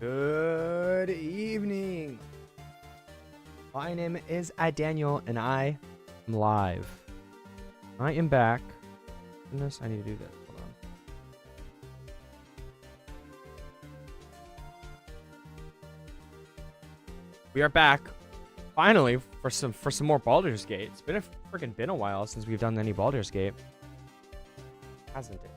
Good evening. My name is Daniel, and I am live. I am back. Goodness, I need to do this. Hold on. We are back, finally, for some more Baldur's Gate. It's been a while since we've done any Baldur's Gate, hasn't it?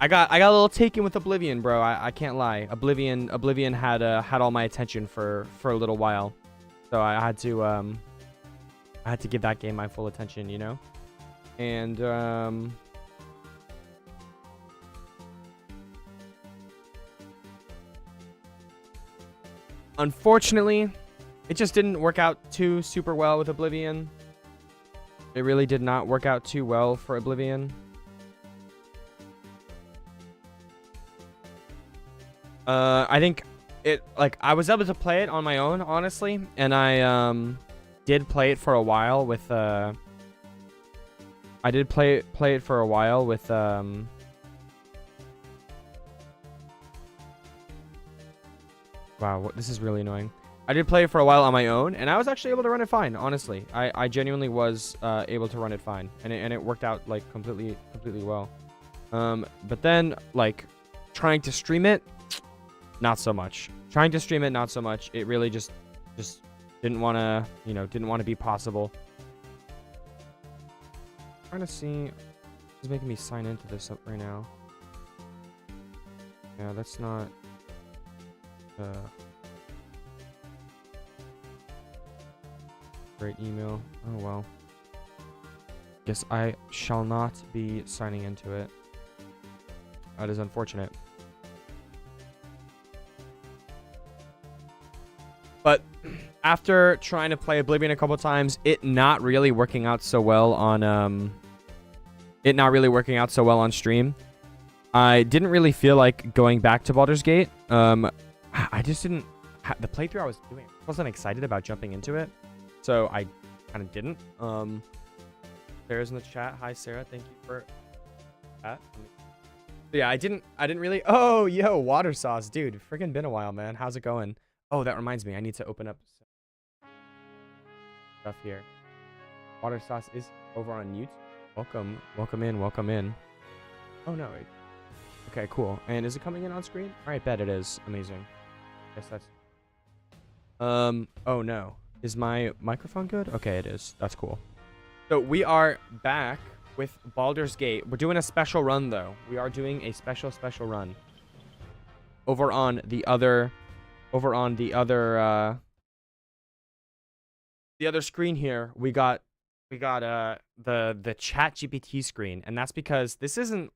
I got a little taken with Oblivion, bro. I can't lie. Oblivion had all my attention for a little while, so I had to give that game my full attention, you know. And unfortunately, it just didn't work out too super well with Oblivion. It really did not work out too well for Oblivion. I think I was able to play it on my own, honestly, and I did play it for a while with wow, this is really annoying. I did play it for a while on my own, and I was actually able to run it fine, honestly. I genuinely was able to run it fine, and it worked out like completely well. But then trying to stream it, not so much. It really just didn't want to be possible. I'm trying to see. It's making me sign into this up right now. Yeah, that's not. Great email. Oh well. Guess I shall not be signing into it. That is unfortunate. But after trying to play Oblivion a couple times, it not really working out so well on stream, I didn't really feel like going back to Baldur's Gate. I just didn't. The playthrough I was doing, I wasn't excited about jumping into it, so I kind of didn't. Sarah's in the chat. Hi, Sarah. Thank you for that. Yeah, I didn't really. Oh, yo, water sauce, dude. Freaking been a while, man. How's it going? Oh, that reminds me. I need to open up stuff here. Water sauce is over on YouTube. Welcome in. Oh no. Okay, cool. And is it coming in on screen? All right, bet it is. Amazing. Guess that's. Oh no. Is my microphone good? Okay, it is. That's cool. So we are back with Baldur's Gate. We're doing a special run though. We are doing a special run. Over on the other screen here, we got the ChatGPT screen, and that's because this isn't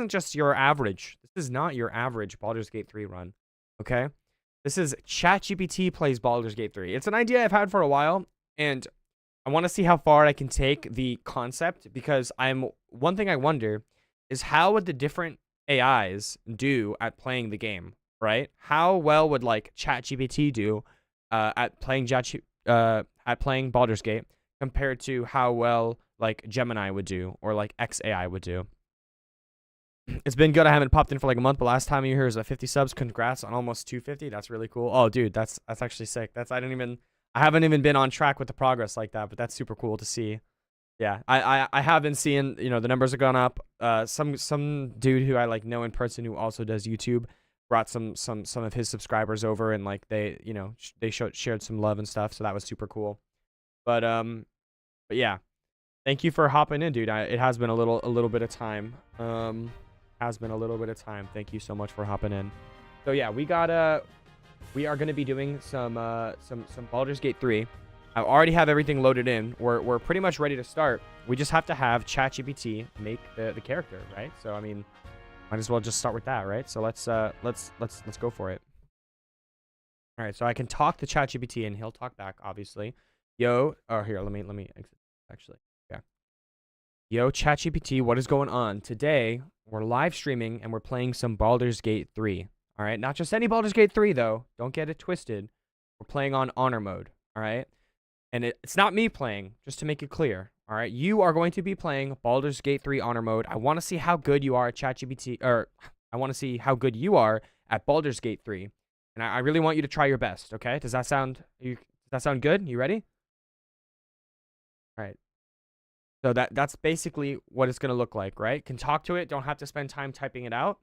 just your average. This is not your average Baldur's Gate 3 run. Okay? This is ChatGPT plays Baldur's Gate 3. It's an idea I've had for a while, and I want to see how far I can take the concept, because one thing I wonder is how would the different AIs do at playing the game, right? How well would ChatGPT do at playing Baldur's Gate compared to how well Gemini would do, or XAI would do? It's been good. I haven't popped in for a month, but last time you hear is 50 subs. Congrats on almost 250. That's really cool. Oh, dude, that's actually sick. I haven't even been on track with the progress like that, but that's super cool to see. Yeah, I have been seeing, the numbers have gone up. Some dude who I know in person who also does YouTube brought some of his subscribers over, and they shared some love and stuff, so that was super cool. But yeah, thank you for hopping in, dude. It has been a little bit of time. Thank you so much for hopping in. So yeah, we are gonna be doing some Baldur's Gate 3. I already have everything loaded in. We're pretty much ready to start. We just have to have ChatGPT make the character, right? So I mean, might as well just start with that, right? So let's go for it. All right, so I can talk to ChatGPT and he'll talk back, obviously. Yo, oh here, let me exit actually. Yeah. Yo, ChatGPT, what is going on? Today we're live streaming and we're playing some Baldur's Gate 3. All right, not just any Baldur's Gate 3 though. Don't get it twisted. We're playing on honor mode. All right, and it's not me playing, just to make it clear. All right, you are going to be playing Baldur's Gate 3 honor mode. I want to see how good you are at ChatGPT, or I want to see how good you are at Baldur's Gate 3. And I really want you to try your best, okay? Does that sound good? You ready? All right. So that's basically what it's going to look like, right? Can talk to it, don't have to spend time typing it out.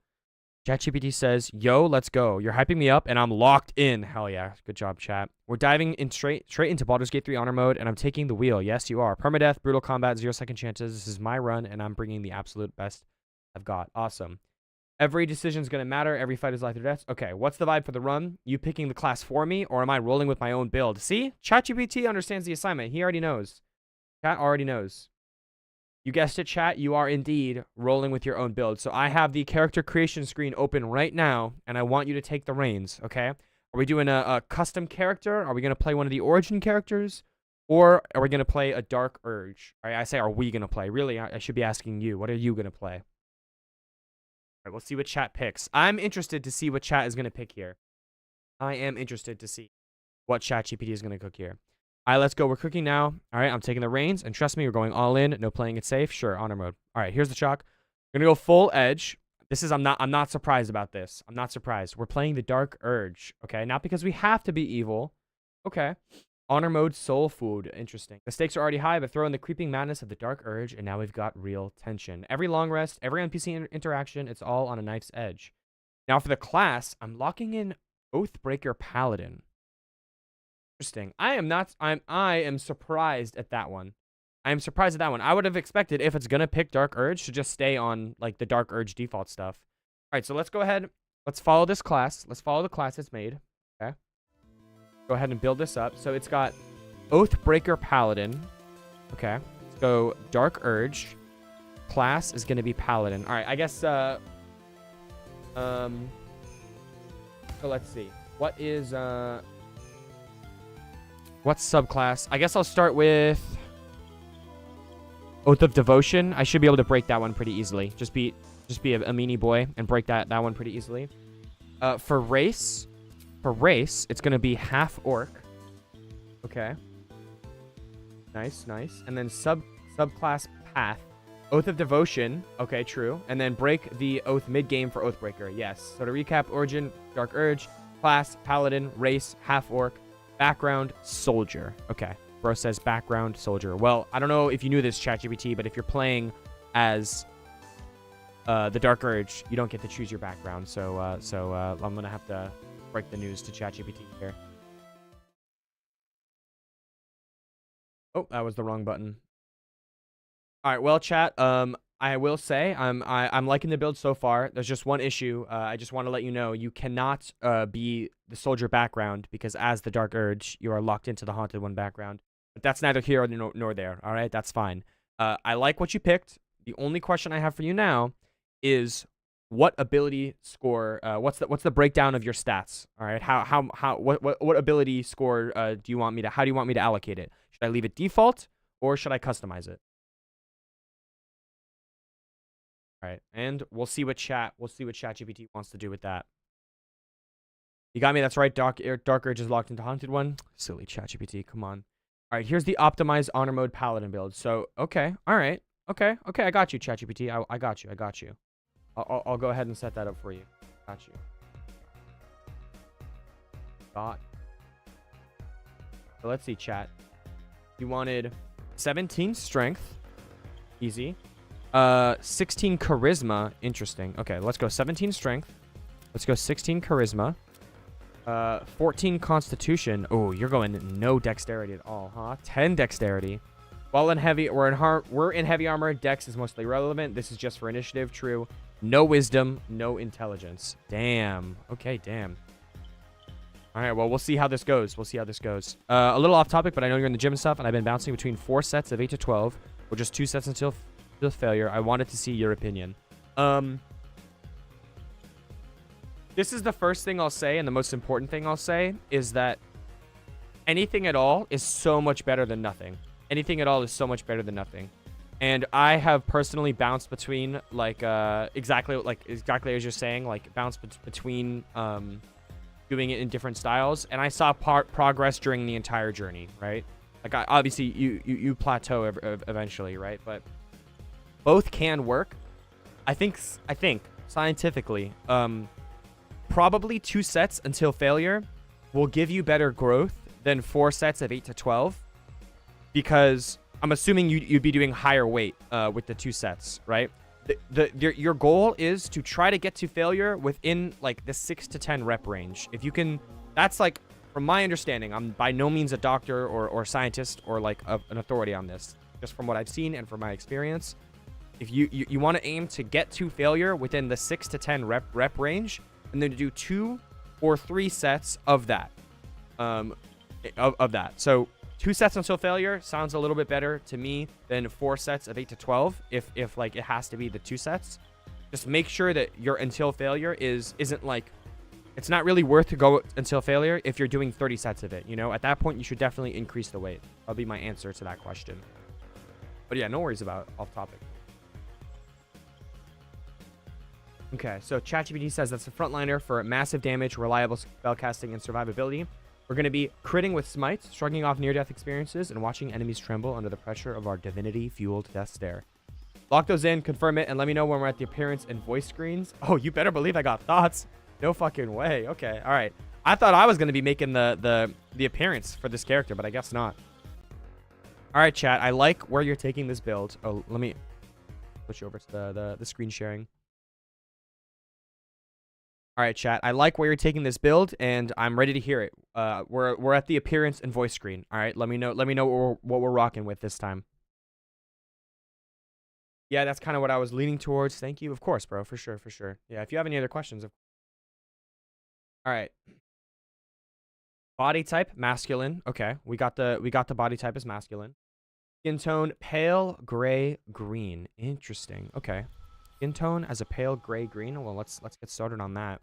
ChatGPT says, yo, let's go. You're hyping me up, and I'm locked in. Hell yeah. Good job, chat. We're diving in straight into Baldur's Gate 3 honor mode, and I'm taking the wheel. Yes, you are. Permadeath, brutal combat, 0-second chances. This is my run, and I'm bringing the absolute best I've got. Awesome. Every decision is going to matter. Every fight is life or death. Okay, what's the vibe for the run? You picking the class for me, or am I rolling with my own build? See? ChatGPT understands the assignment. He already knows. Chat already knows. You guessed it, chat. You are indeed rolling with your own build. So I have the character creation screen open right now, and I want you to take the reins, okay? Are we doing a custom character? Are we going to play one of the origin characters? Or are we going to play a Dark Urge? All right, I say, are we going to play? Really, I should be asking you. What are you going to play? All right, we'll see what chat picks. I'm interested to see what chat is going to pick here. I am interested to see what ChatGPT is going to cook here. All right, let's go. We're cooking now. All right, I'm taking the reins, and trust me, we're going all in. No playing it safe. Sure, honor mode. All right, here's the chalk. We're gonna go full edge. I'm not surprised about this. I'm not surprised. We're playing the Dark Urge. Okay, not because we have to be evil. Okay, honor mode, soul food. Interesting. The stakes are already high, but throw in the creeping madness of the Dark Urge, and now we've got real tension. Every long rest, every NPC interaction, it's all on a knife's edge. Now for the class, I'm locking in Oathbreaker Paladin. Interesting. I am surprised at that one. I am surprised at that one. I would have expected, if it's gonna pick Dark Urge, to just stay on like the Dark Urge default stuff. All right, so let's go ahead. Let's follow this class. Let's follow the class it's made. Okay. Go ahead and build this up. So it's got Oathbreaker Paladin. Okay. Let's go Dark Urge. Class is gonna be Paladin. All right. I guess. So let's see. What is What's subclass? I guess I'll start with Oath of Devotion. I should be able to break that one pretty easily. Just be a meanie boy and break that one pretty easily. For race, it's gonna be half orc. Okay. Nice. And then subclass path. Oath of Devotion. Okay, true. And then break the oath mid game for Oathbreaker. Yes. So to recap: origin, Dark Urge, class, paladin, race, half orc. Background, soldier. Okay. Bro says background, soldier. Well, I don't know if you knew this, ChatGPT, but if you're playing as the Dark Urge, you don't get to choose your background. So I'm going to have to break the news to ChatGPT here. Oh, that was the wrong button. All right, well, chat, I will say I'm liking the build so far. There's just one issue. I just want to let you know you cannot be the soldier background, because as the Dark Urge, you are locked into the Haunted One background. But that's neither here nor there. All right, that's fine. I like what you picked. The only question I have for you now is what ability score? What's the breakdown of your stats? All right, what ability score do you want me to? How do you want me to allocate it? Should I leave it default or should I customize it? All right, and we'll see what ChatGPT wants to do with that. You got me. That's right. Dark Urge is locked into Haunted One. Silly ChatGPT. Come on. All right, here's the optimized honor mode paladin build. So, okay. All right. Okay. I got you, ChatGPT. I got you. I'll go ahead and set that up for you. Got you. So let's see, chat. You wanted 17 strength. Easy. 16 charisma. Interesting. Okay, let's go 17 strength. Let's go 16 charisma. 14 constitution. Oh, you're going no dexterity at all, huh? 10 dexterity. While in heavy, we're in heavy armor. Dex is mostly relevant. This is just for initiative. True. No wisdom, no intelligence. Damn. Okay, damn. All right, well, we'll see how this goes. A little off topic, but I know you're in the gym and stuff, and I've been bouncing between 4 sets of 8 to 12, or just 2 sets until failure. I wanted to see your opinion. This is the first thing I'll say, and the most important thing I'll say is that anything at all is so much better than nothing. Anything at all is so much better than nothing. And I have personally bounced between, like, exactly as you're saying, like, bounced between doing it in different styles. And I saw progress during the entire journey, right? Like, obviously, you plateau eventually, right? But both can work. I think scientifically, probably 2 sets until failure will give you better growth than 4 sets of 8 to 12, because I'm assuming you'd be doing higher weight with the 2 sets, right? Your goal is to try to get to failure within like the 6 to 10 rep range. If you can, that's like, from my understanding, I'm by no means a doctor or scientist or like an authority on this, just from what I've seen and from my experience. If you want to aim to get to failure within the 6 to 10 rep range, and then do 2 or 3 sets of that, of that. So 2 sets until failure sounds a little bit better to me than 4 sets of 8 to 12. If like it has to be the 2 sets, just make sure that your until failure isn't like, it's not really worth to go until failure if you're doing 30 sets of it. You know, at that point you should definitely increase the weight. That'll be my answer to that question. But yeah, no worries about off topic. Okay, so ChatGPT says that's a frontliner for massive damage, reliable spellcasting, and survivability. We're going to be critting with smites, shrugging off near-death experiences, and watching enemies tremble under the pressure of our divinity-fueled death stare. Lock those in, confirm it, and let me know when we're at the appearance and voice screens. Oh, you better believe I got thoughts. No fucking way. Okay, all right. I thought I was going to be making the appearance for this character, but I guess not. All right, chat. I like where you're taking this build. Oh, let me switch over to the screen sharing. All right, chat. I like where you're taking this build, and I'm ready to hear it. We're at the appearance and voice screen. All right, let me know what we're rocking with this time. Yeah, that's kind of what I was leaning towards. Thank you. Of course, bro. For sure, for sure. Yeah, if you have any other questions. All right. Body type masculine. Okay, we got the body type as masculine. Skin tone pale gray green. Interesting. Okay. Skin tone as a pale gray green. Well, let's get started on that.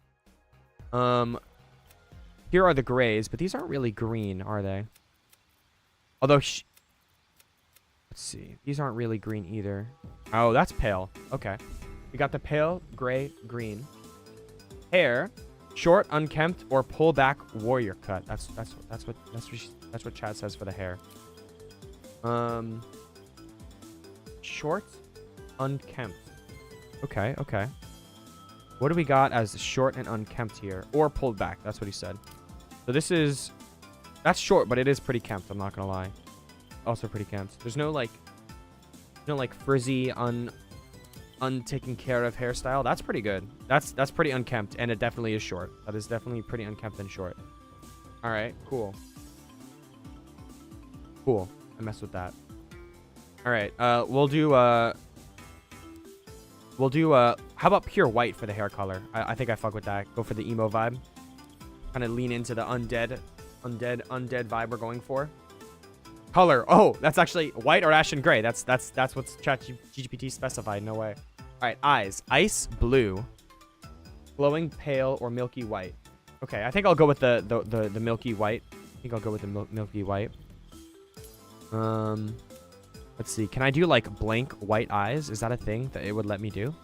Here are the grays, but these aren't really green, are they? Although, let's see. These aren't really green either. Oh, that's pale. Okay. We got the pale gray green. Hair, short, unkempt, or pull back warrior cut. That's what Chad says for the hair. Short, unkempt. Okay, okay. What do we got as short and unkempt here? Or pulled back. That's what he said. So this is... That's short, but it is pretty kempt. I'm not going to lie. Also pretty kempt. There's no, like... No, like, frizzy, untaken care of hairstyle. That's pretty good. That's pretty unkempt, and it definitely is short. That is definitely pretty unkempt and short. All right, cool. Cool. I messed with that. All right, we'll do... how about pure white for the hair color? I think I fuck with that. Go for the emo vibe. Kind of lean into the undead vibe we're going for. Color. Oh, that's actually white or ashen gray. That's what's ChatGPT specified. No way. All right, eyes. Ice blue, glowing pale, or milky white. Okay, I think I'll go with the milky white. I think I'll go with the milky white. Let's see. Can I do like blank white eyes? Is that a thing that it would let me do?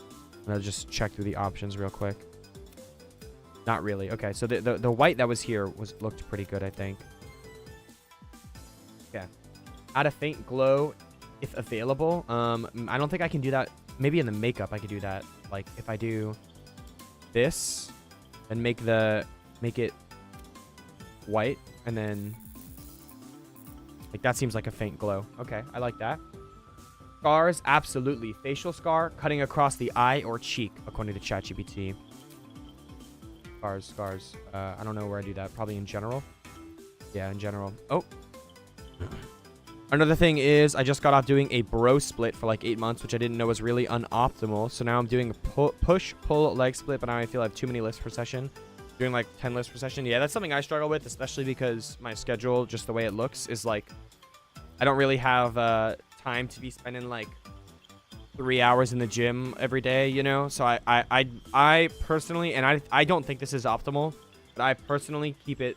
I'll just check through the options real quick. Not really. Okay, so the white that was here looked pretty good, I think. Yeah. Add a faint glow if available. I don't think I can do that. Maybe in the makeup I could do that. Like if I do this and make it white, and then like that seems like a faint glow. Okay, I like that. Scars, absolutely. Facial scar cutting across the eye or cheek, according to ChatGPT. Scars. I don't know where I do that. Probably in general. Yeah, in general. Oh. Another thing is I just got off doing a bro split for like 8 months, which I didn't know was really unoptimal. So now I'm doing a push-pull leg split, but now I feel I have too many lifts per session. Doing like 10 lifts per session. Yeah, that's something I struggle with, especially because my schedule, just the way it looks, is like I don't really have time to be spending like 3 hours in the gym every day, you know? So I personally, and I don't think this is optimal, but I personally keep it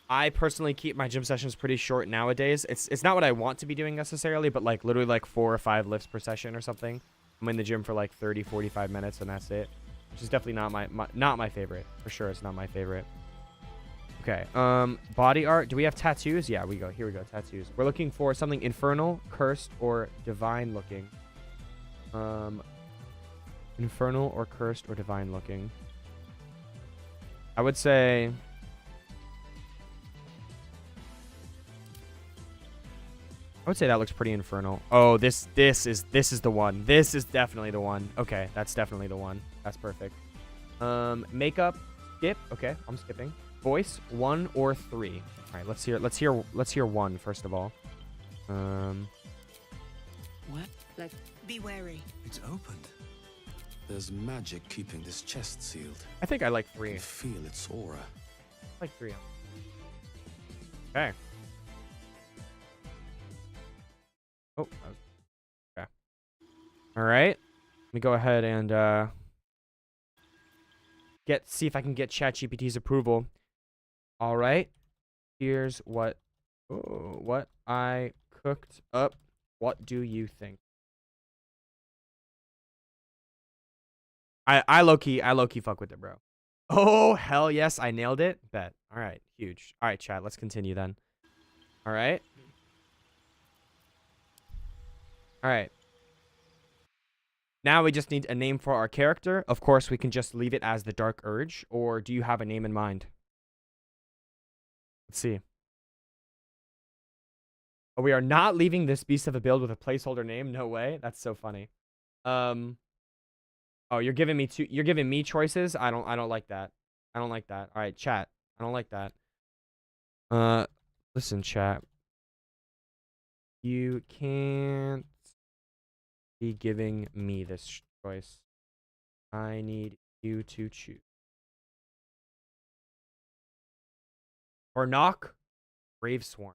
I personally keep my gym sessions pretty short nowadays. It's not what I want to be doing necessarily, but like literally like 4 or 5 lifts per session or something. I'm in the gym for like 30-45 minutes and that's it, which is definitely not my favorite. For sure, it's not my favorite. Okay, body art. Do we have tattoos? Yeah, we go. Here we go, tattoos. We're looking for something infernal, cursed, or divine looking. Infernal or cursed or divine looking. I would say... that looks pretty infernal. Oh, this is the one. This is definitely the one. Okay, that's definitely the one. That's perfect. Makeup, skip. Okay, I'm skipping. Voice, 1 or 3. All right, let's hear 1 first of all. What? Like, be wary. It's opened. There's magic keeping this chest sealed. I think I like I 3. can feel its aura. I like 3. Okay. Oh, okay. All right. Let me go ahead and see if I can get ChatGPT's approval. All right. Here's what I cooked up. What do you think? I low key fuck with it, bro. Oh, hell yes, I nailed it. Bet. All right, huge. All right, chat, let's continue then. All right. All right. Now we just need a name for our character. Of course, we can just leave it as the Dark Urge, or do you have a name in mind? Let's see. Oh, we are not leaving this beast of a build with a placeholder name. No way. That's so funny. Oh, you're giving me choices. I don't like that. I don't like that. All right, chat. I don't like that. Listen, chat. You can't be giving me this choice. I need you to choose. Or knock. Gravesworn.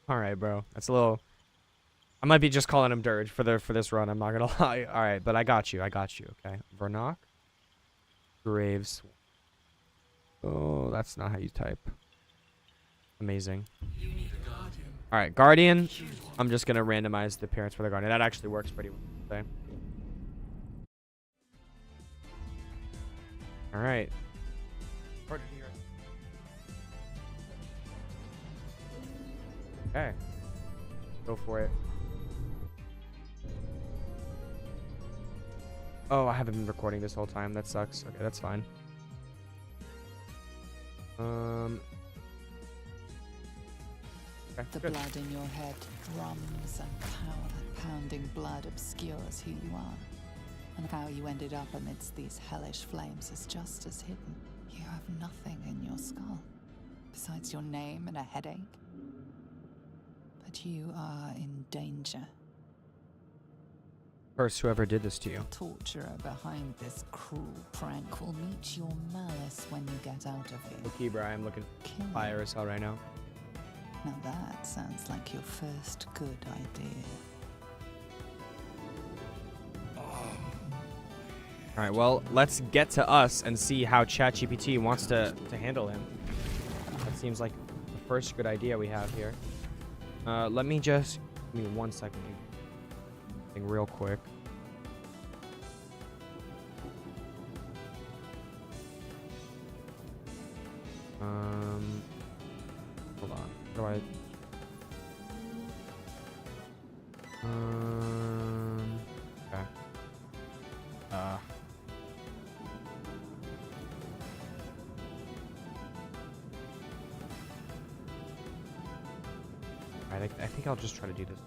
All right, bro. That's a little. I might be just calling him Dirge for this run. I'm not gonna lie. All right, but I got you. Okay. Vernock. Graves. Oh, that's not how you type. Amazing. All right, Guardian. I'm just gonna randomize the appearance for the Guardian. That actually works pretty well. All right. Okay. Go for it. Oh, I haven't been recording this whole time. That sucks. Okay, that's fine. Okay, The good. blood in your head drums and pounding blood obscures who you are. And how you ended up amidst these hellish flames is just as hidden. You have nothing in your skull, besides your name and a headache. But you are in danger. Curse whoever did this to you. The torturer behind this cruel prank will meet your malice when you get out of here. Okay, bro, I'm looking Kill you. fire as hell right now. Now that sounds like your first good idea. All right, well, let's get to us and see how ChatGPT wants to handle him. That seems like the first good idea we have here. Let me just give me 1 second. Thing real quick. Hold on. Do I? Okay. Alright, I think I'll just try to do this.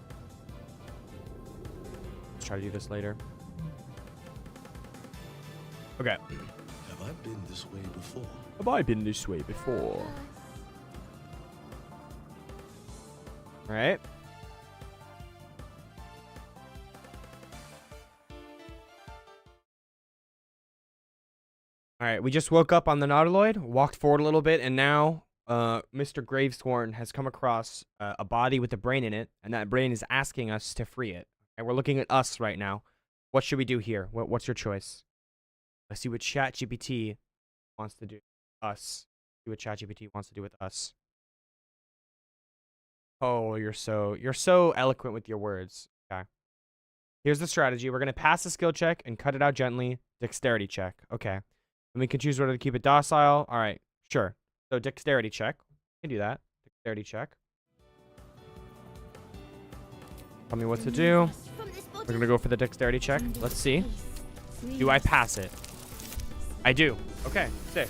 Let's try to do this later. Okay. Have I been this way before? Have I been this way before? Alright. Alright, we just woke up on the Nautiloid, walked forward a little bit, and now Mr. Gravesworn has come across a body with a brain in it, and that brain is asking us to free it. And we're looking at us right now. What should we do here? What's your choice? Let's see what ChatGPT wants to do. Us. See what ChatGPT wants to do with us. Oh, you're so eloquent with your words. Okay. Here's the strategy. We're gonna pass the skill check and cut it out gently. Dexterity check. Okay. And we can choose whether to keep it docile. All right. Sure. So dexterity check. We can do that. Dexterity check. Tell me what to do. We're gonna go for the dexterity check. Let's see. Do I pass it? I do. Okay, sick.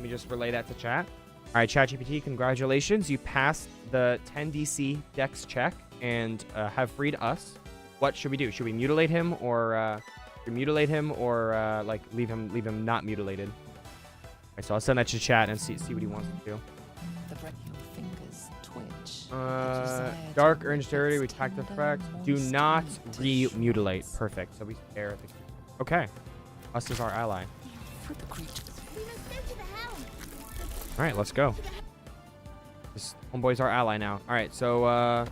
Let me just relay that to chat. All right, ChatGPT, congratulations. You passed the 10 DC Dex check and have freed us. What should we do? Should we mutilate him or like leave him not mutilated? All right, so I'll send that to chat and see what he wants to do. The breath your fingers twitch. Dark earns charity, we attack the effect. Do not re-mutilate. Perfect. So we spare the creature. Okay. Us is our ally. For the creature. Alright, let's go. This homeboy's our ally now. Alright, so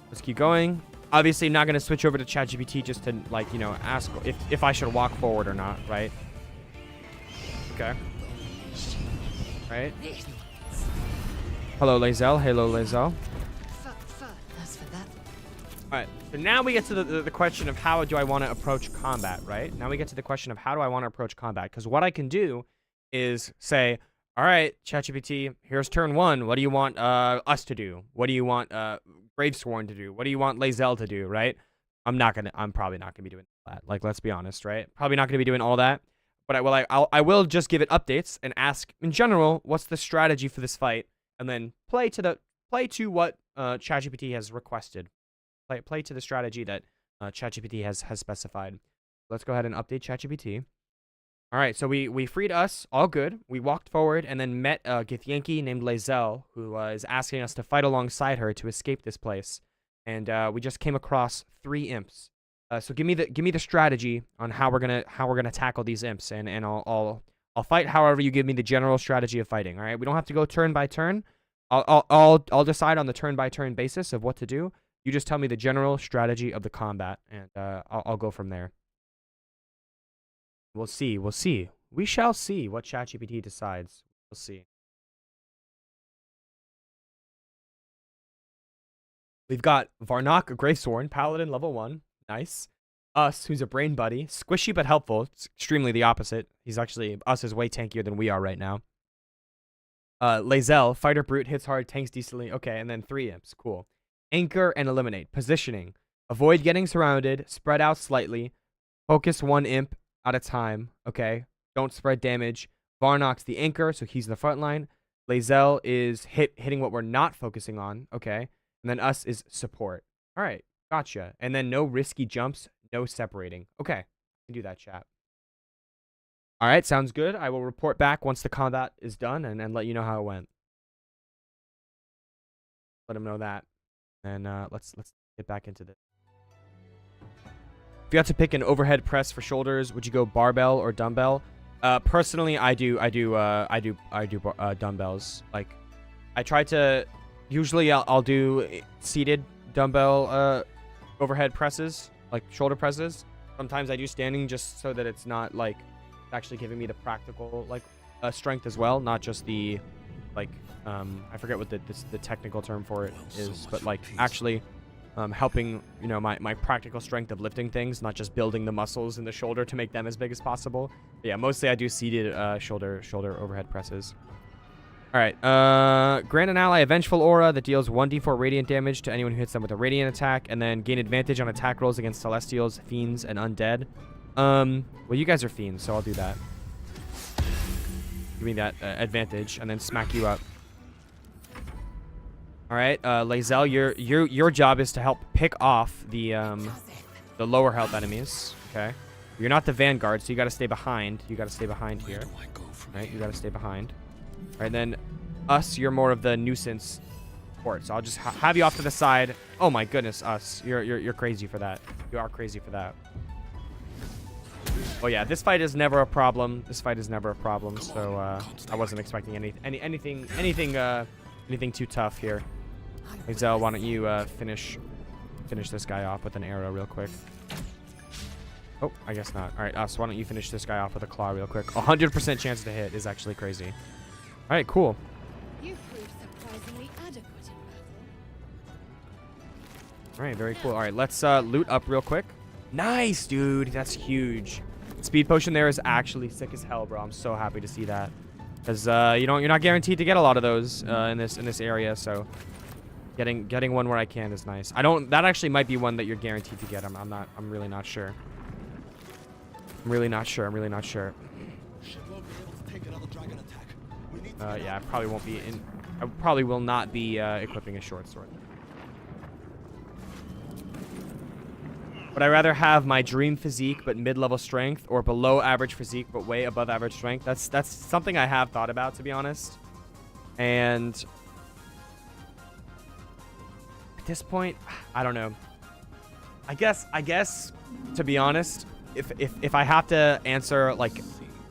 let's keep going. Obviously, I'm not going to switch over to ChatGPT just to, like, you know, ask if I should walk forward or not, right? Okay. Right. Hello, Lae'zel. Hello, Lae'zel. As for that, Alright, so now we get to the question of how do I want to approach combat, right? Now we get to the question of how do I want to approach combat? Because what I can do is say, all right, ChatGPT, here's turn 1. What do you want us to do? What do you want Gravesworn to do? What do you want Lae'zel to do, right? I'm probably not gonna be doing that. Like, let's be honest, right? Probably not gonna be doing all that. But I will just give it updates and ask in general, what's the strategy for this fight, and then play to what ChatGPT has requested. Play to the strategy that ChatGPT has specified. Let's go ahead and update ChatGPT. All right, so we freed us, all good. We walked forward and then met a Githyanki named Lae'zel, who is asking us to fight alongside her to escape this place. And we just came across 3 imps. So give me the strategy on how we're gonna tackle these imps, and I'll fight however you give me the general strategy of fighting. All right, we don't have to go turn by turn. I'll decide on the turn by turn basis of what to do. You just tell me the general strategy of the combat, and I'll go from there. We'll see. We shall see what ChatGPT decides. We'll see. We've got Varnock, a Gravesworn, Paladin, level 1. Nice. Us, who's a brain buddy. Squishy but helpful. It's extremely the opposite. Us is way tankier than we are right now. Lae'zel, Fighter Brute, hits hard, tanks decently. Okay, and then 3 imps. Cool. Anchor and Eliminate. Positioning. Avoid getting surrounded. Spread out slightly. Focus 1 imp at a time. Okay. Don't spread damage. Varnock's the anchor, so he's in the front line. Lae'zel is hitting what we're not focusing on. Okay. And then us is support. All right. Gotcha. And then no risky jumps. No separating. Okay. I can do that, chat. All right. Sounds good. I will report back once the combat is done and let you know how it went. Let him know that. And let's get back into this. If you had to pick an overhead press for shoulders, would you go barbell or dumbbell? Personally, I do dumbbells. Like, I try to. Usually, I'll do seated dumbbell overhead presses, like shoulder presses. Sometimes I do standing just so that it's not like actually giving me the practical like strength as well, not just the like I forget what the technical term for it is, but like actually helping, you know, my practical strength of lifting things, not just building the muscles in the shoulder to make them as big as possible. But yeah, mostly I do seated shoulder overhead presses. All right, grant an ally a vengeful aura that deals 1d4 radiant damage to anyone who hits them with a radiant attack, and then gain advantage on attack rolls against celestials, fiends, and undead. Well, you guys are fiends, so I'll do that. Give me that advantage, and then smack you up. All right, Lae'zel, your job is to help pick off the lower health enemies. Okay, you're not the vanguard, so you got to stay behind. You got to stay behind here. Right, you got to stay behind. All right, then us, you're more of the nuisance support. So I'll just have you off to the side. Oh my goodness, us, you're crazy for that. You are crazy for that. Oh yeah, this fight is never a problem. This fight is never a problem. So I wasn't expecting anything too tough here. Lae'zel, why don't you finish this guy off with an arrow real quick? Oh, I guess not. All right, Us, why don't you finish this guy off with a claw real quick? 100% chance to hit is actually crazy. All right, cool. You proved surprisingly adequate in battle. All right, very cool. All right, let's loot up real quick. Nice, dude. That's huge. Speed potion there is actually sick as hell, bro. I'm so happy to see that, because you're not guaranteed to get a lot of those in this area. So getting one where I can is nice. That actually might be one that you're guaranteed to get. I'm really not sure. I'm really not sure. Shit won't be able to take another dragon attack. Yeah, I probably won't be in. I probably will not be equipping a short sword. Would I rather have my dream physique but mid-level strength, or below average physique but way above average strength? That's something I have thought about, to be honest. And at this point, I don't know. I guess to be honest, if I have to answer like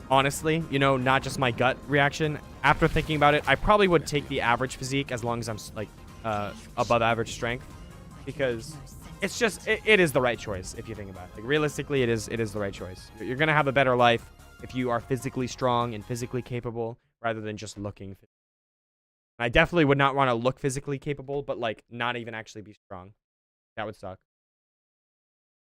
honestly, you know, not just my gut reaction, after thinking about it, I probably would take the average physique as long as I'm like above average strength, because it's just it is the right choice if you think about it. Like realistically, it is the right choice. You're gonna have a better life if you are physically strong and physically capable rather than just looking. I definitely would not want to look physically capable, but like not even actually be strong. That would suck.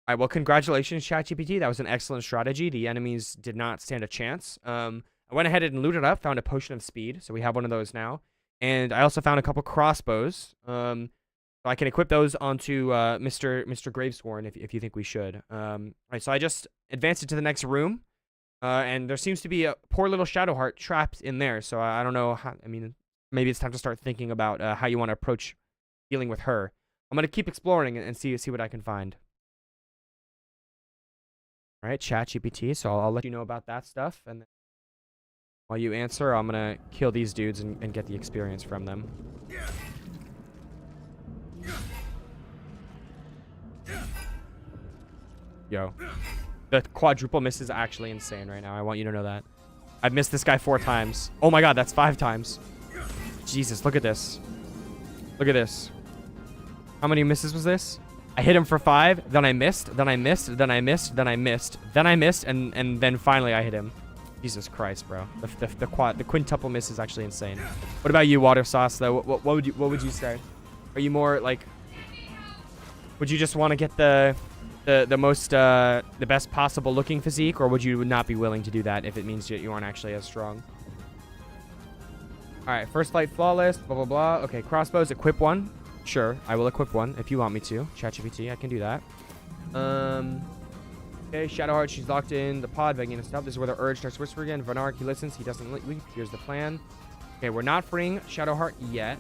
All right, well, congratulations, ChatGPT. That was an excellent strategy. The enemies did not stand a chance. I went ahead and looted up, found a potion of speed, so we have one of those now. And I also found a couple crossbows. So I can equip those onto Mr. Gravesworn if you think we should. All right, so I just advanced into the next room, and there seems to be a poor little Shadowheart trapped in there. So I don't know how. I mean, maybe it's time to start thinking about how you want to approach dealing with her. I'm gonna keep exploring and see what I can find. All right, ChatGPT. So I'll let you know about that stuff, and then while you answer, I'm gonna kill these dudes and get the experience from them. Yo, the quadruple miss is actually insane right now. I want you to know that. I've missed this guy 4 times. Oh my god, that's 5 times. Jesus, look at this. Look at this. How many misses was this? I hit him for 5, then I missed, then I missed, then I missed, then I missed, then I missed, and then finally I hit him. Jesus Christ, bro. The quintuple miss is actually insane. What about you, Water Sauce, though? What would you say? Are you more like, would you just want to get the best possible looking physique, or would you not be willing to do that if it means that you aren't actually as strong? All right, first light flawless, blah blah blah. Okay, crossbows, equip one. Sure, I will equip one if you want me to. ChatGPT, I can do that. Okay, Shadowheart, she's locked in the pod, begging to stop. This is where the urge starts whispering again. Varnark, he listens, he doesn't leave. Here's the plan. Okay, we're not freeing Shadowheart yet.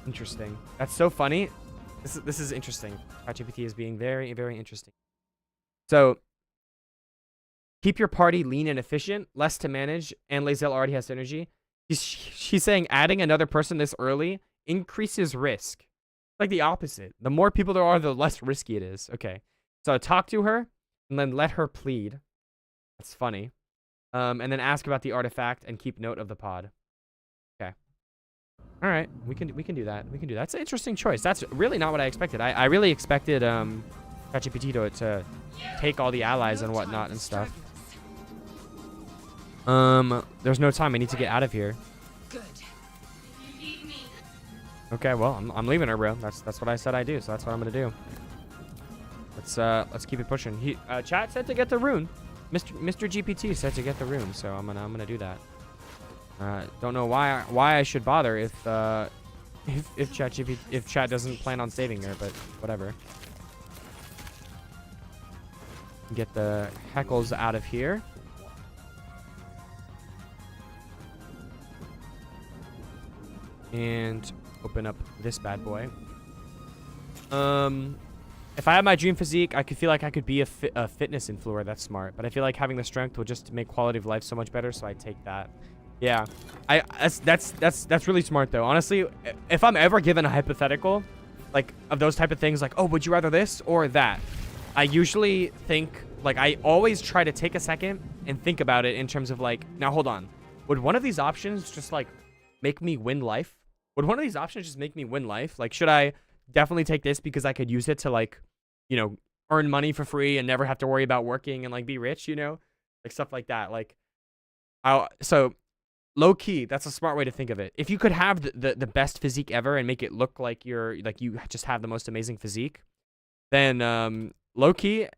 Interesting. That's so funny. This is interesting. ChatGPT is being very, very interesting. So, keep your party lean and efficient, less to manage, and Lae'zel already has synergy. She's saying adding another person this early increases risk. Like the opposite. The more people there are, the less risky it is. Okay. So talk to her and then let her plead. That's funny. And then ask about the artifact and keep note of the pod. Okay. All right. We can do that. We can do that. That's an interesting choice. That's really not what I expected. I really expected ChatGPT to take all the allies and whatnot and stuff. There's no time. I need to get out of here. Good. Okay, well, I'm leaving her, bro. That's what I said I do, so that's what I'm gonna do. Let's keep it pushing. Chat said to get the rune. Mr. GPT said to get the rune, so I'm gonna do that. Don't know why I should bother if chat doesn't plan on saving her, but whatever. Get the heckles out of here. And open up this bad boy. If I had my dream physique, I could feel like I could be a fitness influencer. That's smart. But I feel like having the strength will just make quality of life so much better. So I take that. Yeah, that's really smart though. Honestly, if I'm ever given a hypothetical, like of those type of things, like, oh, would you rather this or that? I usually think, like, I always try to take a second and think about it in terms of like, now hold on, would one of these options just like make me win life? Would one of these options just make me win life? Like, should I definitely take this because I could use it to, like, you know, earn money for free and never have to worry about working and, like, be rich, you know? Like, stuff like that. Like, so, low-key, that's a smart way to think of it. If you could have the best physique ever and make it look like you just have the most amazing physique, then, low-key,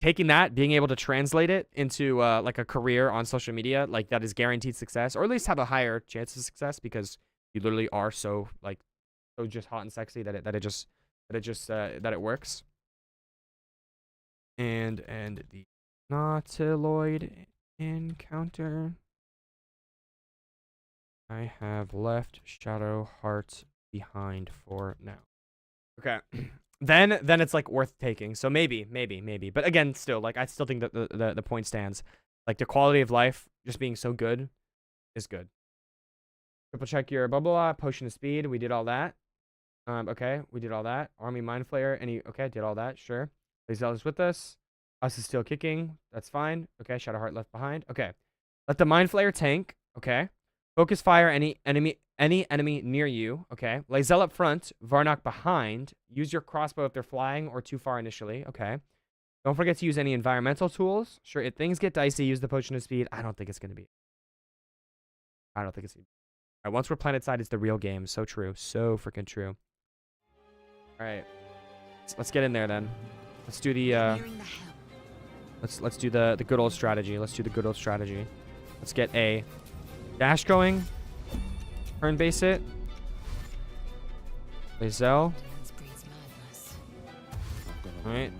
taking that, being able to translate it into, like, a career on social media, like, that is guaranteed success, or at least have a higher chance of success because you literally are so, like, so just hot and sexy that it works. And the Nautiloid encounter. I have left Shadow Heart behind for now. Okay. then it's like worth taking. So maybe. But again, still, like, I still think that the point stands. Like, the quality of life just being so good is good. Triple check your bubble, potion of speed. We did all that. Okay, we did all that. Army Mind Flayer. Okay, did all that. Sure. Lae'zel is with us. Us is still kicking. That's fine. Okay, Shadow Heart left behind. Okay. Let the Mind Flayer tank. Okay. Focus fire any enemy near you. Okay. Lae'zel up front. Varnock behind. Use your crossbow if they're flying or too far initially. Okay. Don't forget to use any environmental tools. Sure, if things get dicey, use the potion of speed. I don't think it's going to be. All right, once we're planet side, it's the real game. So true. So freaking true. All right. Let's get in there then. Let's do the let's do the good old strategy. Let's do the good old strategy. Let's get a dash going. Turn base it. Lae'zel. All right.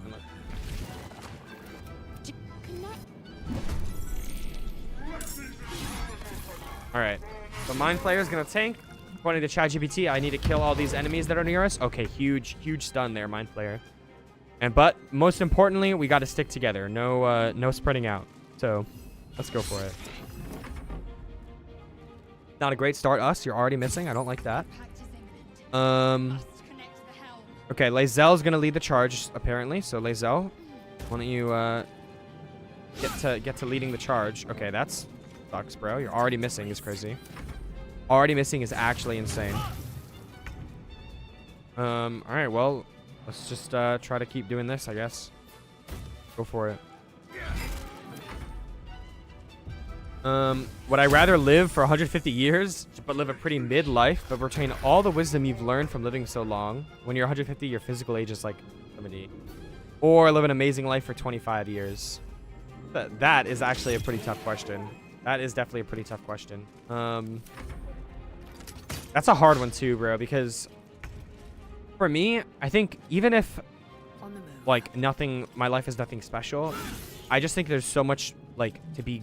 All right. The Mind Flayer is gonna tank. According to ChatGPT, I need to kill all these enemies that are near us. Okay, huge stun there, Mind Flayer. But most importantly, we got to stick together. No spreading out. So let's go for it. Not a great start, us. You're already missing. I don't like that. Okay, Lae'zel is gonna lead the charge apparently. So Lae'zel, why don't you get to leading the charge? Okay, that's sucks, bro. You're already missing is crazy. Already missing is actually insane. All right, well, let's just try to keep doing this, I guess. Go for it. Would I rather live for 150 years, but live a pretty mid-life, but retain all the wisdom you've learned from living so long? When you're 150, your physical age is like 70. Or live an amazing life for 25 years? That is actually a pretty tough question. That is definitely a pretty tough question. That's a hard one too, bro, because for me, I think even if like my life is nothing special, I just think there's so much like to be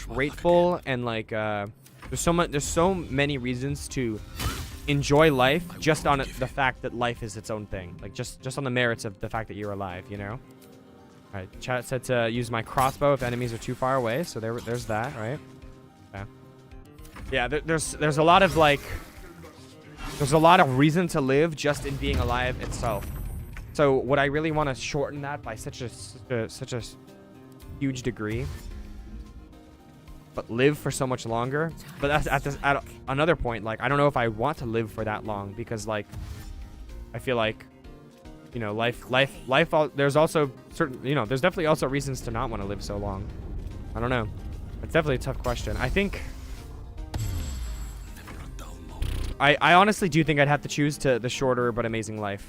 grateful and like there's so many reasons to enjoy life just on the fact that life is its own thing, like just on the merits of the fact that you're alive, you know. All right, chat said to use my crossbow if enemies are too far away, so there's that, right? Yeah, there's a lot of like there's a lot of reason to live just in being alive itself. So would I really want to shorten that by such a huge degree, but live for so much longer? But that's at another point, like I don't know if I want to live for that long, because like I feel like, you know, life there's also certain, you know, there's definitely also reasons to not want to live so long. I don't know. It's definitely a tough question. I think I honestly do think I'd have to choose the shorter but amazing life.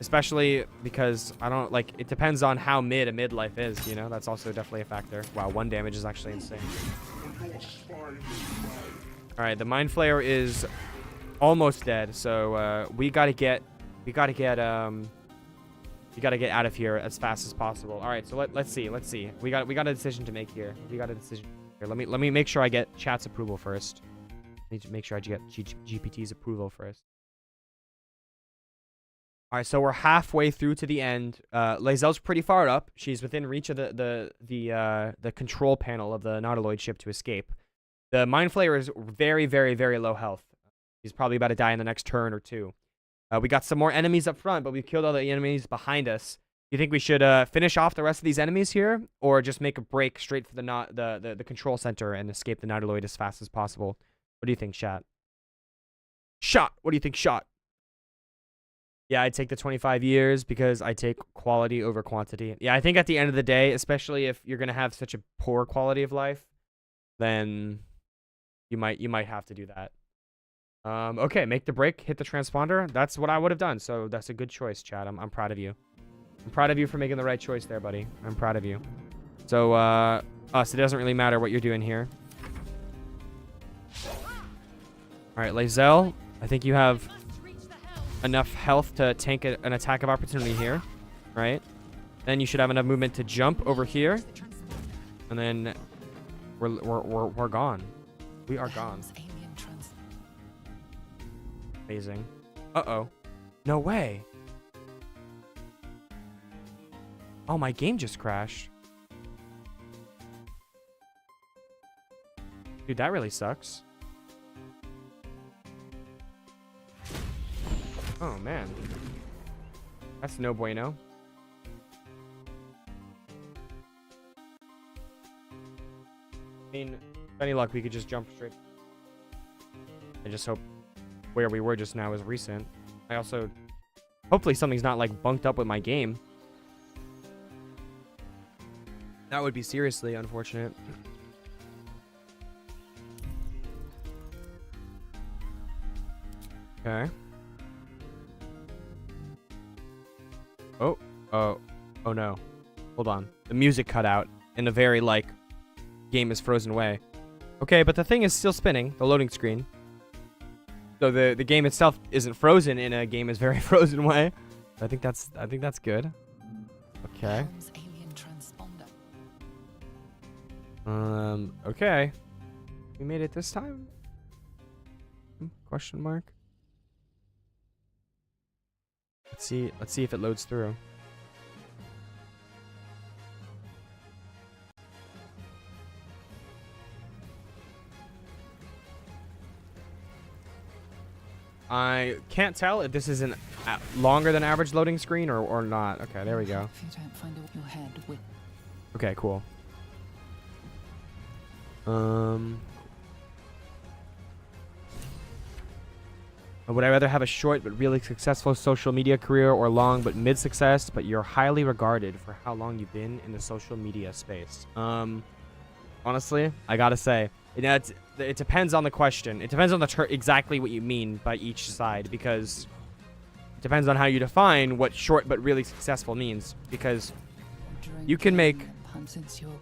Especially because I don't like, it depends on how mid a midlife is, you know. That's also definitely a factor. Wow, 1 damage is actually insane. All right, the Mind Flayer is almost dead, so we gotta get out of here as fast as possible. All right, so let's see. We got a decision to make here. Let me make sure I get chat's approval first. I need to make sure I get GPT's approval first. All right, so we're halfway through to the end. Lae'zel's pretty far up. She's within reach of the control panel of the Nautiloid ship to escape. The Mind Flayer is very, very, very low health. He's probably about to die in the next turn or two. We got some more enemies up front, but we've killed all the enemies behind us. Do you think we should finish off the rest of these enemies here, or just make a break straight for the control center and escape the Nautiloid as fast as possible? What do you think, chat? What do you think, shot? Yeah, I'd take the 25 years because I take quality over quantity. Yeah, I think at the end of the day, especially if you're going to have such a poor quality of life, then you might have to do that. Okay, make the break, hit the transponder. That's what I would have done. So that's a good choice, Chad. I'm proud of you. I'm proud of you for making the right choice there, buddy. I'm proud of you. So, it doesn't really matter what you're doing here. All right, Lae'zel, I think you have enough health to tank an attack of opportunity here, right? Then you should have enough movement to jump over here, and then we're gone. We are The gone. helm's alien Amazing. Uh-oh. No way. Oh, my game just crashed. Dude, that really sucks. Oh, man. That's no bueno. I mean, with any luck, we could just jump straight. I just hope where we were just now is recent. I also... Hopefully something's not, like, bunked up with my game. That would be seriously unfortunate. Okay. Oh. Oh. Oh, no. Hold on. The music cut out in a very, like, game is frozen way. Okay, but the thing is still spinning, the loading screen. So the game itself isn't frozen in a game is very frozen way. I think that's good. Okay. helm's alien transponder. Okay. We made it this time? Question mark. Let's see if it loads through. I can't tell if this is an longer than average loading screen or not. Okay, there we go. If you don't find your head with Okay, cool. Would I rather have a short but really successful social media career or long but mid-success, but you're highly regarded for how long you've been in the social media space? Honestly, I gotta say, it depends on the question. It depends on the exactly what you mean by each side, because it depends on how you define what short but really successful means. Because you can make...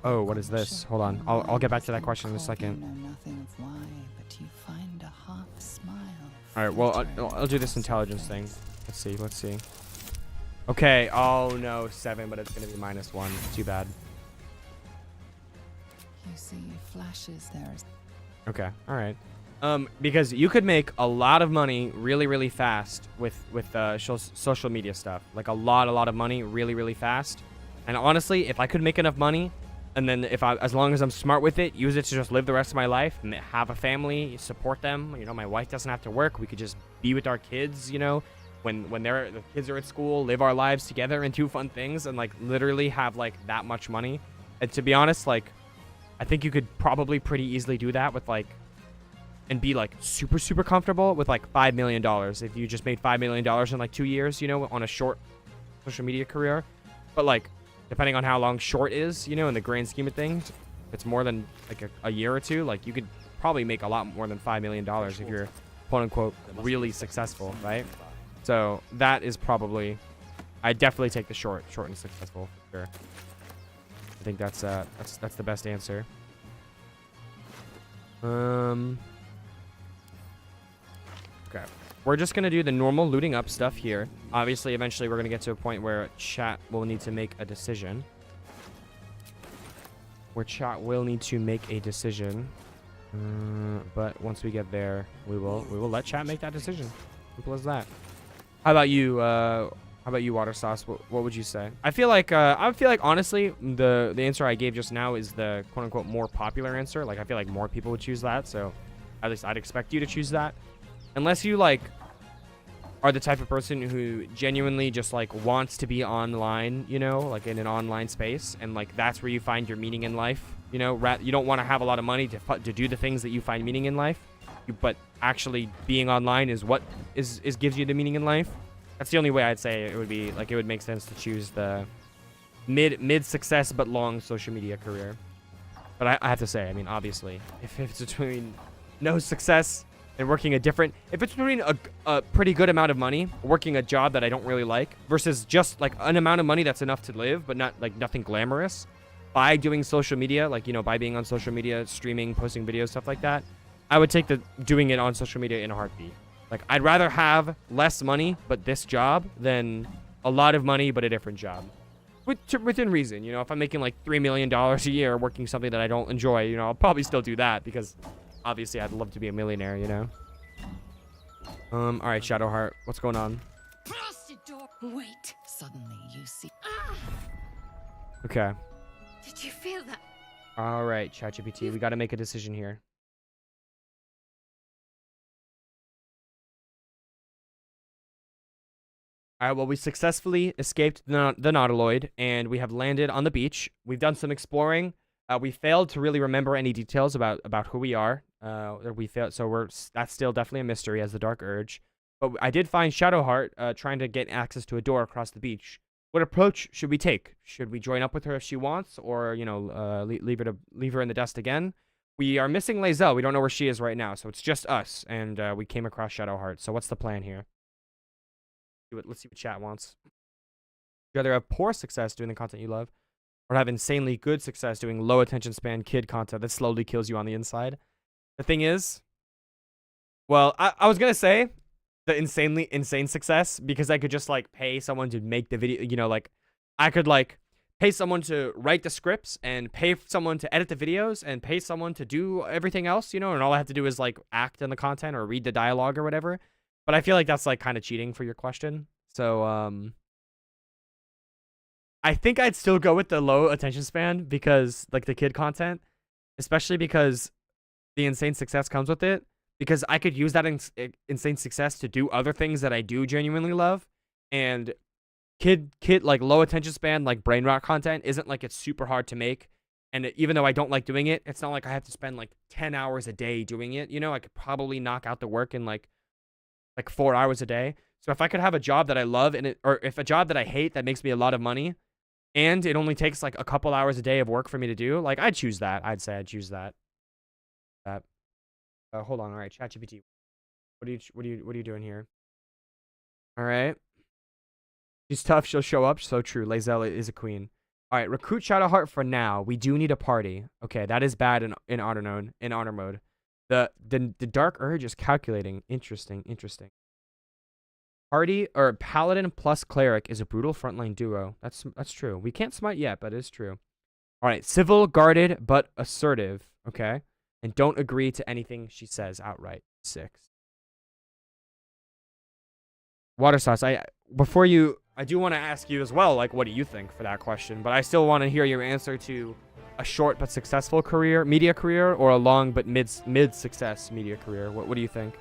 Oh, what is this? Hold on. I'll get back to that question in a second. You know nothing of why, but you find a half smile. All right, well, I'll do this intelligence thing. Let's see. Okay, oh no, 7, but it's gonna be -1. Too bad. You see flashes there. Okay, all right. Because you could make a lot of money really, really fast with social media stuff. Like a lot of money really, really fast. And honestly, if I could make enough money, and then as long as I'm smart with it, use it to just live the rest of my life and have a family, support them. You know, my wife doesn't have to work. We could just be with our kids, you know, when the kids are at school, live our lives together and do fun things, and like literally have like that much money. And to be honest, like, I think you could probably pretty easily do that with like, and be like super, super comfortable with like $5 million. If you just made $5 million in like 2 years, you know, on a short social media career. But like, depending on how long short is, you know, in the grand scheme of things, if it's more than like a year or two, like you could probably make a lot more than $5 million if you're quote unquote really successful, right? So that is probably, I definitely take the short and successful for sure. I think that's the best answer. Okay. We're just going to do the normal looting up stuff here. Obviously, eventually, we're going to get to a point where chat will need to make a decision. But once we get there, we will let chat make that decision. Simple as that. How about you, Water Sauce? What would you say? I feel like honestly, the answer I gave just now is the quote unquote more popular answer. Like I feel like more people would choose that. So at least I'd expect you to choose that. Unless you like are the type of person who genuinely just like wants to be online, you know, like in an online space, and like that's where you find your meaning in life. You know, you don't want to have a lot of money to do the things that you find meaning in life, but actually being online is what gives you the meaning in life. That's the only way I'd say it would be. Like it would make sense to choose the mid success but long social media career. But I have to say, I mean, obviously, if it's between no success and working if it's between a pretty good amount of money, working a job that I don't really like, versus just like an amount of money that's enough to live, but not like nothing glamorous, by doing social media, like, you know, by being on social media, streaming, posting videos, stuff like that, I would take the doing it on social media in a heartbeat. Like, I'd rather have less money, but this job, than a lot of money, but a different job. Within reason, you know, if I'm making like $3 million a year working something that I don't enjoy, you know, I'll probably still do that because obviously I'd love to be a millionaire, you know. All right, Shadowheart, what's going on? Blasted door. Wait. Suddenly you see. Ah! Okay. Did you feel that? All right, ChatGPT, we got to make a decision here. All right, well, we successfully escaped the Nautiloid, and we have landed on the beach. We've done some exploring. We failed to really remember any details about who we are. We failed, so that's still definitely a mystery as the Dark Urge. But I did find Shadowheart trying to get access to a door across the beach. What approach should we take? Should we join up with her if she wants, or leave her in the dust again? We are missing Lae'zel. We don't know where she is right now, so it's just us, and we came across Shadowheart. So what's the plan here? Let's see what chat wants. You either have poor success doing the content you love, or have insanely good success doing low attention span kid content that slowly kills you on the inside. The thing is, well, I was gonna say the insane success, because I could just like pay someone to make the video, you know, like I could like pay someone to write the scripts and pay someone to edit the videos and pay someone to do everything else, you know, and all I have to do is like act in the content or read the dialogue or whatever. But I feel like that's like kind of cheating for your question. So I think I'd still go with the low attention span, because like the kid content, especially because the insane success comes with it, because I could use that insane success to do other things that I do genuinely love. And kid like low attention span, like brain rot content isn't like it's super hard to make. And even though I don't like doing it, it's not like I have to spend like 10 hours a day doing it. You know, I could probably knock out the work in like 4 hours a day. So if I could have a job that I love or if a job that I hate that makes me a lot of money, and it only takes like a couple hours a day of work for me to do, like I'd choose that. I'd say I'd choose that. Hold on. All right, ChatGPT. What are you doing here? All right. She's tough. She'll show up. So true. Lae'zel is a queen. All right, recruit Shadowheart for now. We do need a party. Okay, that is bad in honor mode. The Dark Urge is calculating. Interesting. Party or Paladin plus Cleric is a brutal frontline duo. That's true. We can't smite yet, but it is true. All right, civil, guarded, but assertive. Okay, and don't agree to anything she says outright. 6. Water sauce. I do want to ask you as well. Like, what do you think for that question? But I still want to hear your answer to a short but successful media career, or a long but mid success media career. What do you think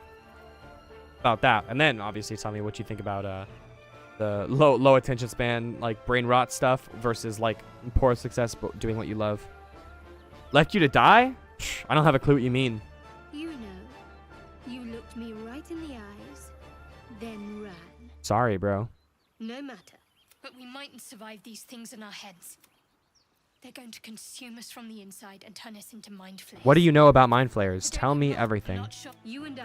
about that? And then obviously tell me what you think about the low attention span, like brain rot stuff, versus like poor success but doing what you love. Left you to die? I don't have a clue what you mean. You know, you looked me right in the eyes, then ran. Sorry, bro. No matter. But we mightn't survive these things in our heads. They're going to consume us from the inside and turn us into mind flayers. What do you know about mind flayers? Tell me everything. Not sure. You and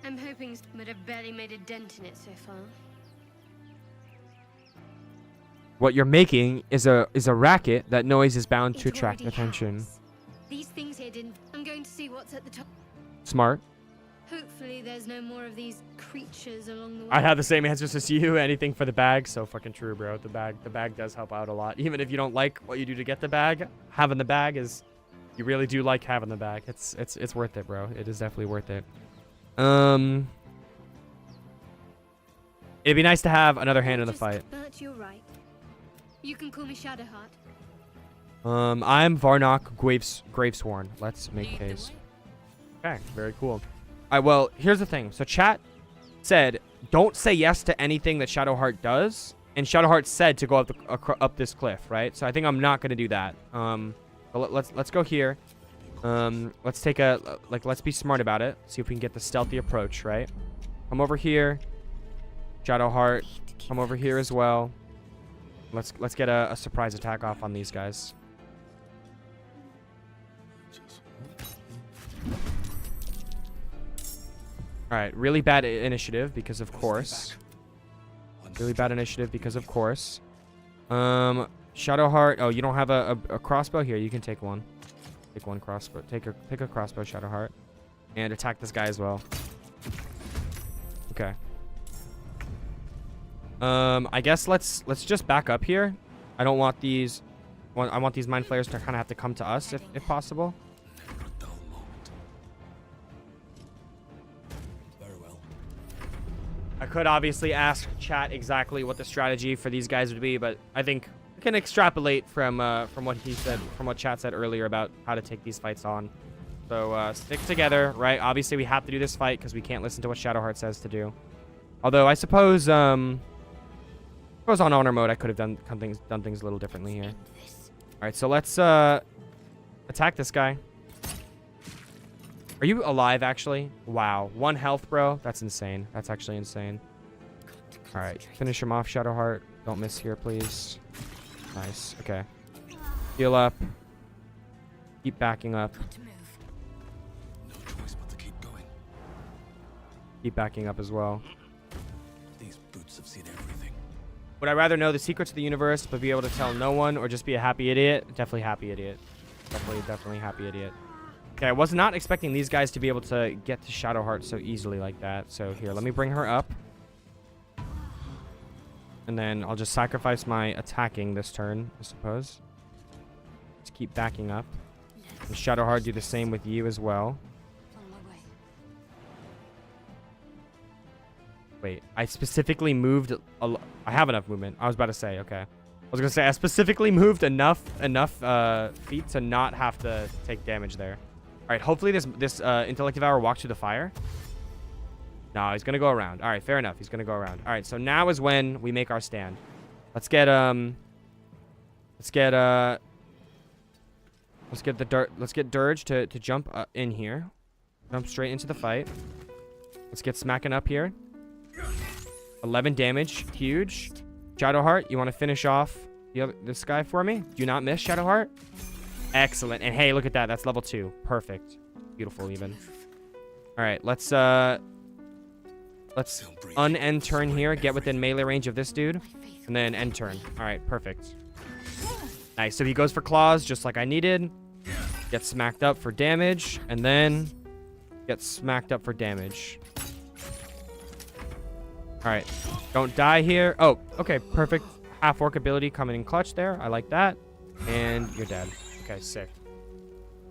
I'm hoping, but I've barely made a dent in it so far. What you're making is a racket. That noise is bound to It attract already attention. has. These things here didn't. I'm going to see what's at the top. Smart. Hopefully there's no more of these creatures along the way. I have the same answers as you. Anything for the bag. So fucking true, bro. The bag does help out a lot. Even if you don't like what you do to get the bag, having the bag is, you really do like having the bag. It's worth it, bro. It is definitely worth it. It'd be nice to have another hand in the fight. But you're right. You can call me Shadowheart. I'm Varnock Gravesworn. Let's make case. Okay, very cool. Alright, well, here's the thing. So chat said, don't say yes to anything that Shadowheart does. And Shadowheart said to go up this cliff, right? So I think I'm not gonna do that. But let's go here. Let's take let's be smart about it. See if we can get the stealthy approach, right? Come over here. Shadowheart, come over here as well. Let's get a surprise attack off on these guys. Alright, really bad initiative because of course. Really bad initiative because of course. Shadowheart. Oh, you don't have a crossbow? Here, you can take one. Take one crossbow. Take a crossbow, Shadowheart. And attack this guy as well. Okay. I guess let's just back up here. I don't want these. I want these mind flayers to kind of have to come to us if possible. I could obviously ask chat exactly what the strategy for these guys would be, but I think I can extrapolate from what he said, from what chat said earlier about how to take these fights on. So stick together, right? Obviously, we have to do this fight because we can't listen to what Shadowheart says to do. Although I suppose on honor mode, I could have done things a little differently here. All right, so let's attack this guy. Are you alive, actually? Wow. 1 health, bro. That's insane. That's actually insane. All right. Finish him off, Shadowheart. Don't miss here, please. Nice. Okay. Heal up. Keep backing up. No choice but to keep going. Keep backing up as well. These boots have seen everything. Would I rather know the secrets of the universe but be able to tell no one, or just be a happy idiot? Definitely happy idiot. Definitely happy idiot. Okay, I was not expecting these guys to be able to get to Shadowheart so easily like that. So here, let me bring her up. And then I'll just sacrifice my attacking this turn, I suppose. Just keep backing up. And Shadowheart do the same with you as well. Wait, I specifically moved... I have enough movement. I was about to say, okay. I was going to say, I specifically moved enough feet to not have to take damage there. All right, hopefully this Intellect Devourer walks through the fire. No, he's going to go around. All right, fair enough. He's going to go around. All right, so now is when we make our stand. Let's get Dirge to jump in here. Jump straight into the fight. Let's get smacking up here. 11 damage, huge. Shadowheart, you want to finish off this guy for me? Do not miss, Shadowheart. Excellent. And hey, look at that. That's level 2. Perfect. Beautiful, even. All right, let's un-end turn here. Get within melee range of this dude, and then end turn. All right, perfect. Nice. So he goes for claws, just like I needed. Gets smacked up for damage, and then gets smacked up for damage. All right, don't die here. Oh, okay, perfect. Half orc ability coming in clutch there. I like that. And you're dead. Okay, sick.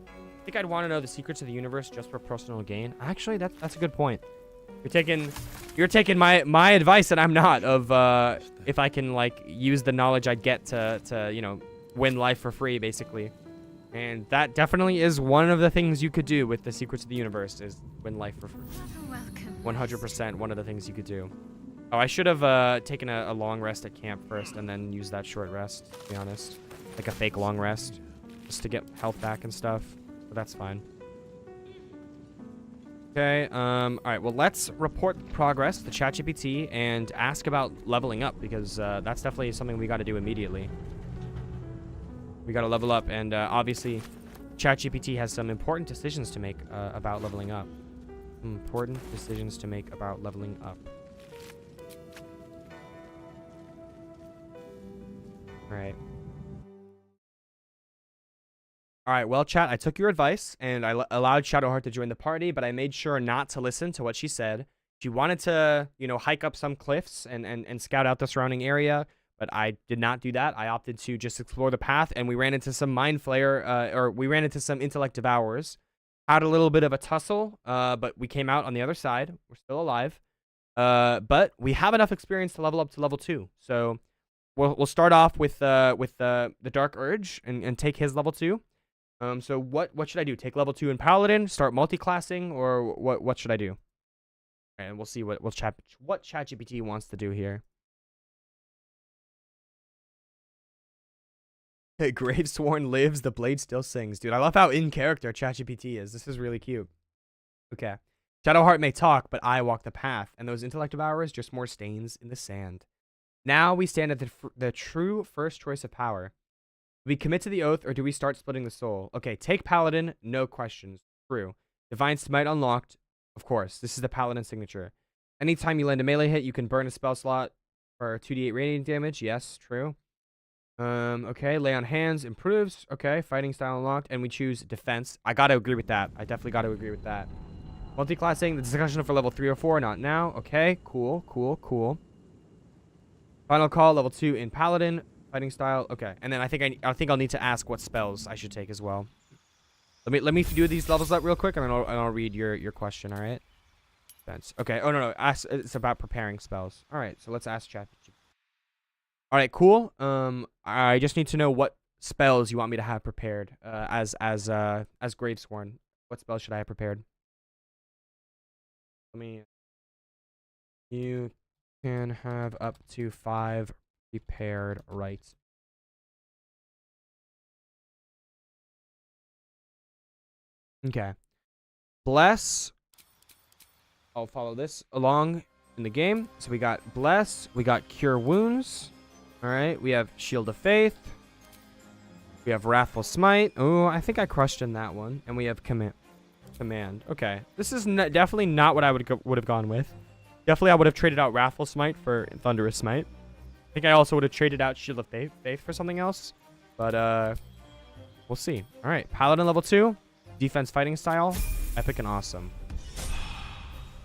I think I'd want to know the secrets of the universe just for personal gain. Actually, that's a good point. You're taking my advice, and I'm not, of if I can like use the knowledge I get to you know, win life for free, basically. And that definitely is one of the things you could do with the secrets of the universe, is win life for free. 100% one of the things you could do. Oh, I should have taken a long rest at camp first and then used that short rest, to be honest. Like a fake long rest, just to get health back and stuff. But that's fine. Okay, all right, well, let's report progress to ChatGPT and ask about leveling up, because that's definitely something we got to do immediately. We got to level up, and obviously, ChatGPT has some important decisions to make about leveling up. Important decisions to make about leveling up. All right. All right, well, chat, I took your advice, and I allowed Shadowheart to join the party, but I made sure not to listen to what she said. She wanted to, you know, hike up some cliffs and scout out the surrounding area, but I did not do that. I opted to just explore the path, and we ran into some Mind Flayer, or we ran into some Intellect Devourers. Had a little bit of a tussle, but we came out on the other side. We're still alive. But we have enough experience to level up to level 2. So we'll start off with the Dark Urge and take his level 2. So what should I do? Take level 2 in Paladin, start multi-classing, or what should I do? And we'll see what ChatGPT wants to do here. Hey, Gravesworn lives, the blade still sings. Dude, I love how in character ChatGPT is. This is really cute. Okay. Shadowheart may talk, but I walk the path, and those Intellect Devourers just more stains in the sand. Now we stand at the true first choice of power. Do we commit to the oath, or do we start splitting the soul? Okay, take Paladin, no questions. True. Divine Smite unlocked. Of course, this is the Paladin signature. Anytime you land a melee hit, you can burn a spell slot for 2d8 radiant damage. Yes, true. Okay, Lay on Hands improves. Okay, fighting style unlocked, and we choose defense. I gotta agree with that. I definitely gotta agree with that. Multi-classing, the discussion for level 3 or 4, not now. Okay, cool. Final call, level 2 in Paladin, fighting style. Okay, and then I think I'll need to ask what spells I should take as well. Let me do these levels up real quick, and then I'll read your question. All right. defense. Okay. Oh, no. It's about preparing spells. All right. So let's ask ChatGPT. All right. Cool. I just need to know what spells you want me to have prepared as Gravesworn. What spells should I have prepared? You can have up to 5 prepared right. Okay. Bless. I'll follow this along in the game. So we got Bless. We got Cure Wounds. All right. We have Shield of Faith. We have Wrathful Smite. Oh, I think I crushed in that one. And we have Command. Okay. This is definitely not what I would have gone with. Definitely I would have traded out Wrathful Smite for Thunderous Smite. I think I also would have traded out Shield of Faith for something else. But we'll see. All right. Paladin level 2. Defense fighting style. Epic and awesome.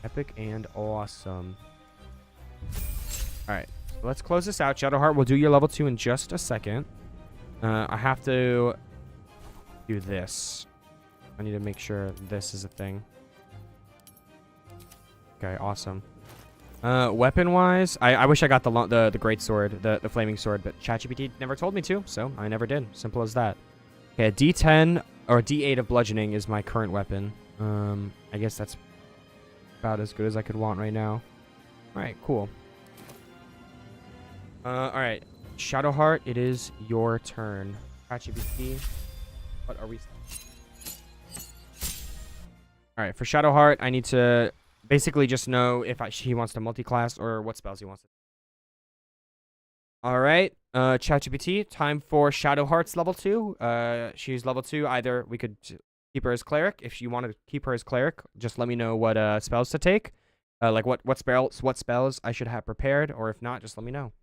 Epic and awesome. All right. So let's close this out. Shadowheart, we'll do your level 2 in just a second. I have to do this. I need to make sure this is a thing. Okay, awesome. Weapon-wise, I wish I got the great sword, the flaming sword, but ChatGPT never told me to, so I never did. Simple as that. Okay, a D10 or D8 of bludgeoning is my current weapon. I guess that's about as good as I could want right now. All right, cool. All right, Shadowheart, it is your turn. ChatGPT, what are we? All right, for Shadowheart, I need to basically just know if he wants to multi-class or what spells he wants to. All right, ChatGPT, time for Shadowheart's level 2. She's level 2. Either we could keep her as cleric. If you want to keep her as cleric, just let me know what spells to take. Like what spells I should have prepared, or if not, just let me know.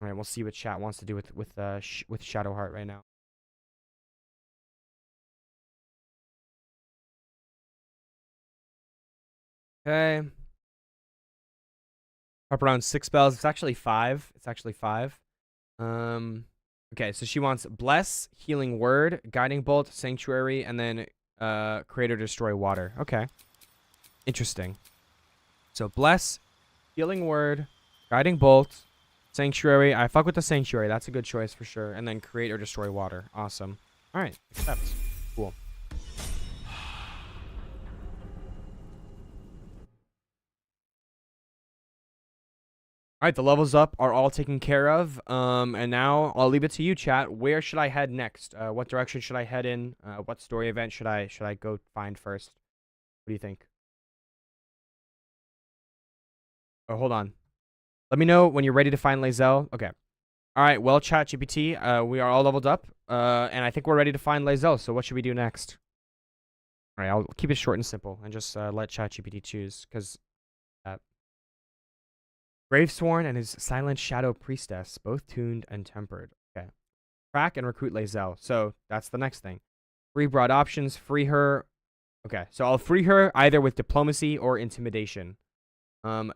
All right, we'll see what chat wants to do with Shadowheart right now. Okay. Up around 6 spells. It's actually 5. Okay, so she wants Bless, Healing Word, Guiding Bolt, Sanctuary, and then Create or Destroy Water. Okay. Interesting. So Bless, Healing Word, Guiding Bolt, Sanctuary. I fuck with the Sanctuary. That's a good choice for sure. And then Create or Destroy Water. Awesome. All right. Accept. Cool. All right, the levels up are all taken care of. And now I'll leave it to you, chat. Where should I head next? What direction should I head in? What story event should I go find first? What do you think? Oh, hold on. Let me know when you're ready to find Lae'zel. Okay. All right, well, ChatGPT, we are all leveled up, and I think we're ready to find Lae'zel. So what should we do next? All right, I'll keep it short and simple and just let ChatGPT choose, because Gravesworn and his Silent Shadow Priestess, both tuned and tempered. Okay. Track and recruit Lae'zel. So that's the next thing. Free broad options. Free her. Okay. So I'll free her either with diplomacy or intimidation.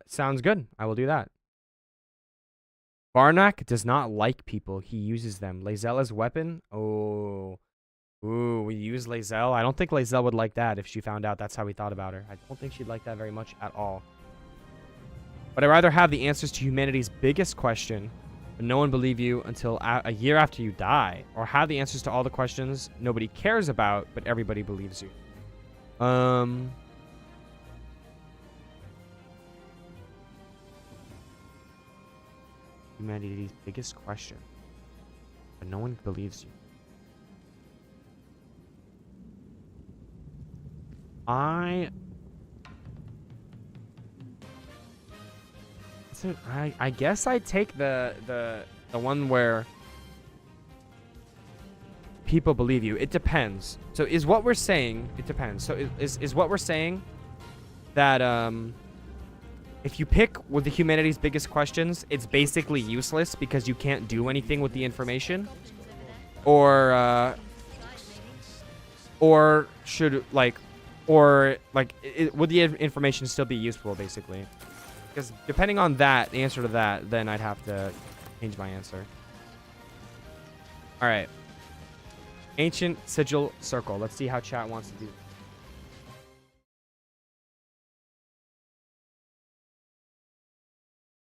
Sounds good. I will do that. Varnak does not like people. He uses them. Lae'zel as weapon. Oh. Ooh, we use Lae'zel. I don't think Lae'zel would like that if she found out that's how we thought about her. I don't think she'd like that very much at all. But I'd rather have the answers to humanity's biggest question, but no one believe you until a year after you die, or have the answers to all the questions nobody cares about, but everybody believes you. Humanity's biggest question, but no one believes you. I guess I take the one where people believe you. It depends. So is what we're saying, it depends. So is what we're saying that if you pick with the humanity's biggest questions, it's basically useless because you can't do anything with the information? Or should would the information still be useful basically? Because depending on that, the answer to that, then I'd have to change my answer. All right. Ancient Sigil Circle. Let's see how chat wants to do.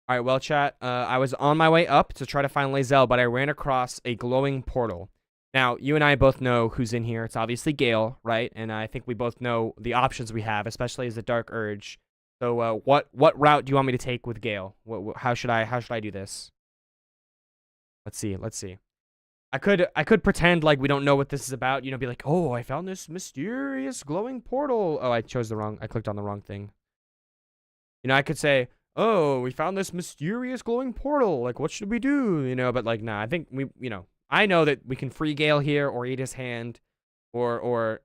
All right, well, chat, I was on my way up to try to find Lae'zel, but I ran across a glowing portal. Now, you and I both know who's in here. It's obviously Gale, right? And I think we both know the options we have, especially as a Dark Urge. So, what route do you want me to take with Gale? How should I do this? Let's see. I could pretend like we don't know what this is about. You know, be like, oh, I found this mysterious glowing portal. Oh, I clicked on the wrong thing. You know, I could say, oh, we found this mysterious glowing portal. Like, what should we do? You know, but like, nah, I think I know that we can free Gale here or eat his hand or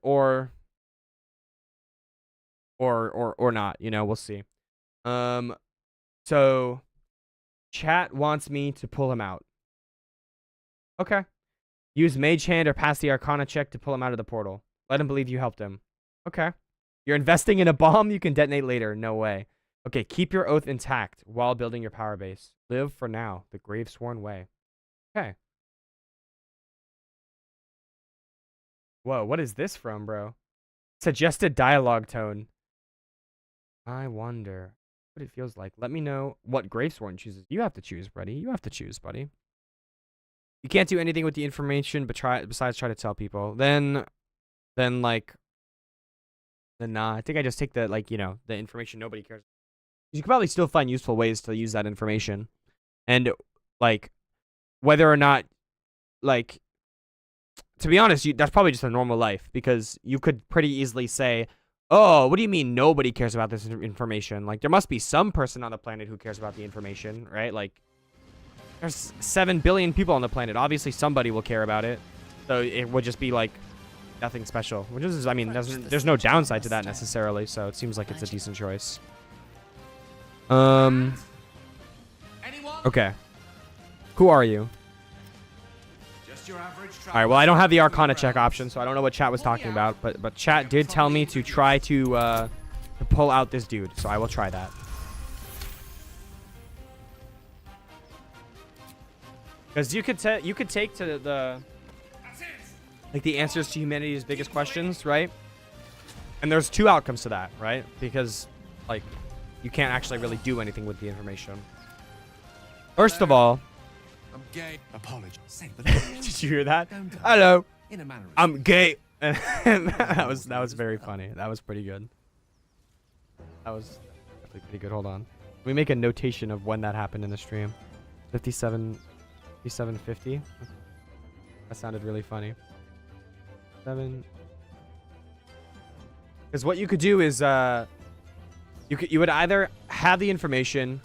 not, you know, we'll see. So chat wants me to pull him out. Okay. Use Mage Hand or pass the Arcana check to pull him out of the portal. Let him believe you helped him. Okay. You're investing in a bomb you can detonate later. No way. Okay, keep your oath intact while building your power base. Live for now, the Gravesworn way. Okay. Whoa, what is this from, bro? Suggested dialogue tone. I wonder what it feels like. Let me know what Gravesworn chooses. You have to choose, buddy. You have to choose, buddy. You can't do anything with the information besides try to tell people. Then nah. I think I just take the, like, you know, the information nobody cares. You can probably still find useful ways to use that information. And, like, whether or not, like, to be honest, that's probably just a normal life, because you could pretty easily say, oh, what do you mean nobody cares about this information? Like, there must be some person on the planet who cares about the information, right? Like, there's 7 billion people on the planet. Obviously, somebody will care about it. So it would just be, like, nothing special. Which is, I mean, there's no downside to that necessarily, so it seems like it's a decent choice. Okay. Who are you? All right, well, I don't have the Arcana check option, so I don't know what chat was talking about, but chat did tell me to try to pull out this dude, so I will try that. Because you could take to the answers to humanity's biggest questions, right? And there's 2 outcomes to that, right? Because, like, you can't actually really do anything with the information. First of all, I'm gay. Apologies. did you hear that? Hello, I'm gay. that was very funny. That was pretty good. That was definitely pretty good. Hold on. Let me make a notation of when that happened in the stream. 57:50. That sounded really funny. 7. Because what you could do is you would either have the information,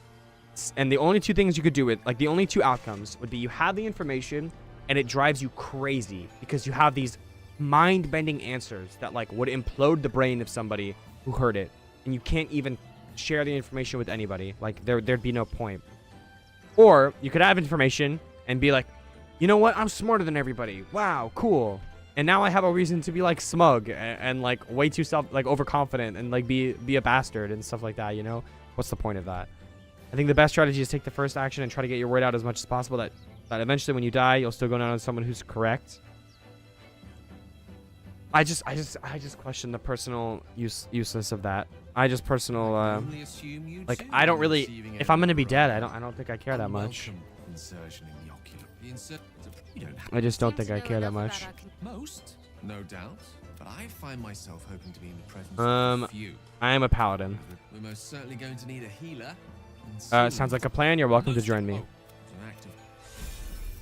and the only 2 things you could do it, like the only 2 outcomes would be you have the information and it drives you crazy because you have these mind-bending answers that, like, would implode the brain of somebody who heard it, and you can't even share the information with anybody. Like, there'd be no point. Or you could have information and be like, you know what? I'm smarter than everybody. Wow, cool. And now I have a reason to be, like, smug and like way too overconfident and like be a bastard and stuff like that. You know, what's the point of that? I think the best strategy is take the first action and try to get your word out as much as possible. That eventually, when you die, you'll still go down as someone who's correct. I just question the personal useless of that. I don't really. If I'm gonna be dead, I don't think I care that much. I just don't think I care that much. Most, no doubt, but I find myself hoping to be in the presence of a few. I am a paladin. We're most certainly going to need a healer. Sounds like a plan. You're welcome to join me.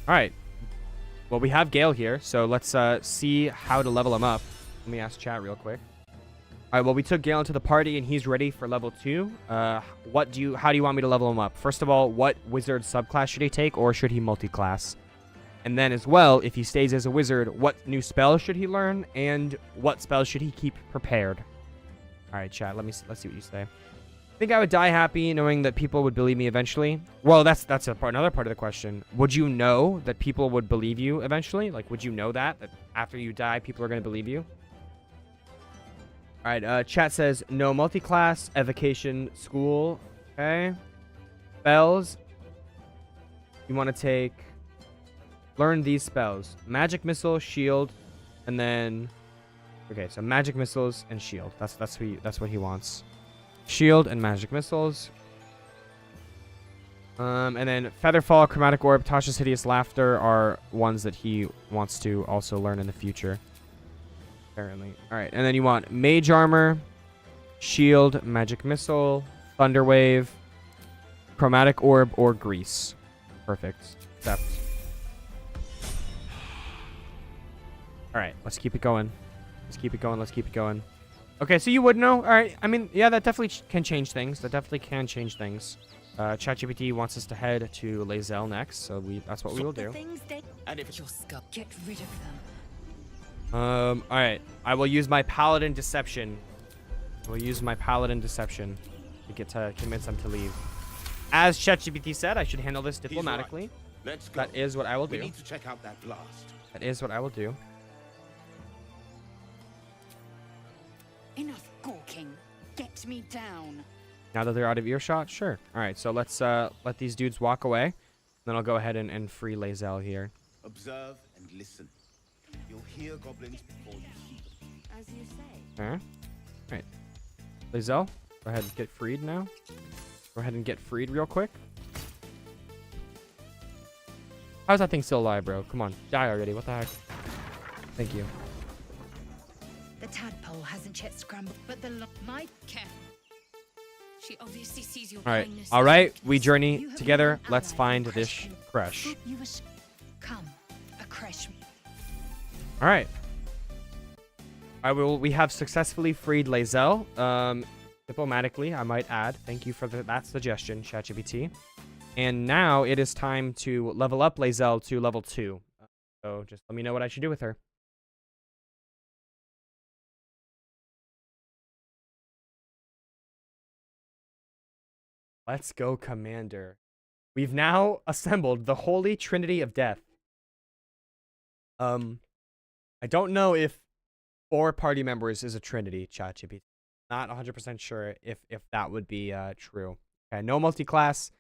All right. Well, we have Gale here, so let's see how to level him up. Let me ask chat real quick. All right. Well, we took Gale into the party, and he's ready for level 2. How do you want me to level him up? First of all, what wizard subclass should he take, or should he multi-class? And then as well, if he stays as a wizard, what new spells should he learn, and what spells should he keep prepared? All right, chat. Let's see what you say. I think I would die happy knowing that people would believe me eventually. Well, that's another part of the question. Would you know that people would believe you eventually? Like, would you know that after you die, people are going to believe you? All right. Chat says no multi-class, evocation, school. Okay. Spells. You want to take. Learn these spells: magic missile, shield, and then. Okay, so magic missiles and shield. That's what he wants. Shield and magic missiles. And then Featherfall, Chromatic Orb, Tasha's Hideous Laughter are ones that he wants to also learn in the future. Apparently. Alright, and then you want Mage Armor, Shield, Magic Missile, Thunder Wave, Chromatic Orb, or Grease. Perfect. Accept. Alright, let's keep it going. Let's keep it going, let's keep it going. Okay, so you would know. Alright, I mean, yeah, that definitely can change things. That definitely can change things. ChatGPT wants us to head to Lae'zel next, so that's what we will do. And if you're scuffed, get rid of them. Alright. I will use my Paladin Deception. I will use my Paladin Deception to get to convince them to leave. As ChatGPT said, I should handle this diplomatically. Right. Let's go. That is what I will do. We need to check out that blast. That is what I will do. Enough gawking. Get me down. Now that they're out of earshot, sure. Alright, so let's let these dudes walk away. Then I'll go ahead and free Lae'zel here. Observe and listen. You'll hear goblins before you see them. As you say. Alright. Lae'zel, go ahead and get freed now. Go ahead and get freed real quick. How's that thing still alive, bro? Come on, die already. What the heck? Thank you. The tadpole hasn't yet scrambled, but My care. She obviously sees your Alright, kindness. alright. We journey together. Let's find this crush. Come, a crash. Alright. We have successfully freed Lae'zel. Diplomatically, I might add. Thank you for that suggestion, ChatGPT. And now it is time to level up Lae'zel to level 2. So just let me know what I should do with her. Let's go, Commander. We've now assembled the Holy Trinity of Death. I don't know if 4 party members is a Trinity, ChatGPT. Not 100% sure if that would be true. Okay, no multi-class,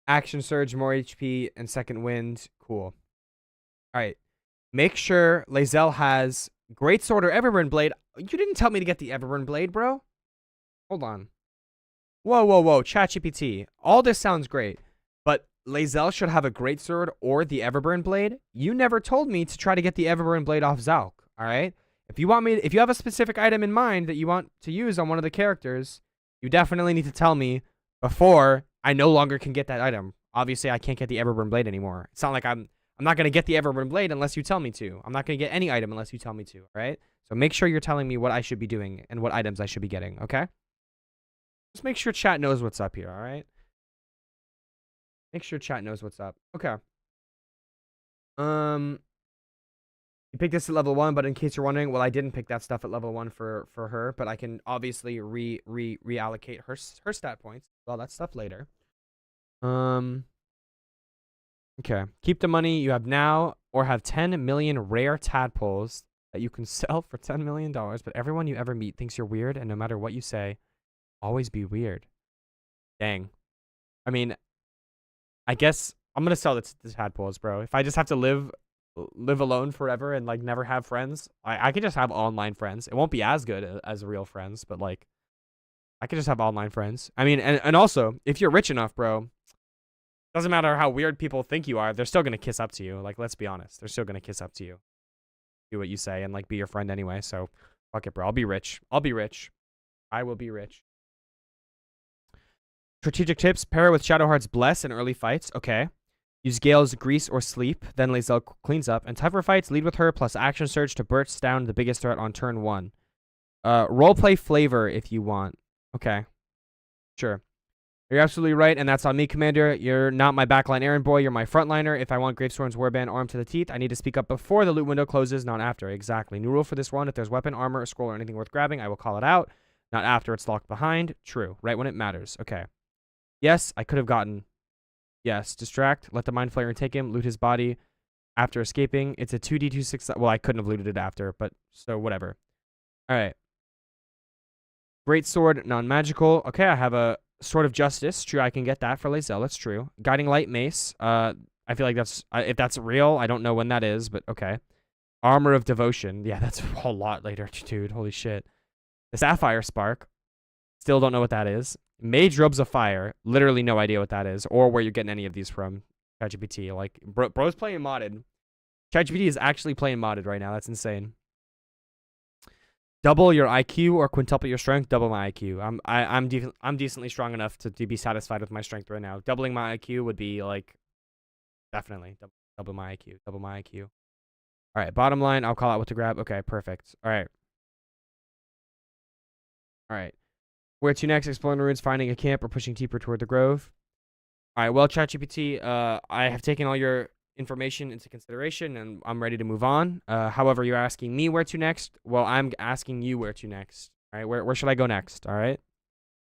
action surge, more HP, and second wind. Cool. All right. Make sure Lae'zel has Greatsword or Everburn Blade. You didn't tell me to get the Everburn Blade, bro. Hold on. Whoa. ChatGPT. All this sounds great, but Lae'zel should have a Greatsword or the Everburn Blade. You never told me to try to get the Everburn Blade off Zalk. All right. If you have a specific item in mind that you want to use on one of the characters, you definitely need to tell me before I no longer can get that item. Obviously, I can't get the Everburn Blade anymore. It's not like I'm not going to get the Everburn Blade unless you tell me to. I'm not going to get any item unless you tell me to, all right? So make sure you're telling me what I should be doing and what items I should be getting, okay? Just make sure chat knows what's up here, all right? Make sure chat knows what's up. Okay. You picked this at level 1, but in case you're wondering, well, I didn't pick that stuff at level 1 for her, but I can obviously reallocate her stat points. Well, that stuff later. Okay. Keep the money you have now, or have 10 million rare tadpoles that you can sell for $10 million, but everyone you ever meet thinks you're weird, and no matter what you say, always be weird. Dang. I mean, I guess I'm gonna sell the tadpoles, bro. If I just have to live alone forever and like never have friends, I could just have online friends. It won't be as good as real friends, but like I could just have online friends. I mean, and also if you're rich enough, bro, doesn't matter how weird people think you are, they're still gonna kiss up to you. Like, let's be honest, they're still gonna kiss up to you, do what you say, and like be your friend anyway. So fuck it, bro. I'll be rich. I will be rich. Strategic tips: pair with Shadowheart's Bless in early fights. Okay. Use Gale's Grease or Sleep, then Lae'zel cleans up. And tougher fights, lead with her plus Action Surge to burst down the biggest threat on turn 1. Roleplay flavor if you want. Okay. Sure. You're absolutely right, and that's on me, Commander. You're not my backline errand boy, you're my frontliner. If I want Gravestorm's Warband armed to the teeth, I need to speak up before the loot window closes, not after. Exactly. New rule for this one: if there's weapon, armor, or scroll, or anything worth grabbing, I will call it out. Not after it's locked behind. True. Right when it matters. Okay. Yes, I could have gotten... Yes, distract, let the Mind Flayer take him, loot his body after escaping. It's a 2d26. Well, I couldn't have looted it after, but so whatever. All right. Great Sword, non-magical. Okay, I have a Sword of Justice. True, I can get that for Lae'zel. That's true. Guiding Light Mace. I feel like that's if that's real. I don't know when that is, but okay. Armor of Devotion. Yeah, that's a whole lot later, dude. Holy shit. The Sapphire Spark. Still don't know what that is. Mage Robes of Fire. Literally no idea what that is or where you're getting any of these from. ChatGPT. Like, bro's playing modded. ChatGPT is actually playing modded right now. That's insane. Double your IQ or quintuple your strength. Double my IQ. I'm decently strong enough to be satisfied with my strength right now. Doubling my IQ would be like definitely double my IQ. Double my IQ. All right. Bottom line. I'll call out what to grab. Okay. Perfect. All right. All right. Where to next? Exploring the ruins, finding a camp, or pushing deeper toward the grove. All right. Well, ChatGPT, I have taken all your information into consideration and I'm ready to move on. However, you're asking me where to next. Well, I'm asking you where to next. All right, where should I go next? All right,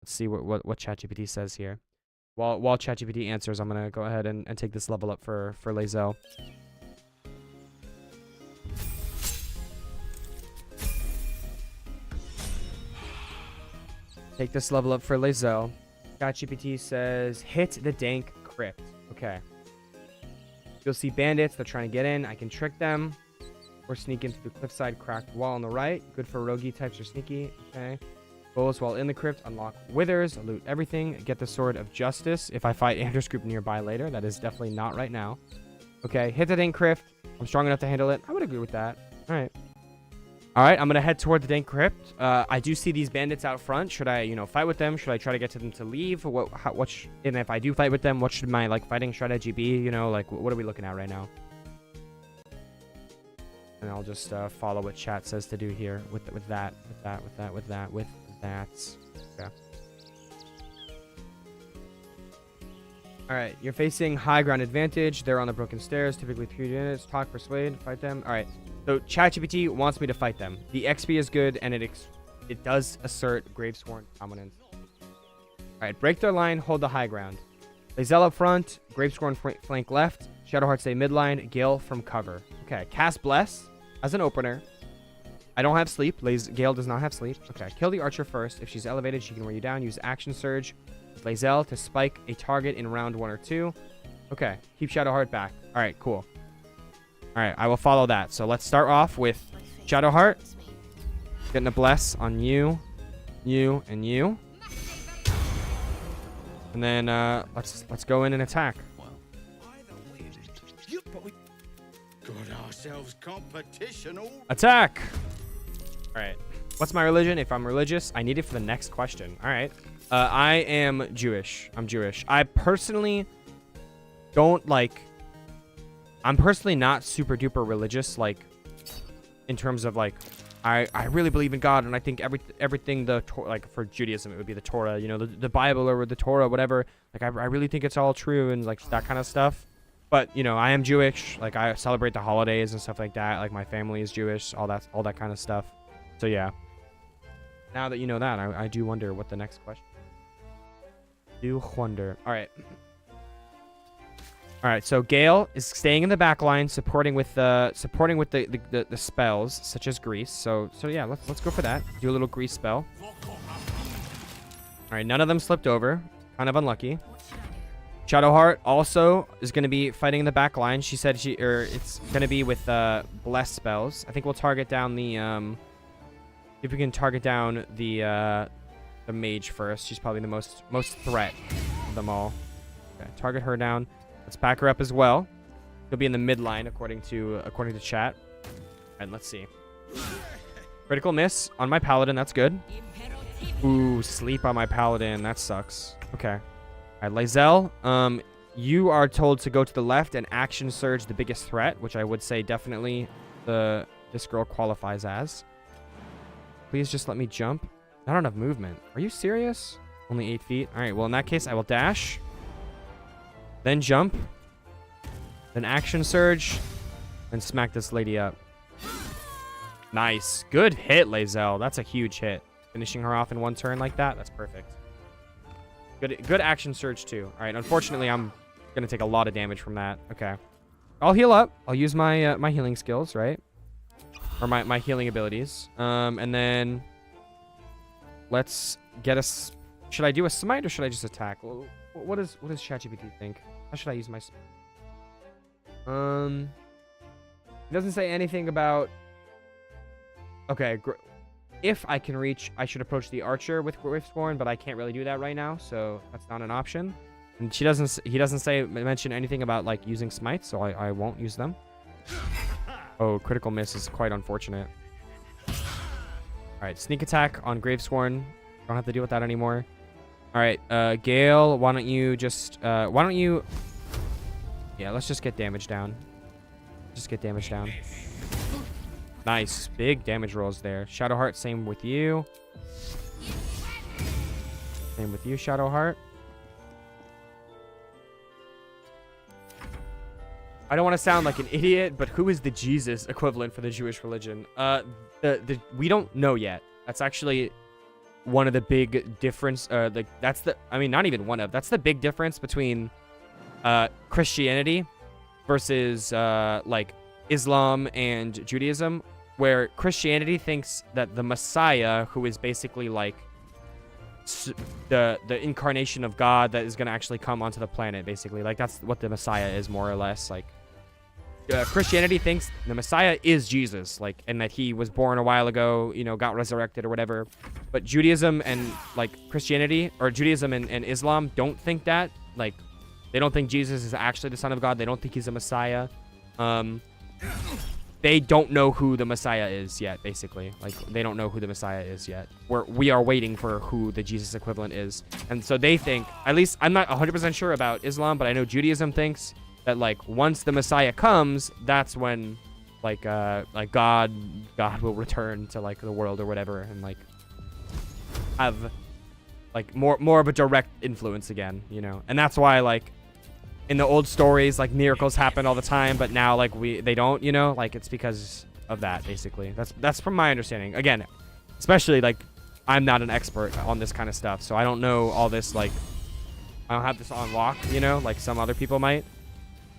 let's see what ChatGPT says here. While ChatGPT answers, I'm gonna go ahead and take this level up for Lae'zel. Take this level up for Lae'zel. ChatGPT says hit the Dank crypt. Okay. You'll see bandits. They're trying to get in. I can trick them. Or sneak into the cliffside cracked wall on the right. Good for roguey types or sneaky. Okay. Goals while in the crypt. Unlock withers. Loot everything. Get the sword of justice. If I fight Anders group nearby later. That is definitely not right now. Okay. Hit the Dank crypt. I'm strong enough to handle it. I would agree with that. All right. All right. I'm going to head toward the Dank crypt. I do see these bandits out front. Should I, fight with them? Should I try to get to them to leave? And if I do fight with them, what should my fighting strategy be? What are we looking at right now? And I'll just follow what chat says to do here with that. Okay. All right. You're facing high ground advantage. They're on the broken stairs. Typically 3 units. Talk, persuade, fight them. All right. So ChatGPT wants me to fight them. The XP is good, and it does assert Gravesworn dominance. All right, break their line, hold the high ground. Lae'zel up front, Gravesworn flank left, Shadowheart stay midline, Gale from cover. Okay, cast Bless as an opener. I don't have sleep. Gale does not have sleep. Okay, kill the archer first. If she's elevated, she can wear you down. Use Action Surge with Lae'zel to spike a target in round 1 or 2. Okay, keep Shadowheart back. All right, cool. All right, I will follow that. So let's start off with Shadowheart. Getting a bless on you, and you. And then let's go in and attack. Got ourselves competition all. Attack! All right. What's my religion? If I'm religious, I need it for the next question. All right. I am Jewish. I'm Jewish. I personally don't I'm personally not super duper religious, in terms of I really believe in God, and I think everything for Judaism it would be the Torah, the Bible or the Torah, whatever. I really think it's all true and that kind of stuff. But I am Jewish. I celebrate the holidays and stuff like that. My family is Jewish, all that kind of stuff. So yeah. Now that you know that, I do wonder what the next question. Do wonder. All right. All right, so Gale is staying in the back line, supporting with the spells such as Grease. So yeah, let's go for that. Do a little Grease spell. All right, none of them slipped over. Kind of unlucky. Shadowheart also is going to be fighting in the back line. She said it's going to be with Bless spells. I think we'll target down the if we can target down the mage first. She's probably the most threat of them all. Okay, target her down. Let's pack her up as well. She'll be in the midline according to chat. And let's see. Critical miss on my paladin. That's good. Ooh, sleep on my paladin. That sucks. Okay. All right, Lae'zel. You are told to go to the left and action surge the biggest threat, which I would say definitely this girl qualifies as. Please just let me jump. Not enough movement. Are you serious? Only 8 feet. All right. Well, in that case, I will dash. Then jump. Then action surge. And smack this lady up. Nice. Good hit, Lae'zel. That's a huge hit. Finishing her off in 1 turn like that. That's perfect. Good action surge, too. All right. Unfortunately, I'm going to take a lot of damage from that. Okay. I'll heal up. I'll use my my healing skills, right? Or my healing abilities. And then let's get us. Should I do a smite or should I just attack? What does ChatGPT think? How should I use my? It doesn't say anything about. Okay. if I can reach, I should approach the archer with Griffsworn, but I can't really do that right now, so that's not an option. And he doesn't mention anything about like using smites, so I won't use them. Oh, critical miss is quite unfortunate. All right, sneak attack on Gravesworn. Don't have to deal with that anymore. All right, Gale, why don't you just, yeah, let's just get damage down. Just get damage down. Nice, big damage rolls there. Shadowheart, same with you. Same with you, Shadowheart. I don't want to sound like an idiot, but who is the Jesus equivalent for the Jewish religion? We don't know yet. That's actually one of the big difference. That's the, I mean, not even one of. That's the big difference between Christianity versus like Islam and Judaism, where Christianity thinks that the Messiah, who is basically like the incarnation of God that is going to actually come onto the planet, basically, like that's what the Messiah is, more or less. Like Christianity thinks the Messiah is Jesus, like, and that he was born a while ago, you know, got resurrected or whatever. But Judaism and like Christianity, or Judaism and Islam, don't think that. Like, they don't think Jesus is actually the Son of God. They don't think he's a Messiah. They don't know who the Messiah is yet, basically. Like, they don't know who the Messiah is yet. We are waiting for who the Jesus equivalent is. And so they think, at least I'm not 100% sure about Islam, but I know Judaism thinks that, like, once the Messiah comes, that's when, like God will return to, like, the world or whatever, and, like, have, like, more of a direct influence again, you know? And that's why, like, in the old stories, like, miracles happen all the time, but now, like, they don't, you know? Like, it's because of that, basically. That's from my understanding. Again, especially, like, I'm not an expert on this kind of stuff, so I don't know all this, like, I don't have this on lock, you know? Like some other people might.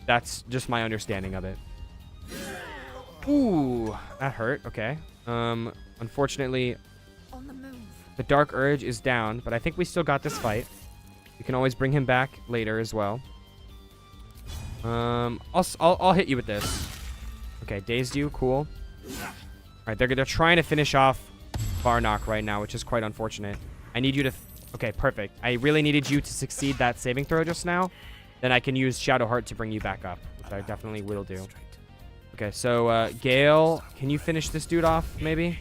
That's just my understanding of it. Ooh, that hurt. Okay. Unfortunately, On the move. the Dark Urge is down, but I think we still got this fight. We can always bring him back later as well. I'll hit you with this. Okay, dazed you. Cool. All right, they're trying to finish off Varnock right now, which is quite unfortunate. I need you to... Okay, perfect. I really needed you to succeed that saving throw just now. Then I can use Shadowheart to bring you back up, which I definitely will do. Okay, so Gale, can you finish this dude off, maybe?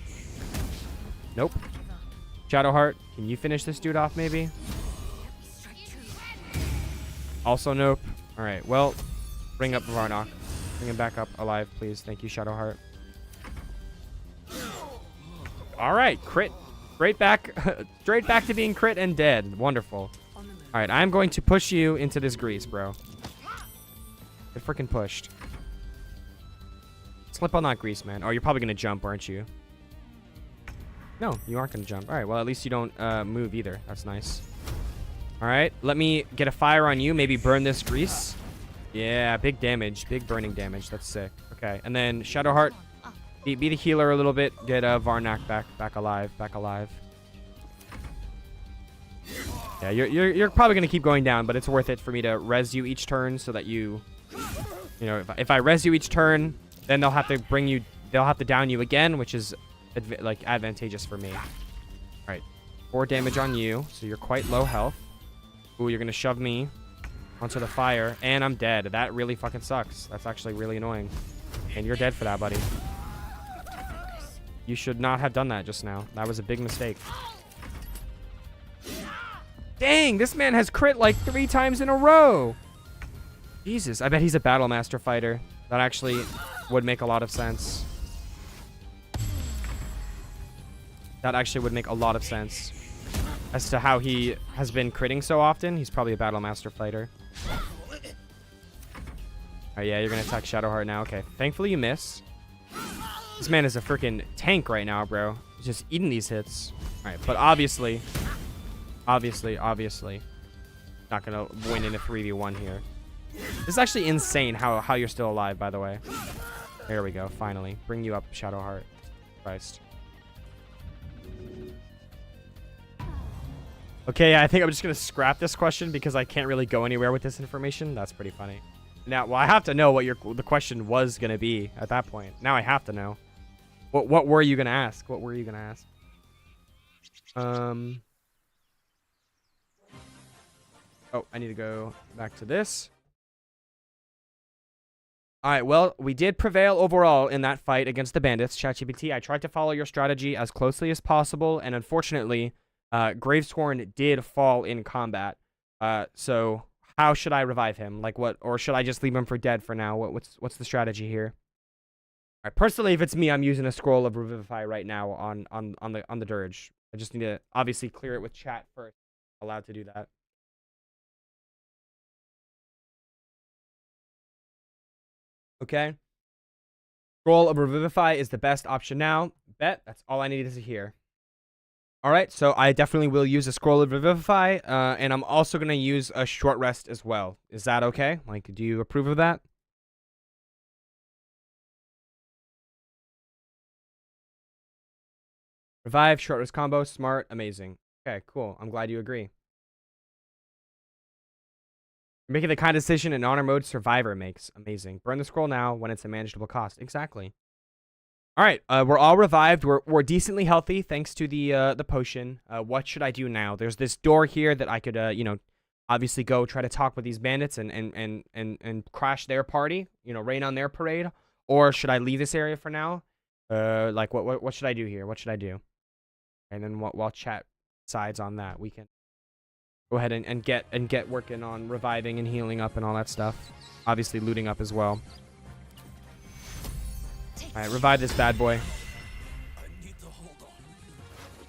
Nope. Shadowheart, can you finish this dude off, maybe? Also nope. All right, well, bring up Varnock. Bring him back up alive, please. Thank you, Shadowheart. All right, crit. Straight back to being crit and dead. Wonderful. All right, I'm going to push you into this grease, bro. Get freaking pushed. Slip on that grease, man. Oh, you're probably going to jump, aren't you? No, you aren't going to jump. All right, well, at least you don't move either. That's nice. All right, let me get a fire on you. Maybe burn this grease. Yeah, big damage. Big burning damage. That's sick. Okay, and then Shadowheart. Be the healer a little bit. Get Varnock back alive. Back alive. Yeah, you're probably going to keep going down, but it's worth it for me to res you each turn so that you know, if I res you each turn, then they'll have to down you again, which is like advantageous for me. All right, 4 damage on you, so you're quite low health. Ooh, you're going to shove me onto the fire, and I'm dead. That really fucking sucks. That's actually really annoying. And you're dead for that, buddy. You should not have done that just now. That was a big mistake. Dang, this man has crit like 3 times in a row. Jesus, I bet he's a Battle Master fighter. That actually would make a lot of sense. That actually would make a lot of sense. As to how he has been critting so often, he's probably a Battle Master fighter. Oh yeah, you're gonna attack Shadowheart now. Okay, thankfully you miss. This man is a freaking tank right now, bro. He's just eating these hits. All right, but obviously, not gonna win in a 3v1 here. This is actually insane how you're still alive, by the way. There we go, finally. Bring you up, Shadowheart. Christ. Okay, I think I'm just gonna scrap this question because I can't really go anywhere with this information. That's pretty funny. Now, well, I have to know what the question was gonna be at that point. Now I have to know. What were you gonna ask? What were you gonna ask? Oh, I need to go back to this. All right, well, we did prevail overall in that fight against the bandits. ChatGPT, I tried to follow your strategy as closely as possible, and unfortunately, Gravesworn did fall in combat. So how should I revive him? Like what, or should I just leave him for dead for now? What's the strategy here? All right, personally, if it's me, I'm using a scroll of Revivify right now on the dirge. I just need to obviously clear it with chat first. Allowed to do that. Okay. Scroll of Revivify is the best option now. Bet. That's all I needed to hear. All right, so I definitely will use a Scroll of Revivify, and I'm also going to use a Short Rest as well. Is that okay? Like, do you approve of that? Revive, Short Rest combo, smart, amazing. Okay, cool. I'm glad you agree. Making the kind of decision in honor mode Survivor makes. Amazing. Burn the scroll now when it's a manageable cost. Exactly. All right, we're all revived. We're decently healthy thanks to the potion. What should I do now? There's this door here that I could you know, obviously go try to talk with these bandits and crash their party. You know, rain on their parade. Or should I leave this area for now? Like what should I do here? What should I do? And then while chat sides on that, we can go ahead and get working on reviving and healing up and all that stuff. Obviously looting up as well. Alright, revive this bad boy.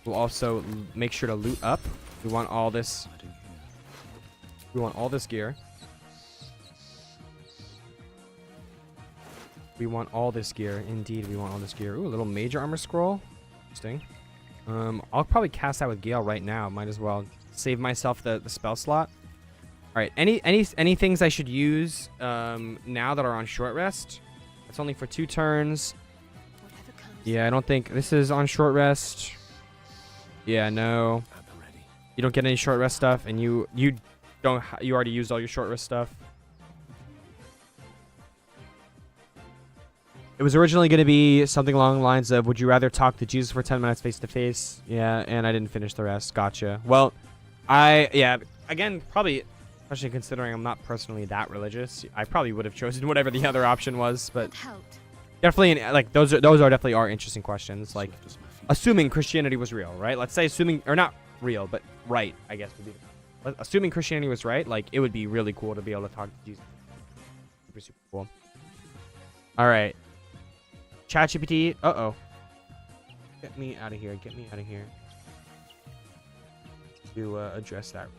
We'll also make sure to loot up. We want all this. We want all this gear. We want all this gear. Indeed, we want all this gear. Ooh, a little major armor scroll. Interesting. I'll probably cast that with Gale right now. Might as well save myself the spell slot. All right. Any things I should use now that are on short rest? It's only for 2 turns. Yeah, I don't think this is on short rest. Yeah, no. You don't get any short rest stuff, and you already used all your short rest stuff. It was originally going to be something along the lines of, would you rather talk to Jesus for 10 minutes face to face? Yeah, and I didn't finish the rest. Gotcha. Well, again, probably, especially considering I'm not personally that religious, I probably would have chosen whatever the other option was, but definitely, like, those are definitely interesting questions. Like, assuming Christianity was real, right? Let's say assuming, or not real, but right, I guess would be. Assuming Christianity was right, like, it would be really cool to be able to talk to Jesus. Super, super cool. All right. ChatGPT. Uh-oh. Get me out of here. Get me out of here. To address that.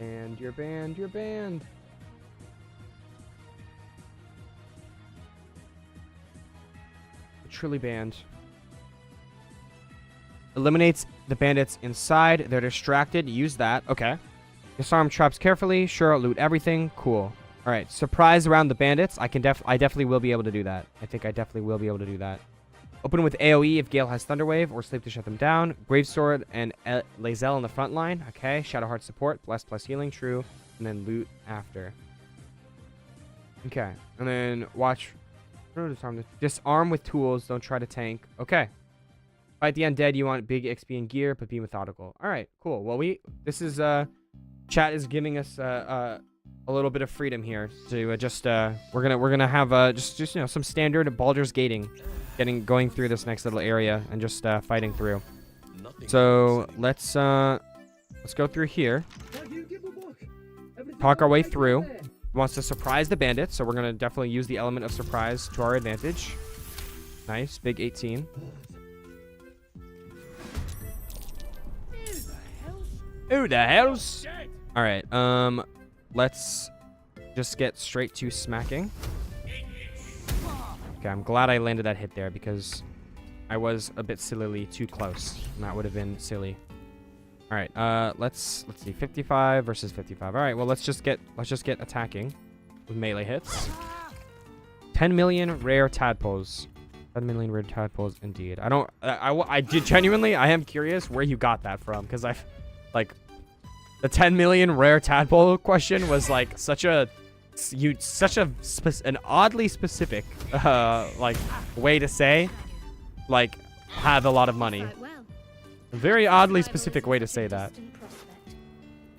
And you're banned. You're banned. Truly banned. Eliminates the bandits inside. They're distracted. Use that. Okay. Disarm traps carefully. Sure. Loot everything. Cool. All right, surprise around the bandits. I definitely will be able to do that. I think I definitely will be able to do that. Open with AoE if Gale has Thunderwave or Sleep to shut them down. Gravesword and Lae'zel on the front line. Okay, Shadowheart support. Bless plus healing. True. And then loot after. Okay, and then watch. Disarm with tools. Don't try to tank. Okay. Fight the undead. You want big XP and gear, but be methodical. All right, cool. Well, this is chat is giving us a little bit of freedom here to we're gonna have just you know, some standard Baldur's gating, going through this next little area and just fighting through. So let's go through here, talk our way through. He wants to surprise the bandits, so we're gonna definitely use the element of surprise to our advantage. Nice, big 18. Who the hell's? All right, let's just get straight to smacking. Okay, I'm glad I landed that hit there because I was a bit sillily too close, and that would have been silly. All right, let's see, 55 versus 55. All right, well let's just get attacking with melee hits. 10 million rare tadpoles. 10 million rare tadpoles, indeed. I did genuinely. I am curious where you got that from, because I've like. The 10 million rare tadpole question was like an oddly specific like way to say. like have a lot of money. Quite well. A very oddly Survival specific is way to not a say that. distant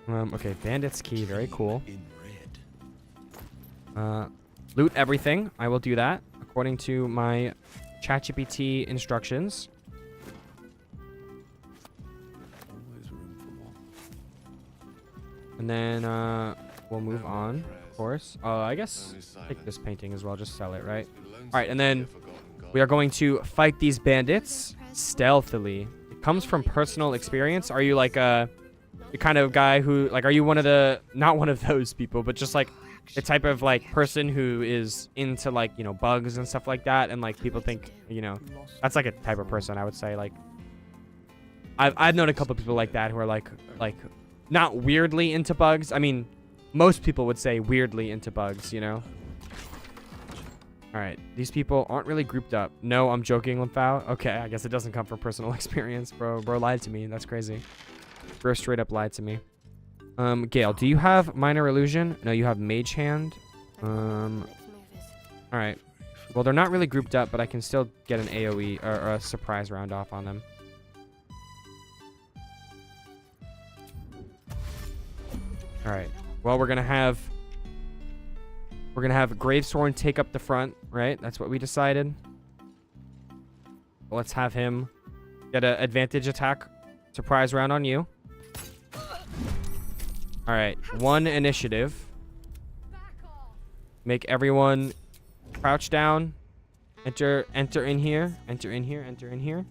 prospect. Okay, bandit's key, very cool. In red. Loot everything. I will do that according to my ChatGPT instructions. Always room for more. And then we'll move on, of course. I guess take this painting as well, just sell it, right? All right, and then we are going to fight these bandits stealthily. It comes from personal experience. Are you like the kind of guy who, like, are you one of the, not one of those people, but just like the type of like person who is into like, you know, bugs and stuff like that, and like people think, you know, that's like a type of person I would say. Like I've known a couple of people like that who are like not weirdly into bugs. I mean, most people would say weirdly into bugs, you know. All right, these people aren't really grouped up. No, I'm joking, Limphao. Okay, I guess it doesn't come from personal experience, bro. Bro lied to me. That's crazy. Bro straight up lied to me. Gale, do you have Minor Illusion? No, you have Mage Hand. All right. Well, they're not really grouped up, but I can still get an AoE or a surprise round off on them. All right. Well, we're gonna have Gravesworn take up the front, right? That's what we decided. Let's have him get an advantage attack surprise round on you. All right, 1 initiative. Make everyone crouch down. Enter in here. Enter in here.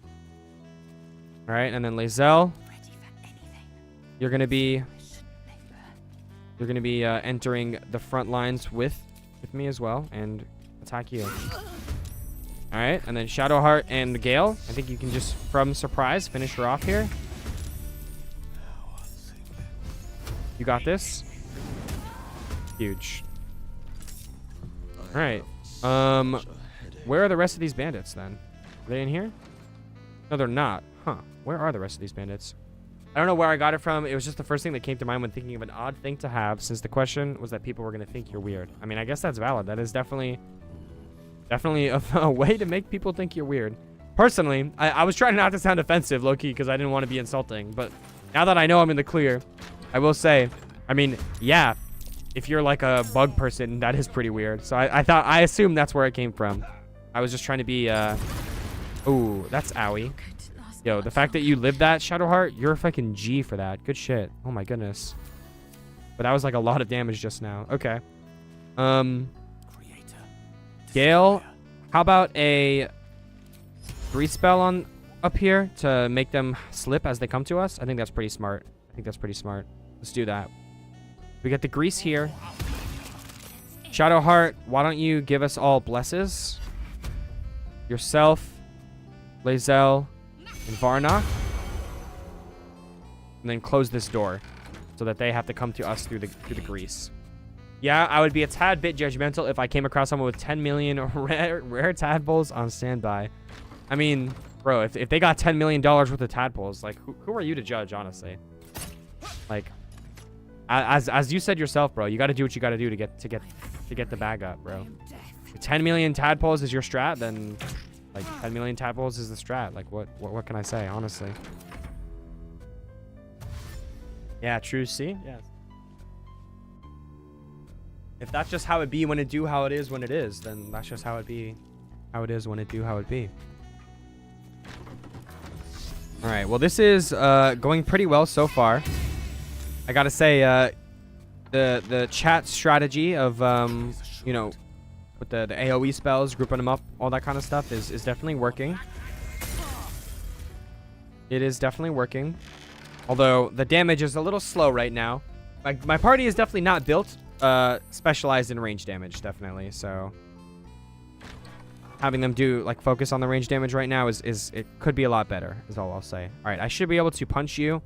All right, and then Lae'zel, you're gonna be entering the front lines with me as well and attack you. All right, and then Shadowheart and Gale, I think you can just from surprise finish her off here. You got this. Huge. All right. Where are the rest of these bandits then? Are they in here? No, they're not. Huh. Where are the rest of these bandits? I don't know where I got it from. It was just the first thing that came to mind when thinking of an odd thing to have, since the question was that people were going to think you're weird. I mean, I guess that's valid. That is definitely a way to make people think you're weird. Personally, I was trying not to sound offensive, low-key, because I didn't want to be insulting. But now that I know I'm in the clear, I will say, I mean, yeah, if you're like a bug person, that is pretty weird. So I assumed that's where it came from. I was just trying to be, ooh, that's owie. Yo, the fact that you lived that, Shadowheart, you're a fucking G for that. Good shit. Oh my goodness. But that was like a lot of damage just now. Okay. Gale, how about a 3 spell on up here to make them slip as they come to us? I think that's pretty smart. Let's do that. We got the grease here. Shadowheart, why don't you give us all blesses? Yourself, Lae'zel, and Varnock. And then close this door so that they have to come to us through the grease. Yeah, I would be a tad bit judgmental if I came across someone with 10 million rare tadpoles on standby. I mean, bro, if they got $10 million worth of tadpoles, like, who are you to judge, honestly? Like, as you said yourself, bro, you got to do what you got to do to get the bag up, bro. If 10 million tadpoles is your strat, then like 10 million tadpoles is the strat. Like, what can I say, honestly? Yeah, true. See, yes. If that's just how it be when it do how it is when it is, then that's just how it be, how it is when it do how it be. All right. Well, this is going pretty well so far. I gotta say, the chat strategy of you know, with the AOE spells, grouping them up, all that kind of stuff is definitely working. It is definitely working. Although the damage is a little slow right now. My party is definitely not built specialized in range damage, definitely. So having them do like focus on the range damage right now is it could be a lot better, is all I'll say. All right, I should be able to punch you.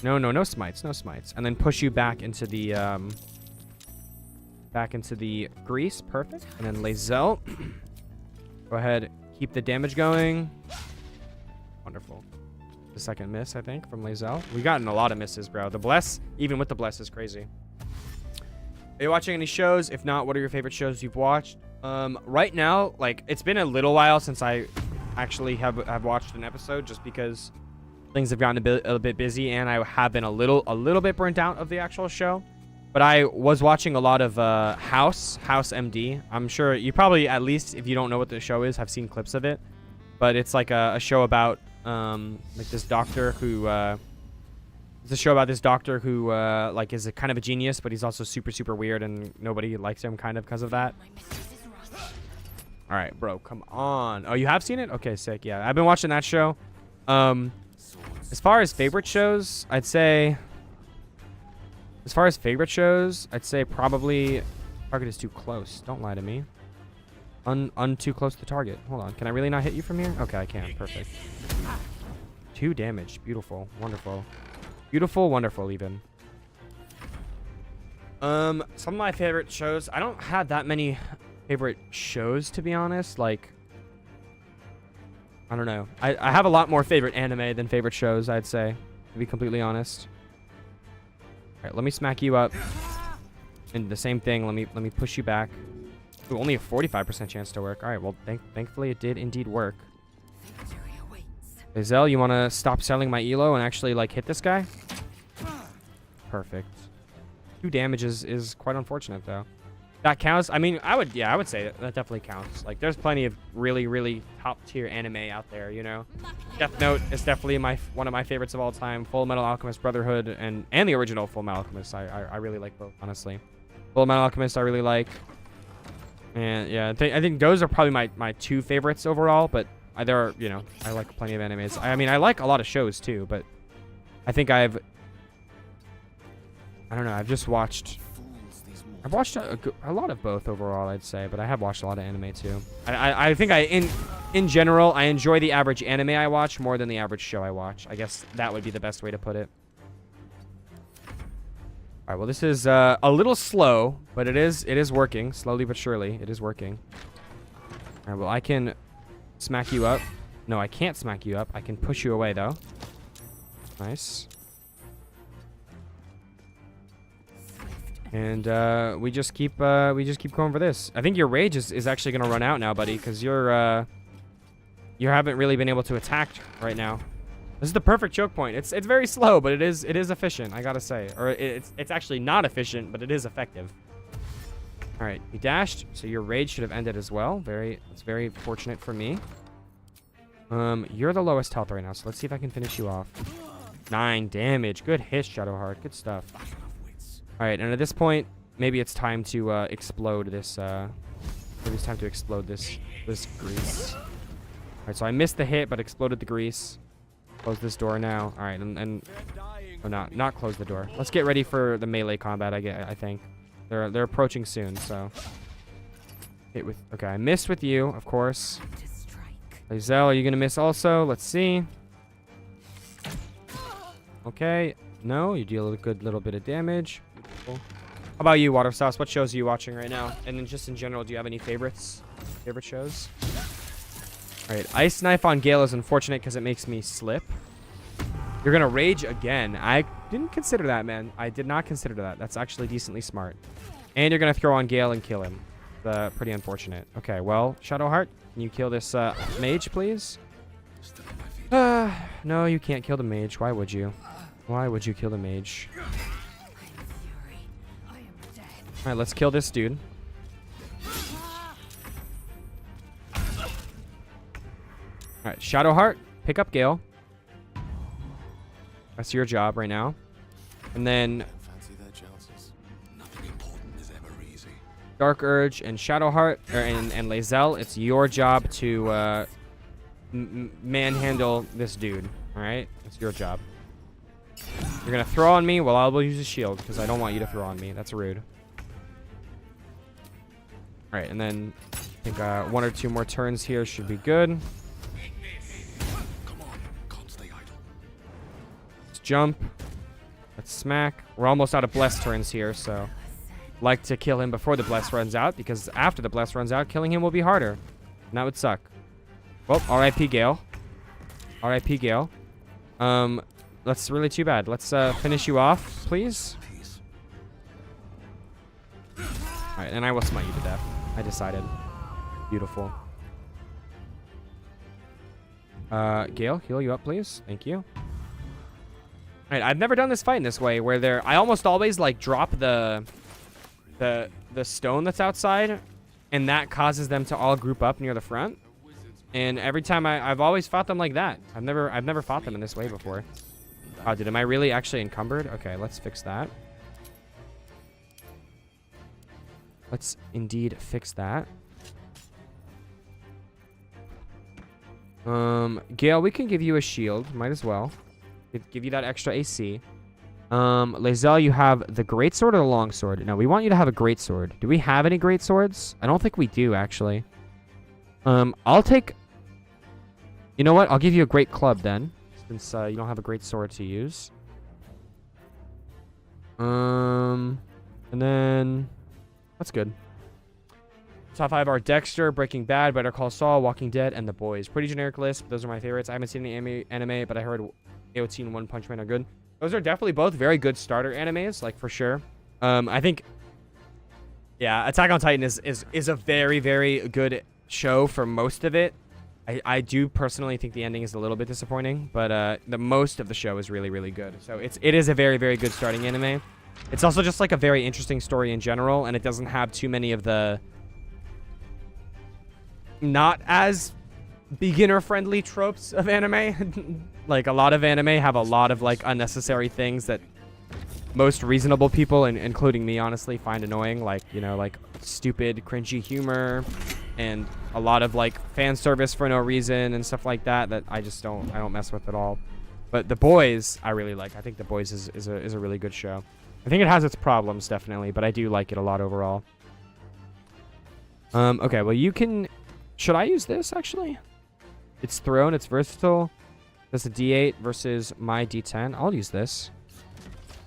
No smites, and then push you back into the grease. Perfect. And then Lae'zel, go ahead, keep the damage going. Wonderful. The second miss, I think, from Lae'zel. We've gotten a lot of misses, bro. The bless, even with the bless, is crazy. Are you watching any shows? If not, what are your favorite shows you've watched? Right now, like, it's been a little while since I actually have watched an episode just because things have gotten a bit busy, and I have been a little bit burnt out of the actual show. But I was watching a lot of House MD. I'm sure you probably, at least if you don't know what the show is, have seen clips of it. But it's like a show about like this doctor who it's a show about this doctor who like is a kind of a genius, but he's also super weird, and nobody likes him kind of because of that. All right, bro, come on. Oh, you have seen it? Okay, sick. Yeah, I've been watching that show. As far as favorite shows, I'd say probably target is too close. Don't lie to me. Too close to target. Hold on. Can I really not hit you from here? Okay, I can. Perfect. 2 damage. Beautiful. Wonderful. Beautiful, wonderful even. Some of my favorite shows. I don't have that many favorite shows, to be honest. Like, I don't know. I have a lot more favorite anime than favorite shows, I'd say, to be completely honest. All right, let me smack you up. And the same thing, let me push you back. Ooh, only a 45% chance to work. All right, well, thankfully it did indeed work. Lae'zel, you want to stop selling my elo and actually, like, hit this guy? Perfect. 2 damage is quite unfortunate, though. That counts. I mean, I would say that definitely counts. Like, there's plenty of really top-tier anime out there, you know? Death Note is definitely one of my favorites of all time. Full Metal Alchemist Brotherhood and the original Full Metal Alchemist. I really like both, honestly. Full Metal Alchemist I really like. And, yeah, I think those are probably my 2 favorites overall, but there are, you know, I like plenty of animes. I mean, I like a lot of shows, too, but I think I don't know, I've watched a lot of both overall, I'd say, but I have watched a lot of anime too. I think in general, I enjoy the average anime I watch more than the average show I watch. I guess that would be the best way to put it. All right, well, this is a little slow, but it is working slowly but surely. It is working. All right, well, I can smack you up. No, I can't smack you up. I can push you away though. Nice. And we just keep going for this. I think your rage is actually gonna run out now, buddy, because you haven't really been able to attack right now. This is the perfect choke point. It's very slow, but it is efficient, I gotta say. Or it's actually not efficient, but it is effective. All right, you dashed, so your rage should have ended as well. It's very fortunate for me. You're the lowest health right now, so let's see if I can finish you off. 9 damage. Good hit, Shadowheart. Good stuff. All right, and at this point, maybe it's time to explode this. Maybe it's time to explode this grease. All right, so I missed the hit, but exploded the grease. Close this door now. All right, and oh, not close the door. Let's get ready for the melee combat. I think they're approaching soon. So hit with. Okay, I missed with you, of course. Lae'zel, are you gonna miss also? Let's see. Okay, no, you deal a good little bit of damage. How about you, Water Sauce? What shows are you watching right now? And then just in general, do you have any favorite shows? All right, Ice Knife on Gale is unfortunate because it makes me slip. You're gonna rage again. I didn't consider that, man. I did not consider that. That's actually decently smart. And you're gonna throw on Gale and kill him. Pretty unfortunate. Okay, well, Shadowheart, can you kill this mage, please? No, you can't kill the mage. Why would you? Why would you kill the mage? All right, let's kill this dude. All right, Shadowheart, pick up Gale. That's your job right now. And then Dark Urge and Shadowheart and Lae'zel, it's your job to manhandle this dude. All right, it's your job. You're gonna throw on me. Well, I will use a shield because I don't want you to throw on me. That's rude. All right, and then I think 1 or 2 more turns here should be good. Let's jump. Let's smack. We're almost out of bless turns here, so like to kill him before the bless runs out, because after the bless runs out, killing him will be harder. And that would suck. Well, R.I.P. Gale. R.I.P. Gale. That's really too bad. Let's finish you off, please. All right, and I will smite you to death. I decided. Beautiful. Gale, heal you up, please. Thank you. All right, I've never done this fight in this way where I almost always like drop the stone that's outside, and that causes them to all group up near the front. And every time I've always fought them like that. I've never fought them in this way before. Oh, dude, am I really actually encumbered? Okay, let's fix that. Let's indeed fix that. Gale, we can give you a shield. Might as well. Give you that extra AC. Lae'zel, you have the greatsword or the longsword? No, we want you to have a greatsword. Do we have any greatswords? I don't think we do, actually. I'll take... You know what? I'll give you a great club then, since you don't have a great sword to use. And then... That's good. Top 5 are Dexter, Breaking Bad, Better Call Saul, Walking Dead, and The Boys. Pretty generic list, but those are my favorites. I haven't seen any anime, but I heard AOT and One Punch Man are good. Those are definitely both very good starter animes, like, for sure. I think, yeah, Attack on Titan is a very, very good show for most of it. I do personally think the ending is a little bit disappointing, but the most of the show is really, really good. So it is a very, very good starting anime. It's also just, like, a very interesting story in general, and it doesn't have too many of the not as beginner-friendly tropes of anime. Like, a lot of anime have a lot of, like, unnecessary things that most reasonable people, including me, honestly, find annoying. Like, you know, like, stupid, cringy humor, and a lot of, like, fan service for no reason and stuff like that I just don't mess with at all. But The Boys, I really like. I think The Boys is a really good show. I think it has its problems, definitely, but I do like it a lot overall. Okay, well, you can... Should I use this, actually? It's thrown. It's versatile. That's a D8 versus my D10. I'll use this.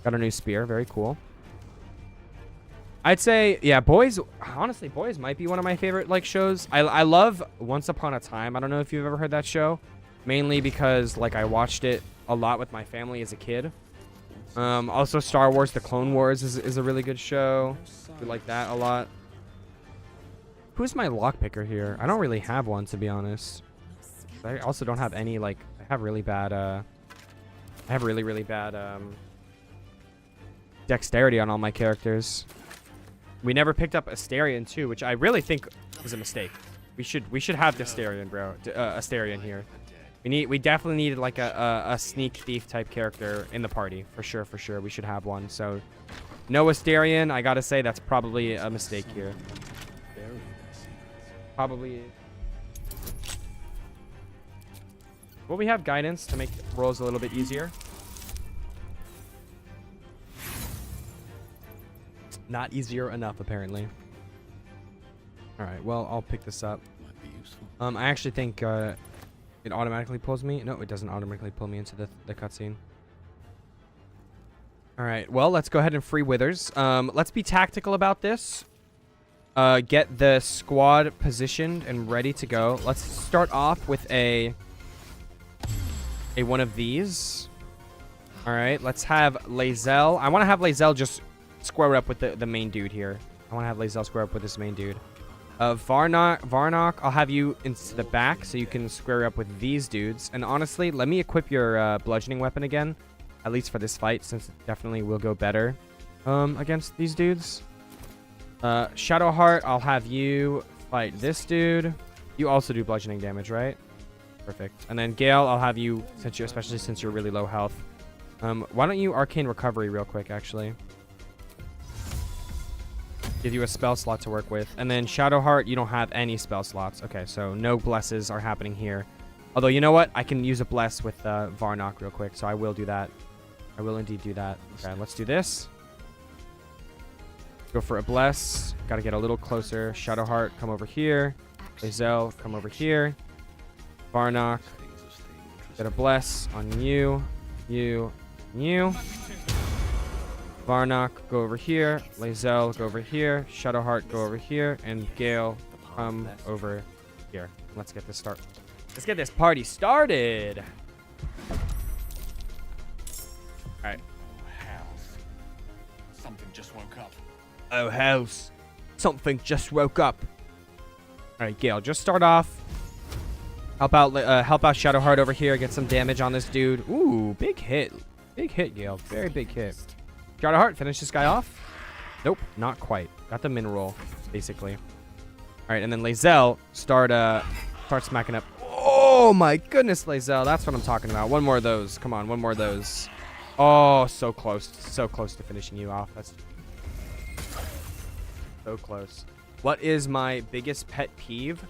Got a new spear. Very cool. I'd say, yeah, Boys... Honestly, Boys might be one of my favorite, like, shows. I love Once Upon a Time. I don't know if you've ever heard that show. Mainly because, like, I watched it a lot with my family as a kid. Also, Star Wars The Clone Wars is a really good show. We like that a lot. Who's my lockpicker here? I don't really have one, to be honest. I also don't have any, like, I have really bad, I have really, really bad, dexterity on all my characters. We never picked up Asterion, too, which I really think is a mistake. We should have Asterion, bro. Asterion here. We definitely needed, like, a sneak thief type character in the party. For sure. We should have one. So, no Asterion. I gotta say, that's probably a mistake here. Probably. Will we have guidance to make rolls a little bit easier? Not easier enough, apparently. All right. Well, I'll pick this up. Might be useful. I actually think it automatically pulls me. No, it doesn't automatically pull me into the cutscene. All right. Well, let's go ahead and free Withers. Let's be tactical about this. Get the squad positioned and ready to go. Let's start off with a one of these. All right, let's have Lae'zel. I want to have Lae'zel just square up with the main dude here. I want to have Lae'zel square up with this main dude. Varnock, I'll have you into the back so you can square up with these dudes. And honestly, let me equip your bludgeoning weapon again, at least for this fight, since it definitely will go better against these dudes. Shadowheart, I'll have you fight this dude. You also do bludgeoning damage, right? Perfect. And then Gale, I'll have you, especially since you're really low health. Why don't you Arcane Recovery real quick, actually? Give you a spell slot to work with. And then Shadowheart, you don't have any spell slots. Okay, so no blesses are happening here. Although, you know what? I can use a bless with Varnock real quick, so I will do that. I will indeed do that. Okay, let's do this. Go for a bless. Got to get a little closer. Shadowheart, come over here. Lae'zel, come over here. Varnock, get a bless on you. You. Varnock, go over here. Lae'zel, go over here. Shadowheart, go over here. And Gale, come over here. Let's get this start. Let's get this party started. All right. Something just woke up. Oh, house. Something just woke up. All right, Gale, just start off. Help out Shadowheart over here. Get some damage on this dude. Ooh, big hit. Big hit, Gale. Very big hit. Shadowheart, finish this guy off. Nope, not quite. Got the min roll, basically. All right, and then Lae'zel start smacking up. Oh my goodness, Lae'zel. That's what I'm talking about. One more of those. Come on, one more of those. Oh, so close. So close to finishing you off. That's so close. What is my biggest pet peeve?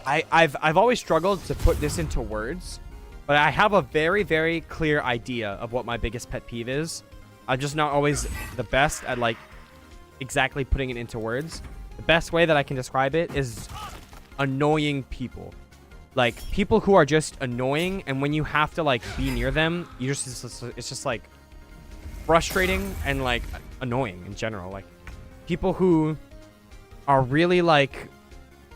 I've always struggled to put this into words, but I have a very, very clear idea of what my biggest pet peeve is. I'm just not always the best at like exactly putting it into words. The best way that I can describe it is annoying people. Like people who are just annoying, and when you have to like be near them, it's just like frustrating and like annoying in general. Like people who are really like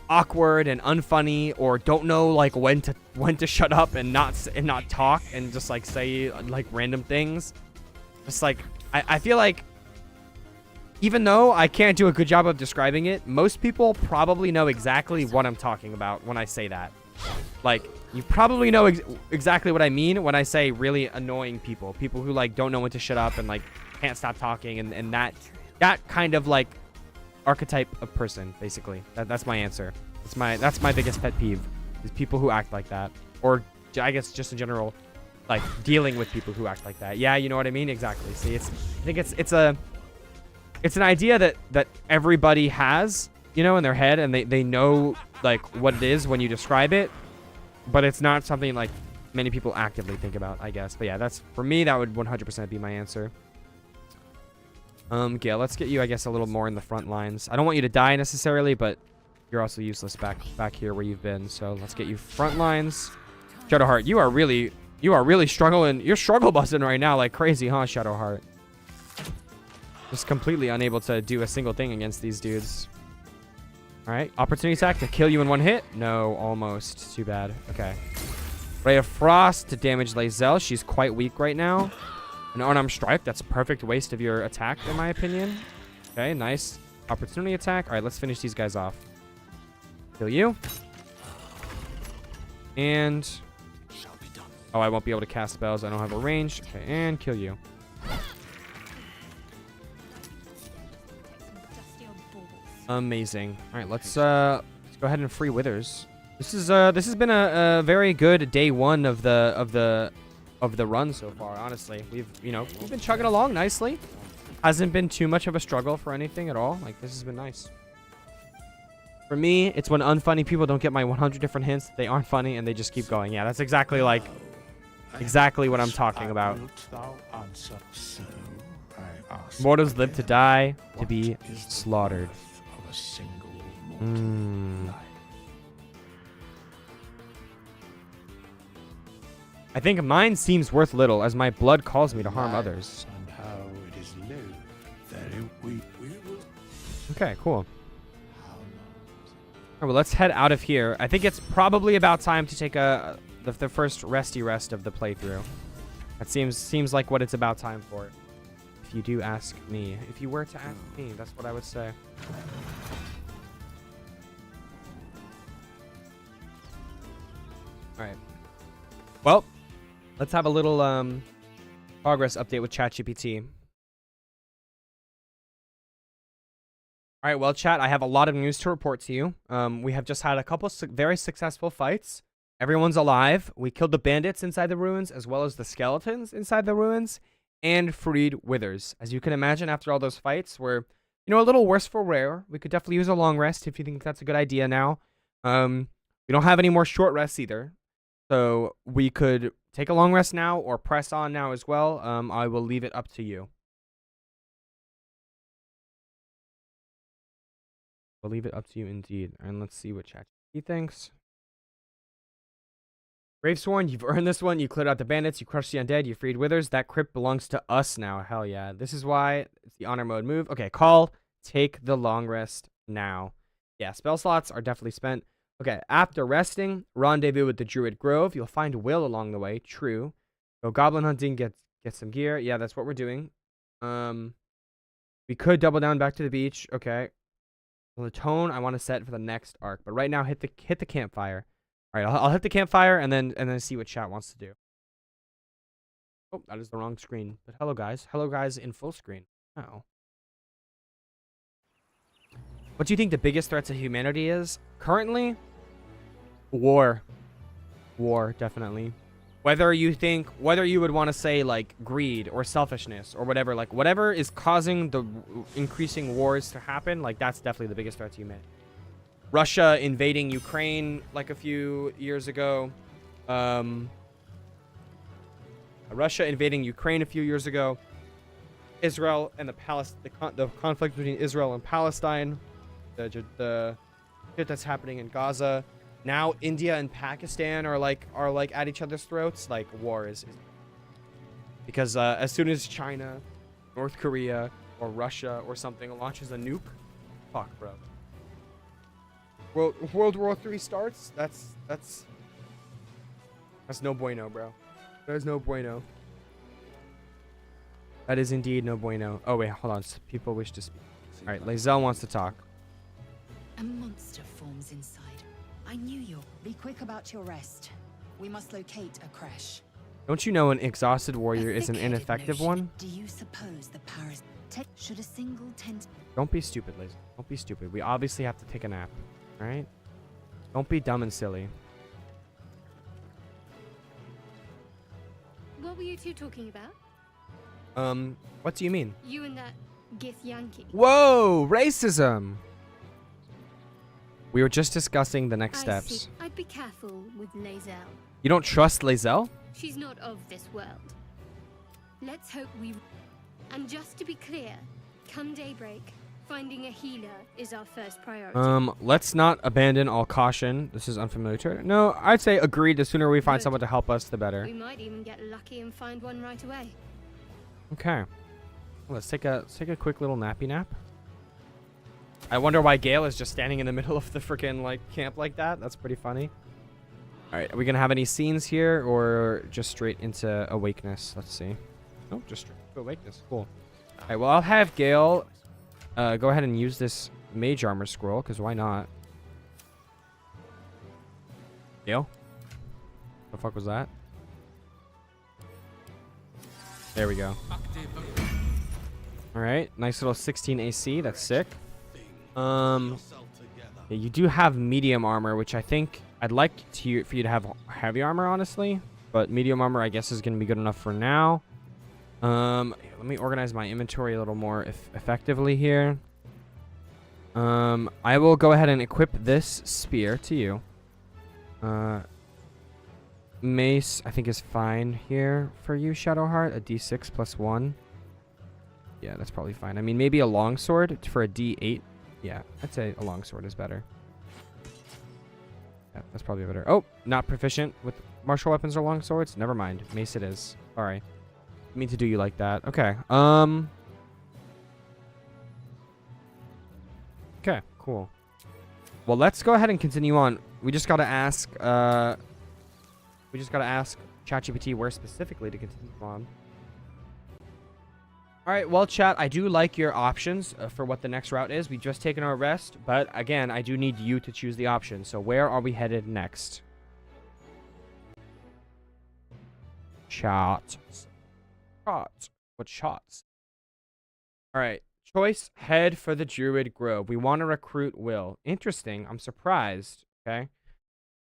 awkward and unfunny, or don't know like when to shut up and not talk and just like say like random things. Just like I feel like even though I can't do a good job of describing it, most people probably know exactly what I'm talking about when I say that. Like you probably know exactly what I mean when I say really annoying people who like don't know when to shut up and like can't stop talking, and that kind of like archetype of person, basically. That's my answer. That's my biggest pet peeve, is people who act like that, or I guess just in general, like dealing with people who act like that. Yeah, you know what I mean? Exactly. See, I think it's an idea that everybody has, you know, in their head, and they know like what it is when you describe it, but it's not something like many people actively think about, I guess. But yeah, that's for me, that would 100% be my answer. Gale, let's get you, I guess, a little more in the front lines. I don't want you to die necessarily, but you're also useless back here where you've been. So let's get you front lines. Shadowheart, you are really struggling. You're struggle busting right now like crazy, huh, Shadowheart? Just completely unable to do a single thing against these dudes. All right, opportunity attack to kill you in one hit. No, almost. Too bad. Okay. Ray of Frost to damage Lae'zel. She's quite weak right now. An unarmed strike. That's a perfect waste of your attack, in my opinion. Okay, nice. Opportunity attack. All right, let's finish these guys off. Kill you. And... oh, I won't be able to cast spells. I don't have a range. Okay, and kill you. Amazing. All right, let's go ahead and free Withers. This has been a very good day one of the run so far. Honestly, we've been chugging along nicely. Hasn't been too much of a struggle for anything at all. Like, this has been nice. For me, it's when unfunny people don't get my 100 different hints. They aren't funny and they just keep going. Yeah, that's exactly what I'm talking about. Mortals live to die, to be slaughtered. I think mine seems worth little, as my blood calls me to harm others. Okay, cool. Alright, well, let's head out of here. I think it's probably about time to take the first resty rest of the playthrough. That seems like what it's about time for. If you do ask me. If you were to ask me, that's what I would say. Alright. Well, let's have a little progress update with ChatGPT. All right, well, chat, I have a lot of news to report to you. We have just had a couple very successful fights. Everyone's alive. We killed the bandits inside the ruins, as well as the skeletons inside the ruins, and freed Withers. As you can imagine, after all those fights, we're, a little worse for wear. We could definitely use a long rest if you think that's a good idea now. We don't have any more short rests either. So we could take a long rest now or press on now as well. I will leave it up to you. We'll leave it up to you indeed. And let's see what ChatGPT thinks. Bravesworn, you've earned this one. You cleared out the bandits. You crushed the undead. You freed Withers. That crypt belongs to us now. Hell yeah. This is why it's the honor mode move. Okay, call. Take the long rest now. Yeah, spell slots are definitely spent. Okay, after resting, rendezvous with the Druid Grove. You'll find Will along the way. True. Go goblin hunting, get some gear. Yeah, that's what we're doing. We could double down back to the beach. Okay. Well, the tone I want to set for the next arc. But right now, hit the campfire. All right, I'll hit the campfire and then see what chat wants to do. Oh, that is the wrong screen. But hello guys. Hello guys in full screen. Oh. What do you think the biggest threat to humanity is? Currently, war. War, definitely. Whether you would want to say like greed or selfishness or whatever, like whatever is causing the increasing wars to happen, like that's definitely the biggest threat to humanity. Russia invading Ukraine like a few years ago. Russia invading Ukraine a few years ago. Israel and the conflict between Israel and Palestine. The shit that's happening in Gaza. Now India and Pakistan are like at each other's throats. Like war is because as soon as China, North Korea, or Russia or something launches a nuke, fuck, bro. World War III starts. That's no bueno, bro. There's no bueno. That is indeed no bueno. Oh wait, hold on. People wish to speak. All right, Lae'zel wants to talk. A monster forms inside. I knew you'll be quick about your rest. We must locate a crash. Don't you know an exhausted warrior A is an thick-headed ineffective notion. one? Do you suppose the Paris should a single tent? Don't be stupid, Lae'zel. Don't be stupid. We obviously have to take a nap. All right? Don't be dumb and silly. What were you two talking about? What do you mean? You and that Gith Yankee. Whoa, racism. We were just discussing the next I steps. see. I'd be careful with Lae'zel. You don't trust Lae'zel? She's not of this world. Let's hope we... And just to be clear, come daybreak, finding a healer is our first priority. Let's not abandon all caution. This is unfamiliar territory. No, I'd say agreed. The sooner we find Good. someone to help us, the better. We might even get lucky and find one right away. Okay. Let's take a quick little nappy nap. I wonder why Gale is just standing in the middle of the freaking like camp like that. That's pretty funny. All right, are we gonna have any scenes here or just straight into awakeness? Let's see. Nope, just straight to awakeness. Cool. All right, well I'll have Gale go ahead and use this mage armor scroll because why not? Gale, the fuck was that? There we go. All right, nice little 16 AC. That's sick. Yeah, you do have medium armor, which I think I'd like for you to have heavy armor, honestly. But medium armor, I guess, is going to be good enough for now. Let me organize my inventory a little more effectively here. I will go ahead and equip this spear to you. Mace, I think, is fine here for you, Shadowheart. A D6 plus 1. Yeah, that's probably fine. I mean, maybe a longsword for a D8. Yeah, I'd say a longsword is better. Yeah, that's probably better. Oh, not proficient with martial weapons or longswords? Never mind. Mace it is. Sorry. Didn't mean to do you like that. Okay. Okay, cool. Well, let's go ahead and continue on. We just gotta ask ChatGPT where specifically to continue on. All right, well, chat, I do like your options for what the next route is. We've just taken our rest, but again, I do need you to choose the option. So where are we headed next? Shots. What shots? All right, choice, head for the Druid Grove. We want to recruit Will. Interesting. I'm surprised. Okay.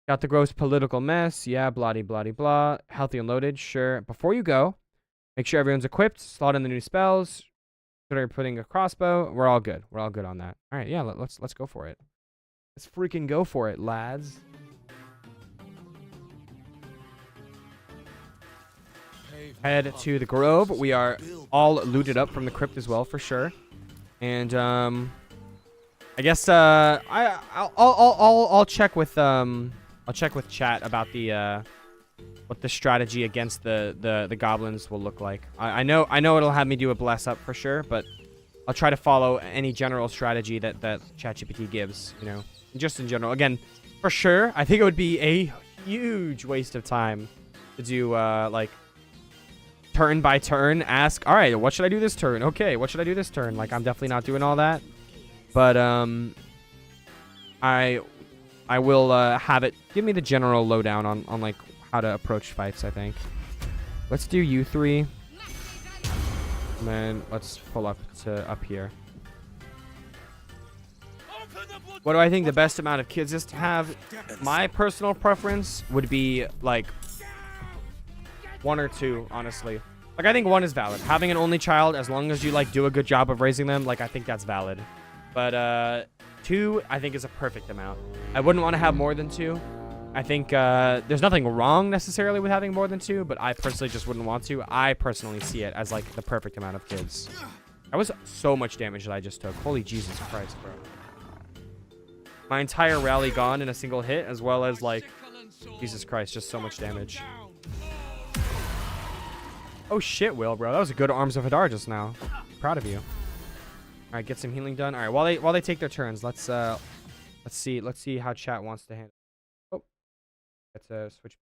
Got the grove's political mess. Yeah, blah, blah, blah. Healthy and loaded. Sure. Before you go, make sure everyone's equipped. Slot in the new spells. Consider putting a crossbow. We're all good. We're all good on that. All right, yeah, let's go for it. Let's freaking go for it, lads. Head to the grove. We are all looted up from the crypt as well, for sure. And I guess I'll check with chat about the what the strategy against the goblins will look like. I know it'll have me do a bless up for sure, but I'll try to follow any general strategy that ChatGPT gives, you know, just in general. Again, for sure, I think it would be a huge waste of time to do like turn by turn, ask, all right, what should I do this turn? Okay, what should I do this turn? Like, I'm definitely not doing all that. But I I will have it give me the general lowdown on like how to approach fights, I think. Let's do you three. And then let's pull up to up here. What do I think the best amount of kids is to have? My personal preference would be like 1 or 2, honestly. Like, I think 1 is valid. Having an only child, as long as you like do a good job of raising them, like I think that's valid. But 2, I think is a perfect amount. I wouldn't want to have more than 2. I think there's nothing wrong necessarily with having more than 2, but I personally just wouldn't want to. I personally see it as like the perfect amount of kids. That was so much damage that I just took. Holy Jesus Christ, bro. My entire rally gone in a single hit, as well as like, Jesus Christ, just so much damage. Oh shit, Will, bro. That was a good Arms of Hadar just now. Proud of you. All right, get some healing done. All right, while they take their turns, let's see how chat wants to handle. Oh, let's switch.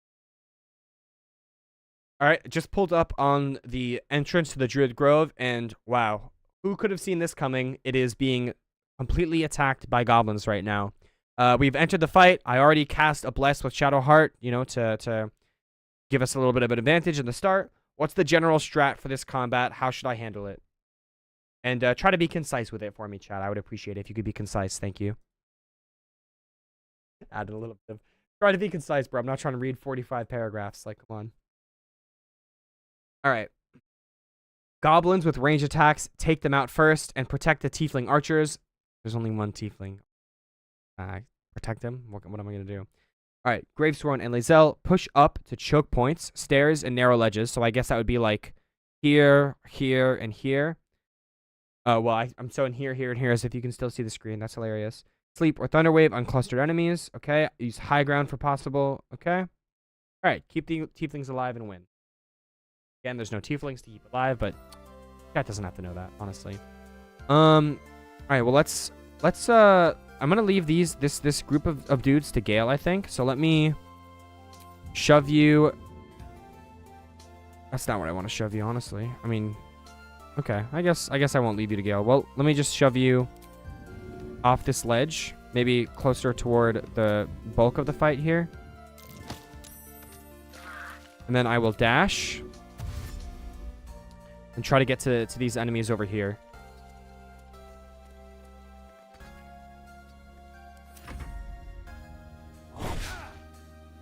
All right, just pulled up on the entrance to the Druid Grove, and wow, who could have seen this coming? It is being completely attacked by goblins right now. We've entered the fight. I already cast a Bless with Shadow Heart, you know, to give us a little bit of an advantage in the start. What's the general strat for this combat? How should I handle it? And try to be concise with it for me, chat. I would appreciate it if you could be concise. Thank you. Added a little bit of... Try to be concise, bro. I'm not trying to read 45 paragraphs. Like, come on. All right. Goblins with range attacks, take them out first and protect the tiefling archers. There's only 1 tiefling. Protect him? What am I going to do? All right. Gravesworn and Lae'zel push up to choke points, stairs, and narrow ledges. So I guess that would be like here, here, and here. Well, I'm showing here, here, and here, as if you can still see the screen. That's hilarious. Sleep or Thunderwave on clustered enemies. Okay. Use high ground for possible. Okay. All right. Keep the tieflings alive and win. Again, there's no tieflings to keep alive, but chat doesn't have to know that, honestly. All right. Well, let's I'm gonna leave this group of dudes to Gale, I think. So let me shove you. That's not what I want to shove you, honestly. I mean, okay. I guess I won't leave you to Gale. Well, let me just shove you off this ledge, maybe closer toward the bulk of the fight here, and then I will dash and try to get to these enemies over here.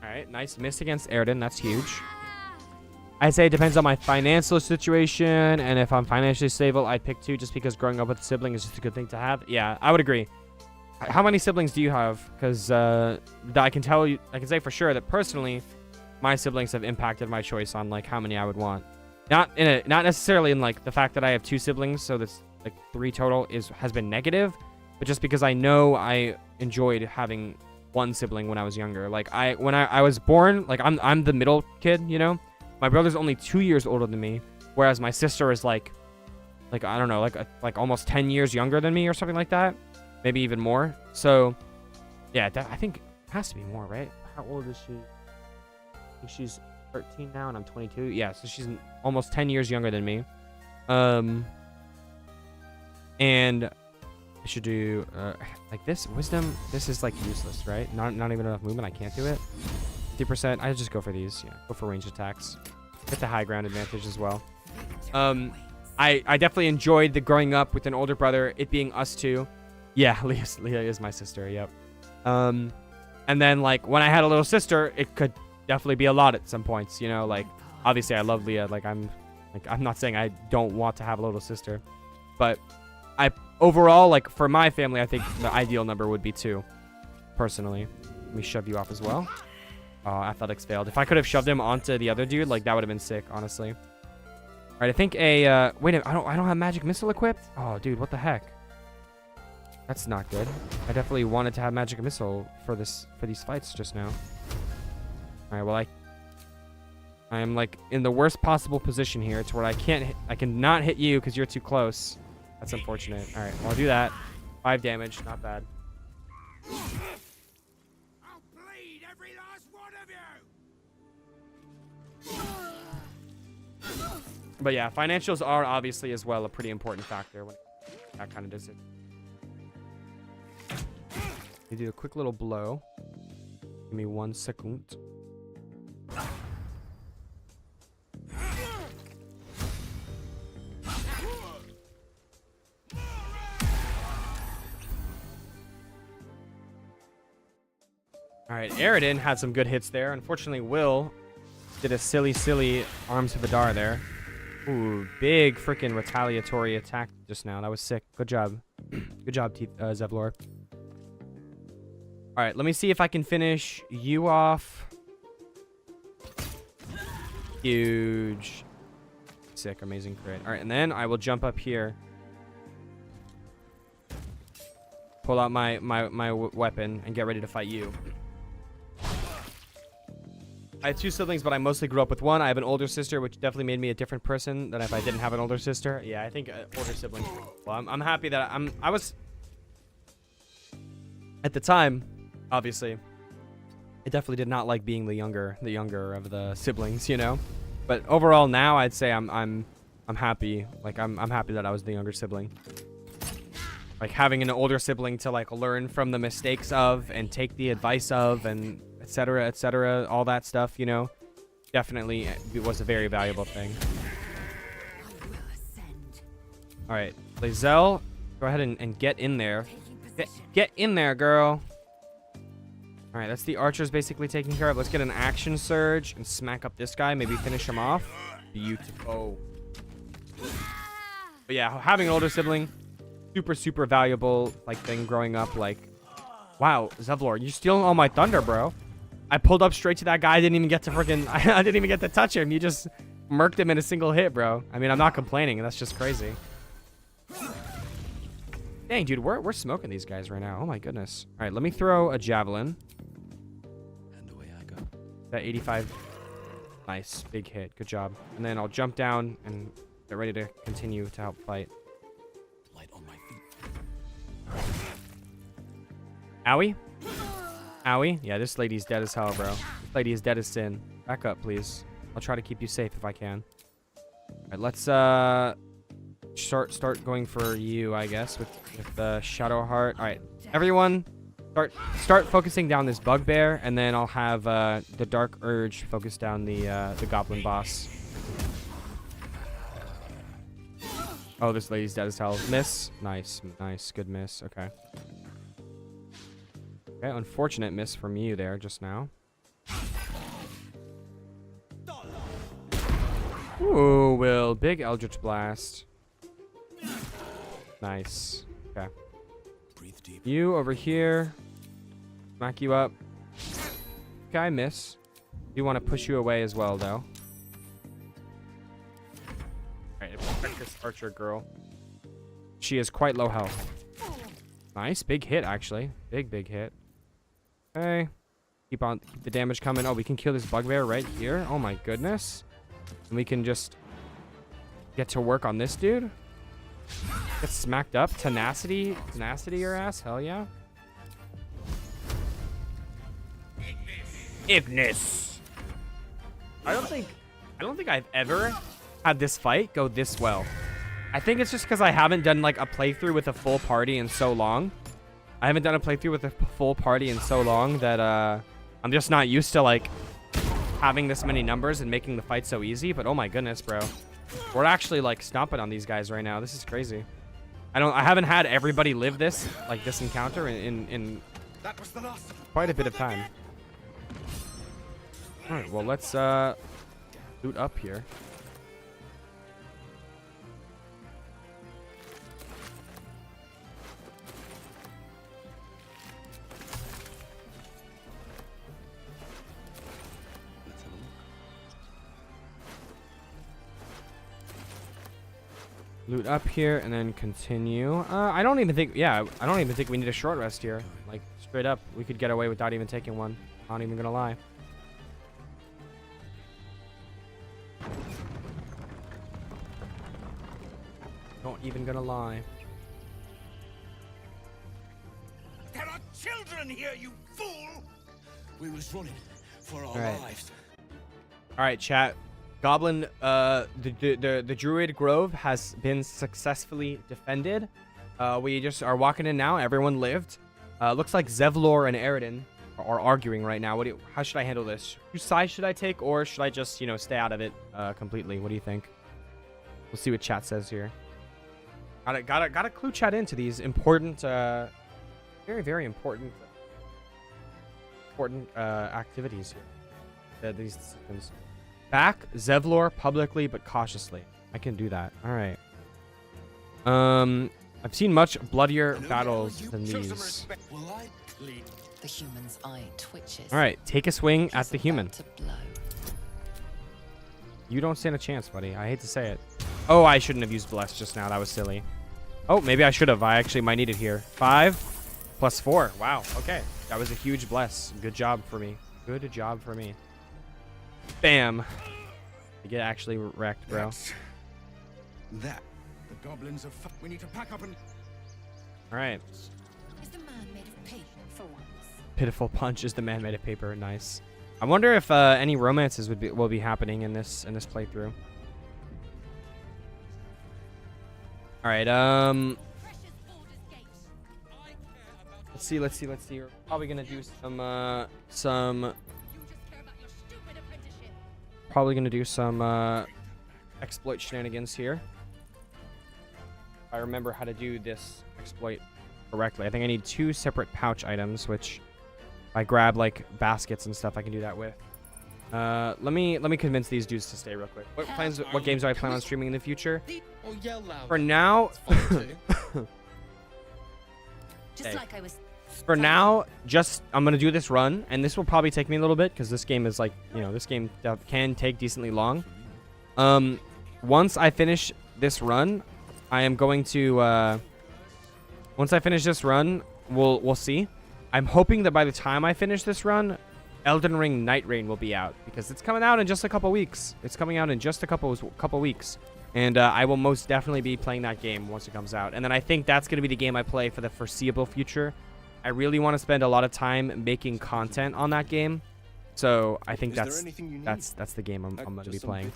Alright, nice miss against Erden. That's huge. I'd say it depends on my financial situation, and if I'm financially stable, I'd pick 2 just because growing up with a sibling is just a good thing to have. Yeah, I would agree. How many siblings do you have? Because I can tell you, I can say for sure that personally, my siblings have impacted my choice on like how many I would want. Not necessarily in like the fact that I have 2 siblings, so that's like 3 total has been negative, but just because I know I enjoyed having 1 sibling when I was younger. Like when I was born, like I'm the middle kid, you know. My brother's only 2 years older than me, whereas my sister is like I don't know, like almost 10 years younger than me or something like that, maybe even more. So yeah, I think it has to be more, right? How old is she? I think she's 13 now, and I'm 22. Yeah, so she's almost 10 years younger than me. And I should do like this wisdom. This is like useless, right? Not even enough movement. I can't do it. 50%. I just go for these. Yeah, go for range attacks. Get the high ground advantage as well. I definitely enjoyed the growing up with an older brother. It being us 2. Yeah, Leah is my sister. Yep. And then like when I had a little sister, it could definitely be a lot at some points. You know, like obviously I love Leah. Like I'm not saying I don't want to have a little sister, but overall, like for my family, I think the ideal number would be 2. Personally, let me shove you off as well. Oh, athletics failed. If I could have shoved him onto the other dude, like that would have been sick, honestly. All right, I think wait a minute, I don't have magic missile equipped. Oh, dude, what the heck? That's not good. I definitely wanted to have magic missile for these fights just now. All right, well I am like in the worst possible position here to where I cannot hit you because you're too close. That's unfortunate. All right, well I'll do that. 5 damage, not bad. I'll bleed every last one of you. But yeah, financials are obviously as well a pretty important factor when that kind of does it. You do a quick little blow. Give me 1 second. All right, Aridin had some good hits there. Unfortunately, Will did a silly Arms of Adar there. Ooh, big freaking retaliatory attack just now. That was sick. Good job. Good job, Zevlor. All right, let me see if I can finish you off. Huge. Sick, amazing crit. All right, and then I will jump up here. Pull out my weapon and get ready to fight you. I have 2 siblings, but I mostly grew up with one. I have an older sister, which definitely made me a different person than if I didn't have an older sister. Yeah, I think older siblings. Well, I'm happy that I was at the time. Obviously, I definitely did not like being the younger of the siblings, you know. But overall, now I'd say I'm happy. Like I'm happy that I was the younger sibling. Like having an older sibling to like learn from the mistakes of and take the advice of and etc., all that stuff, you know, definitely it was a very valuable thing. All right, Lae'zel, go ahead and get in there. Get in there, girl. All right, that's the archers basically taken care of. Let's get an action surge and smack up this guy. Maybe finish him off. Beautiful. But yeah, having an older sibling, super valuable like thing growing up. Like, wow, Zevlor, you're stealing all my thunder, bro. I pulled up straight to that guy. I didn't even get to freaking. I didn't even get to touch him. You just murked him in a single hit, bro. I mean, I'm not complaining. That's just crazy. Dang, dude, we're smoking these guys right now. Oh my goodness. All right, let me throw a javelin. And away I go. That 85. Nice, big hit. Good job. And then I'll jump down and get ready to continue to help fight. Light on my feet. Owie? Owie? Yeah, this lady's dead as hell, bro. This lady is dead as sin. Back up, please. I'll try to keep you safe if I can. All right, let's start going for you, I guess, with the Shadow Heart. All right, everyone, start focusing down this bugbear, and then I'll have the Dark Urge focus down the goblin boss. Oh, this lady's dead as hell. Miss. Nice, good miss. Okay. Okay, unfortunate miss from you there just now. Ooh, Will. Big Eldritch Blast. Nice. Okay. Breathe deep. You over here. Smack you up. Okay, I miss. Do want to push you away as well, though. Alright, protect this archer girl. She is quite low health. Nice. Big hit, actually. Big hit. Okay. Keep the damage coming. Oh, we can kill this bugbear right here. Oh my goodness. And we can just get to work on this dude. Get smacked up. Tenacity your ass. Hell yeah. Ignis. I don't think I've ever had this fight go this well. I think it's just because I haven't done like a playthrough with a full party in so long. I haven't done a playthrough with a full party in so long that I'm just not used to like having this many numbers and making the fight so easy. But oh my goodness, bro, we're actually like stomping on these guys right now. This is crazy. I haven't had everybody live this encounter in quite a bit of time. All right, well let's loot up here. Loot up here and then continue. I don't even think we need a short rest here. Like straight up, we could get away without even taking one. Not even gonna lie. Not even gonna lie. There are children here, you fool! We was running for our lives. All right, chat. Goblin, the Druid Grove has been successfully defended. We just are walking in now. Everyone lived. Looks like Zevlor and Aridin are arguing right now. How should I handle this? Whose side should I take, or should I just, you know, stay out of it completely? What do you think? We'll see what chat says here. Gotta clue chat into these important, very, very important activities here. These decisions. Back Zevlor publicly but cautiously. I can do that. All right. I've seen much bloodier battles than these. The human's eye twitches. All right, take a swing at the human. To blow. You don't stand a chance, buddy. I hate to say it. Oh, I shouldn't have used bless just now. That was silly. Oh, maybe I should have. I actually might need it here. 5 plus 4. Wow. Okay. That was a huge bless. Good job for me. Good job for me. Bam. You get actually wrecked, bro. That. The goblins are. We need to pack up and. All right. Is the man made of paper for once? Pitiful punch is the man made of paper. Nice. I wonder if any romances will be happening in this playthrough. All right. Let's see. We're probably gonna do some exploit shenanigans here. If I remember how to do this exploit correctly. I think I need 2 separate pouch items, which if I grab like baskets and stuff, I can do that with. Let me convince these dudes to stay real quick. What games do I plan on streaming in the future? For now, Just like I was. for now, just I'm gonna do this run, and this will probably take me a little bit because this game is like, you know, this game can take decently long. Once I finish this run, I am going to. Once I finish this run, we'll see. I'm hoping that by the time I finish this run, Elden Ring Nightrein will be out because it's coming out in just a couple weeks. It's coming out in just a couple weeks, and I will most definitely be playing that game once it comes out. And then I think that's going to be the game I play for the foreseeable future. I really want to spend a lot of time making content on that game, so I think that's the game I'm going to be playing.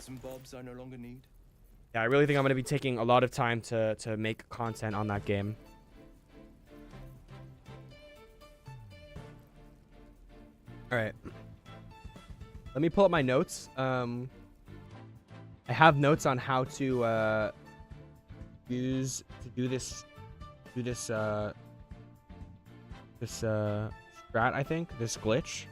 Yeah, I really think I'm going to be taking a lot of time to make content on that game. All right. Let me pull up my notes. I have notes on how to do this strat, I think, this glitch.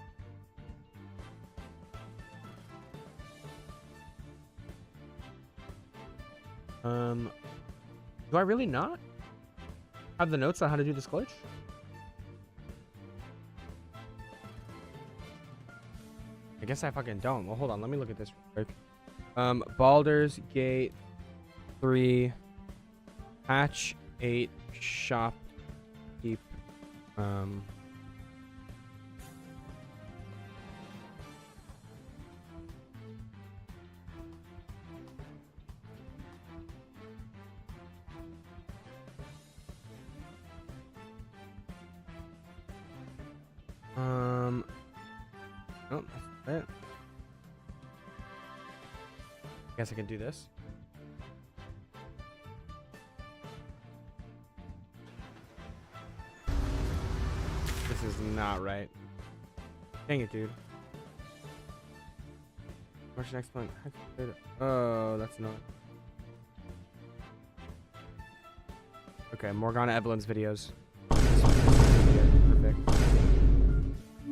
Do I really not have the notes on how to do this glitch? I guess I fucking don't. Well, hold on. Let me look at this real quick. Baldur's Gate 3, Hatch 8, Shop, Keep. Oh, that's it. Guess I can do this. This is not right. Dang it, dude. What's the next one? Oh, that's not. Okay, Morgana Evelyn's videos. Perfect.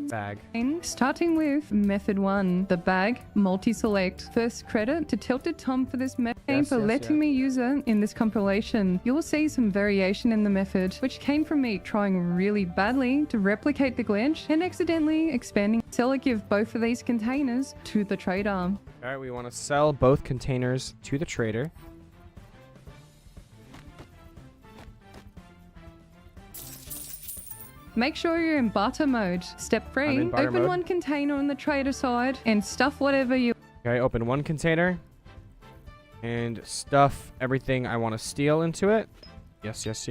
Bag. Starting with method 1, the bag multi-select. First credit to Tilted Tom for this method for letting me use it in this compilation. You'll see some variation in the method, which came from me trying really badly to replicate the glitch and accidentally expanding. Seller give both of these containers to the trader. All right, we want to sell both containers to the trader. Make sure you're in barter mode. Step 3, open one container on the trader side and stuff whatever you... Okay, open one container and stuff everything I want to steal into it. Yes. Okay,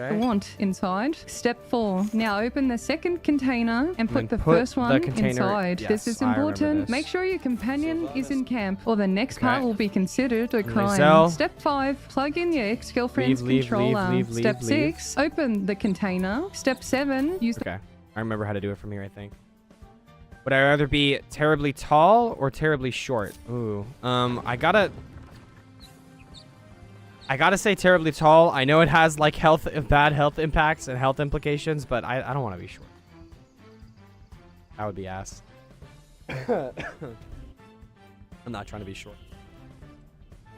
Okay. want inside. Step 4. Now open the second container and put then the put first the one container- inside. This yes, is I remember important. this. Make sure your companion is in camp, or the next part Okay. will be considered a crime. Lae'zel. Step 5. Plug in your ex-girlfriend's Leave, controller. leave, Step leave. 6. Open the container. Step 7. Use the Okay. I remember how to do it from here, I think. Would I rather be terribly tall or terribly short? Ooh. I gotta say terribly tall. I know it has like bad health impacts and health implications, but I don't want to be short. That would be ass. I'm not trying to be short.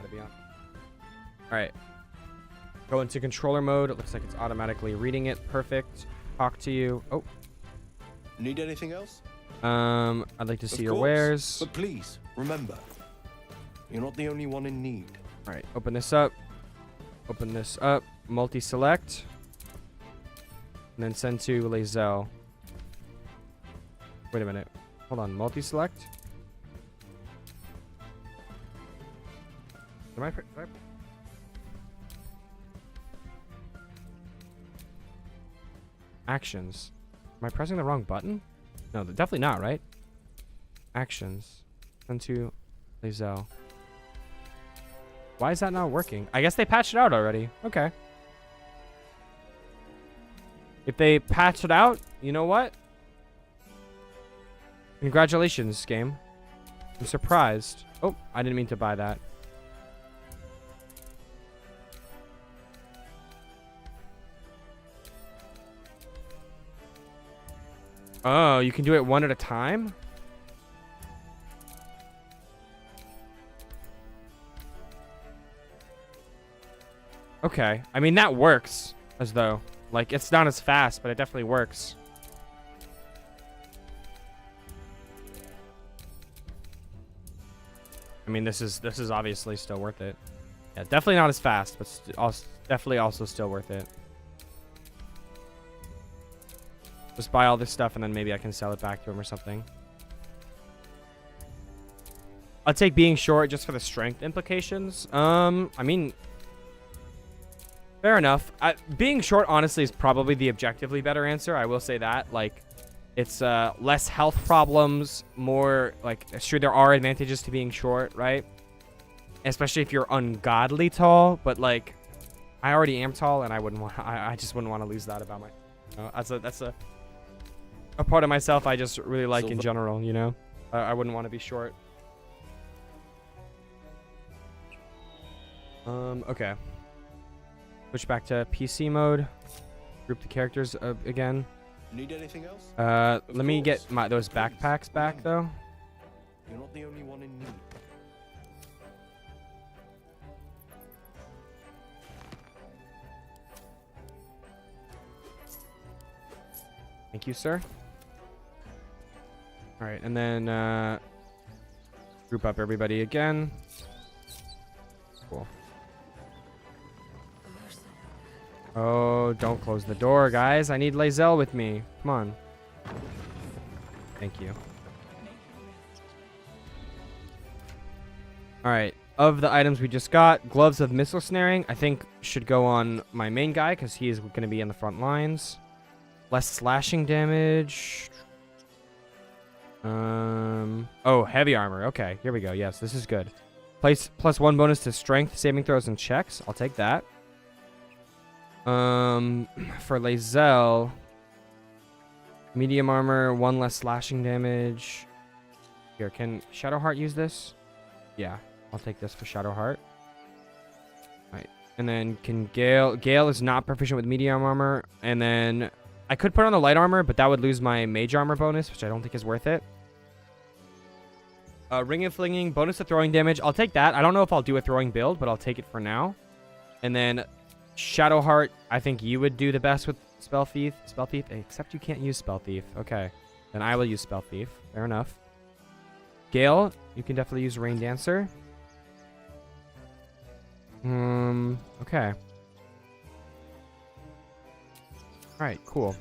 Gotta be honest. All right. Go into controller mode. It looks like it's automatically reading it. Perfect. Talk to you. Oh. Need anything else? I'd like to see Of your course, wares. But please, remember, you're not the only one in need. All right, open this up. Open this up. Multi-select. And then send to Lae'zel. Wait a minute. Hold on. Multi-select. Actions. Am I pressing the wrong button? No, definitely not, right? Actions. Send to Lae'zel. Why is that not working? I guess they patched it out already. Okay. If they patched it out, you know what? Congratulations, game. I'm surprised. Oh, I didn't mean to buy that. Oh, you can do it one at a time? Okay. I mean, that works. As though. Like, it's not as fast, but it definitely works. I mean, this is obviously still worth it. Yeah, definitely not as fast, but definitely also still worth it. Just buy all this stuff and then maybe I can sell it back to him or something. I'll take being short just for the strength implications. I mean, fair enough. Being short, honestly, is probably the objectively better answer. I will say that. Like, it's less health problems, more, like, sure, there are advantages to being short, right? Especially if you're ungodly tall, but, like, I already am tall and I wouldn't want, I just wouldn't want to lose that about my, that's a part of myself I just really like in general, you know? I wouldn't want to be short. Okay. Switch back to PC mode. Group the characters again. Need anything else? Let me get those backpacks back, though. You're not the only one in need. Thank you, sir. All right, and then group up everybody again. Cool. Oh, don't close the door, guys. I need Lae'zel with me. Come on. Thank you. All right. Of the items we just got, gloves of missile snaring, I think should go on my main guy because he is going to be in the front lines. Less slashing damage. Oh, heavy armor. Okay, here we go. Yes, this is good. +1 bonus to strength, saving throws, and checks. I'll take that. For Lae'zel, medium armor, 1 less slashing damage. Here, can Shadowheart use this? Yeah, I'll take this for Shadowheart. Right, and then can Gale is not proficient with medium armor, and then I could put on the light armor, but that would lose my mage armor bonus, which I don't think is worth it. Ring of Flinging, bonus to throwing damage. I'll take that. I don't know if I'll do a throwing build, but I'll take it for now. And then Shadowheart, I think you would do the best with Spell Thief. Except you can't use Spell Thief. Okay. Then I will use Spell Thief. Fair enough. Gale, you can definitely use Rain Dancer. Okay. Alright, cool.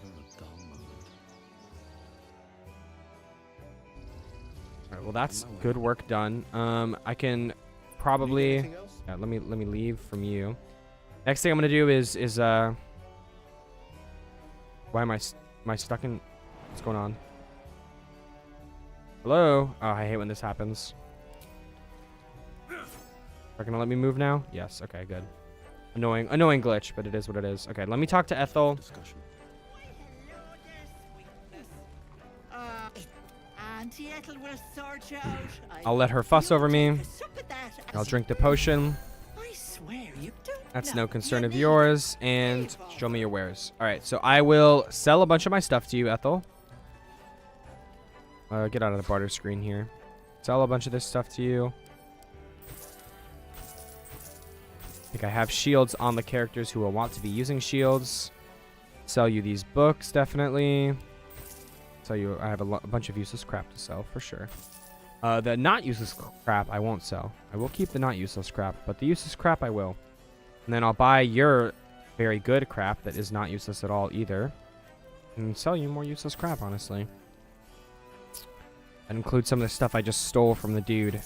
Alright, well that's good work done. I can probably... Yeah, let me leave from you. Next thing I'm gonna do is Why am I stuck in? What's going on? Hello? Oh, I hate when this happens. Are gonna let me move now? Yes. Okay, good. Annoying glitch, but it is what it is. Okay, let me talk to Ethel. Discussion. Auntie Ethel will sort you out. I'll let her fuss over me. I'll drink the potion. I swear you don't. That's no concern of yours. And show me your wares. All right, so I will sell a bunch of my stuff to you, Ethel. Get out of the barter screen here. Sell a bunch of this stuff to you. I think I have shields on the characters who will want to be using shields. Sell you these books, definitely. Sell you. I have a bunch of useless crap to sell for sure. The not useless crap I won't sell. I will keep the not useless crap, but the useless crap I will. And then I'll buy your very good crap that is not useless at all either, and sell you more useless crap. Honestly, that includes some of the stuff I just stole from the dude.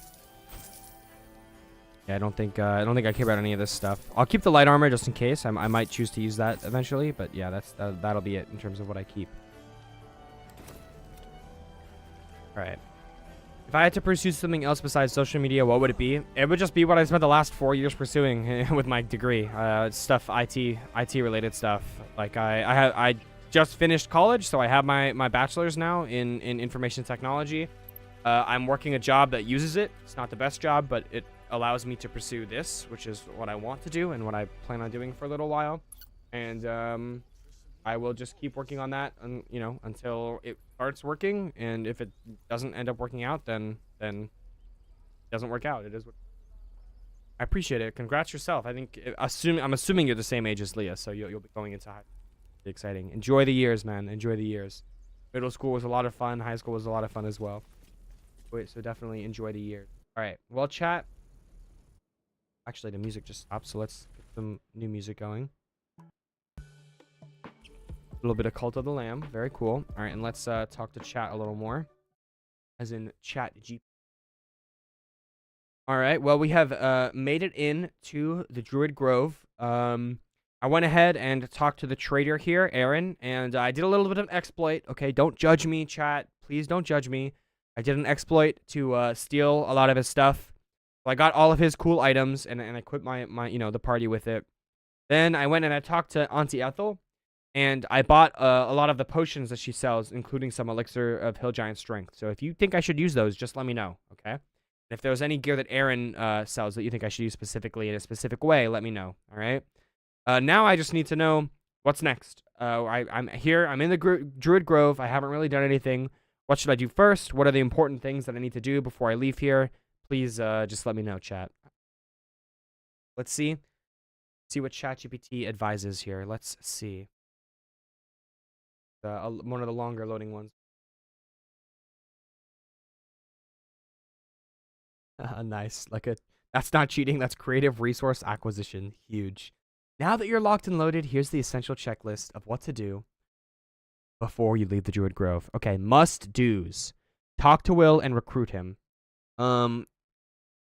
Yeah, I don't think I care about any of this stuff. I'll keep the light armor just in case. I might choose to use that eventually, but yeah, that'll be it in terms of what I keep. All right. If I had to pursue something else besides social media, what would it be? It would just be what I spent the last 4 years pursuing with my degree. Stuff IT related stuff. Like I just finished college, so I have my bachelor's now in information technology. I'm working a job that uses it. It's not the best job, but it allows me to pursue this, which is what I want to do and what I plan on doing for a little while. And I will just keep working on that, until it starts working. And if it doesn't end up working out, then it doesn't work out. It is what. I appreciate it. Congrats yourself. I think I'm assuming you're the same age as Leah, so you'll be going into high. Exciting. Enjoy the years, man. Enjoy the years. Middle school was a lot of fun. High school was a lot of fun as well. Wait, so definitely enjoy the year. All right. Well, chat. Actually, the music just stopped, so let's get some new music going. A little bit of Cult of the Lamb. Very cool. All right, and let's talk to chat a little more. As in ChatGPT. All right, well, we have made it in to the Druid Grove. I went ahead and talked to the trader here, Aaron, and I did a little bit of exploit. Okay, don't judge me, chat. Please don't judge me. I did an exploit to steal a lot of his stuff. So I got all of his cool items, and I equipped my the party with it. Then I went and I talked to Auntie Ethel, and I bought a lot of the potions that she sells, including some elixir of Hill Giant Strength. So if you think I should use those, just let me know, okay? And if there's any gear that Aaron sells that you think I should use specifically in a specific way, let me know, all right? Now I just need to know what's next. I'm here. I'm in the Druid Grove. I haven't really done anything. What should I do first? What are the important things that I need to do before I leave here? Please just let me know, chat. Let's see. See what ChatGPT advises here. Let's see. One of the longer loading ones. Nice. That's not cheating. That's creative resource acquisition. Huge. Now that you're locked and loaded, here's the essential checklist of what to do before you leave the Druid Grove. Okay, must-dos. Talk to Will and recruit him.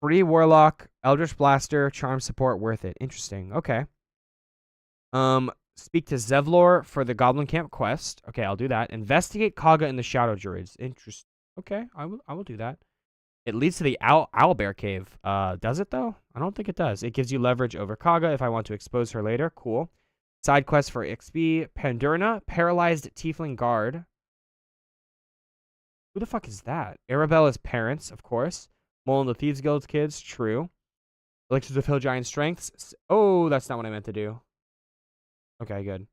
Free Warlock, Eldritch Blaster, Charm Support, worth it. Interesting. Okay. Speak to Zevlor for the Goblin Camp quest. Okay, I'll do that. Investigate Kaga and the Shadow Druids. Interesting. Okay, I will do that. It leads to the Owlbear Cave. Does it, though? I don't think it does. It gives you leverage over Kaga if I want to expose her later. Cool. Side quest for XP. Pandurna, Paralyzed Tiefling Guard. Who the fuck is that? Arabella's parents, of course. Mole and the Thieves Guild's kids. True. Elixirs of Hill Giant Strengths. Oh, that's not what I meant to do. Okay, good.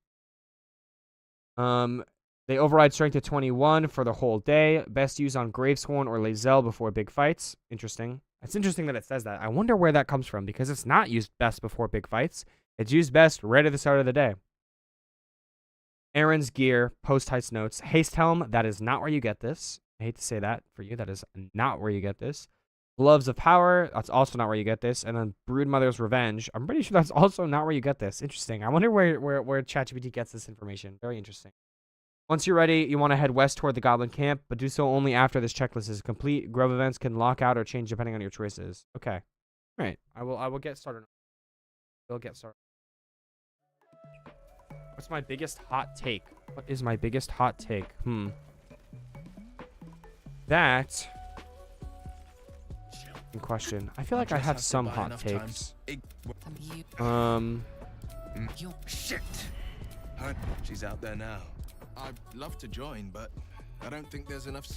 They override strength to 21 for the whole day. Best used on Gravesworn or Lae'zel before big fights. Interesting. It's interesting that it says that. I wonder where that comes from, because it's not used best before big fights. It's used best right at the start of the day. Aaron's gear, post-heist notes. Haste Helm, that is not where you get this. I hate to say that for you. That is not where you get this. Gloves of Power, that's also not where you get this. And then Broodmother's Revenge. I'm pretty sure that's also not where you get this. Interesting. I wonder where ChatGPT gets this information. Very interesting. Once you're ready, you want to head west toward the Goblin Camp, but do so only after this checklist is complete. Grove events can lock out or change depending on your choices. Okay. All right. I will get started. We'll get started. What's my biggest hot take? What is my biggest hot take? That in question. I feel like I have some hot takes. Shit. She's out there now. I'd love to join, but I don't think there's enough.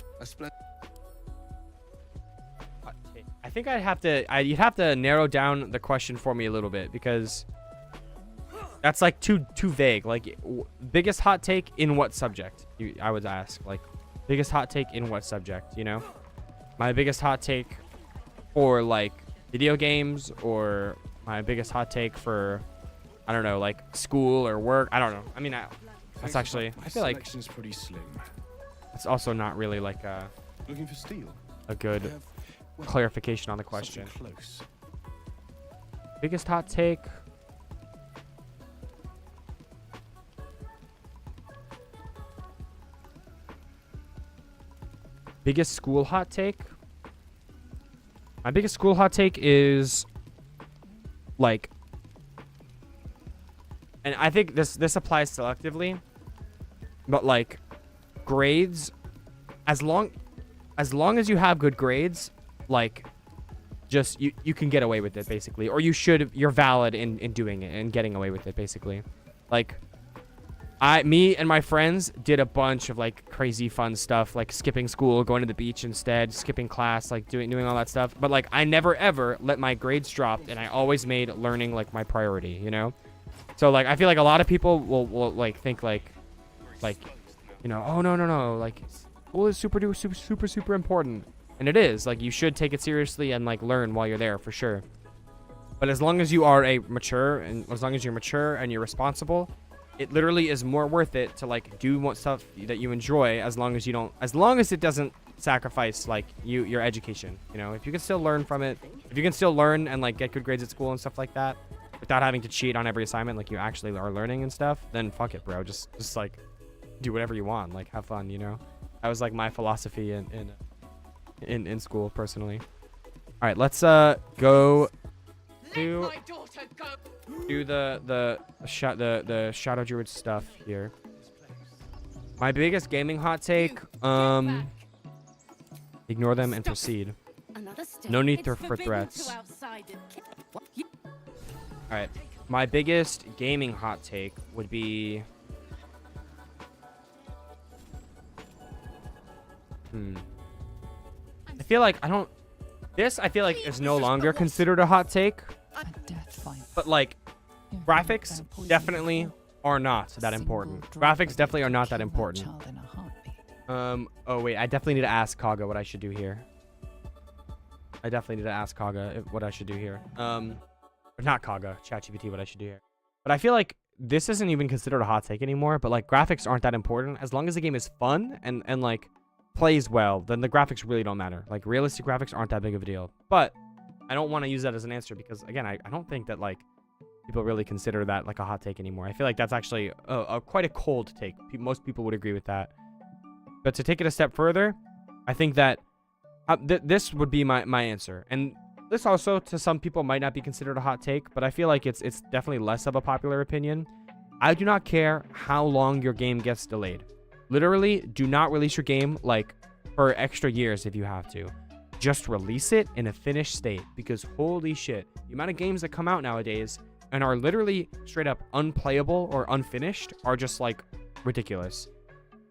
I think I'd have to. You'd have to narrow down the question for me a little bit because that's like too vague. Like, biggest hot take in what subject? I would ask. Like, biggest hot take in what subject? You know, my biggest hot take for like video games, or my biggest hot take for, I don't know, like school or work. I don't know. I mean, that's actually, I feel like selection's pretty slim. it's also not really like Looking for steel. a good clarification on the question. Close. Biggest hot take. Biggest school hot take. My biggest school hot take is like, and I think this applies selectively, but like grades, as long as you have good grades, like just you can get away with it basically, or you're valid in doing it and getting away with it basically. Like me and my friends did a bunch of like crazy fun stuff, like skipping school, going to the beach instead, skipping class, like doing all that stuff. But like I never ever let my grades drop, and I always made learning like my priority, you know? So like I feel like a lot of people will like think like you know, oh no, like school is super important. And it is. Like, you should take it seriously and like learn while you're there for sure. But as long as you are mature and you're responsible, it literally is more worth it to like do what stuff that you enjoy, as long as it doesn't sacrifice like your education. You know, if you can still learn from it, if you can still learn and like get good grades at school and stuff like that without having to cheat on every assignment, like you actually are learning and stuff, then fuck it, bro. Just like do whatever you want, like have fun, you know? That was like my philosophy in school personally. All right, let's go to the Shadow Druid stuff here. My biggest gaming hot take, ignore them and proceed. No need for threats. All right, my biggest gaming hot take would be I feel like I feel like is no longer considered a hot take. But like graphics definitely are not that important. Graphics definitely are not that important. Oh wait, I definitely need to ask Kaga what I should do here. What I should do here. Or not Kaga, ChatGPT what I should do here. But I feel like this isn't even considered a hot take anymore, but like graphics aren't that important. As long as the game is fun and like plays well, then the graphics really don't matter. Like realistic graphics aren't that big of a deal. But I don't want to use that as an answer because again, I don't think that like people really consider that like a hot take anymore. I feel like that's actually quite a cold take. Most people would agree with that. But to take it a step further, I think that this would be my answer. And this also to some people might not be considered a hot take, but I feel like it's definitely less of a popular opinion. I do not care how long your game gets delayed. Literally, do not release your game like for extra years if you have to. Just release it in a finished state, because holy shit, the amount of games that come out nowadays and are literally straight up unplayable or unfinished are just like ridiculous.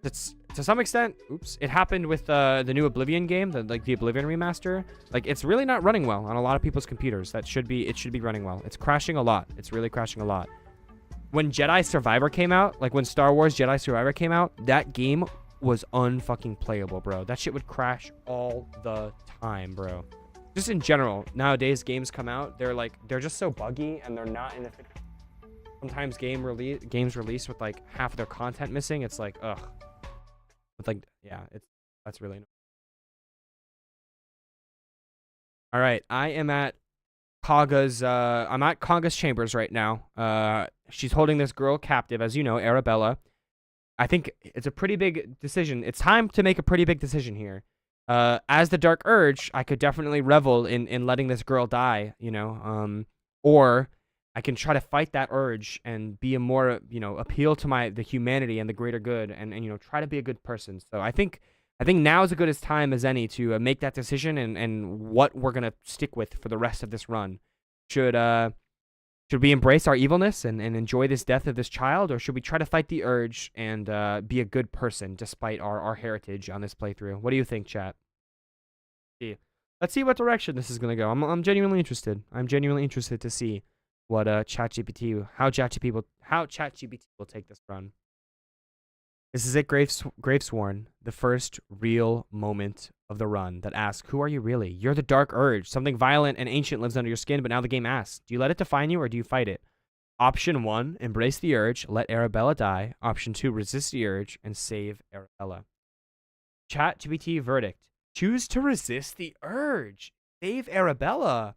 It's to some extent, it happened with the new Oblivion game, the Oblivion remaster. Like it's really not running well on a lot of people's computers. It should be running well. It's crashing a lot. It's really crashing a lot. When Jedi Survivor came out, like when Star Wars Jedi Survivor came out, that game was unfucking playable, bro. That shit would crash all the time, bro. Just in general, nowadays games come out, they're just so buggy and they're not in the. Sometimes games release with like half of their content missing. It's like ugh. It's like that's really. All right, I'm at Kaga's chambers right now. She's holding this girl captive, as you know, Arabella. I think it's a pretty big decision. It's time to make a pretty big decision here. As the Dark Urge, I could definitely revel in letting this girl die, you know, or I can try to fight that urge and be a more, appeal to the humanity and the greater good, and try to be a good person. So I think now is as good as time as any to make that decision and what we're gonna stick with for the rest of this run. Should we embrace our evilness and enjoy this death of this child, or should we try to fight the urge and be a good person despite our heritage on this playthrough? What do you think, chat? Let's see what direction this is gonna go. I'm genuinely interested. I'm genuinely interested to see what how ChatGPT will take this run. This is it, Gravesworn, the first real moment of the run that asks, who are you really? You're the dark urge. Something violent and ancient lives under your skin, but now the game asks, do you let it define you or do you fight it? Option 1, embrace the urge, let Arabella die. Option 2, resist the urge and save Arabella. ChatGPT verdict. Choose to resist the urge. Save Arabella.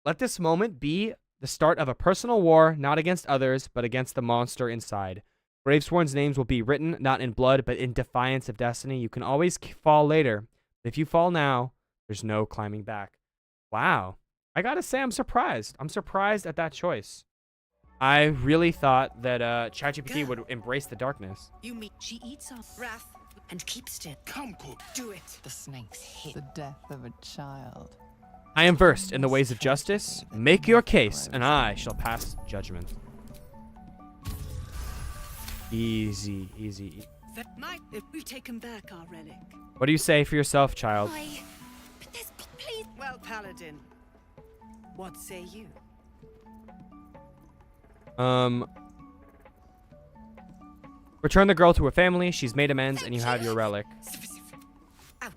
Let this moment be the start of a personal war, not against others, but against the monster inside. Gravesworn's names will be written not in blood, but in defiance of destiny. You can always fall later. But if you fall now, there's no climbing back. Wow. I gotta say, I'm surprised. I'm surprised at that choice. I really thought that ChatGPT would embrace the darkness. You mean she eats off wrath and keeps still. Come, cook. Do it. The snake's hit. The death of a child. I am versed in the ways of justice. Make your case, and I shall pass judgment. Easy, easy. That might if we've taken back our relic. What do you say for yourself, child? But there's please. Well, Paladin, what say you? Return the girl to her family. She's made amends, and you have your relic. Out.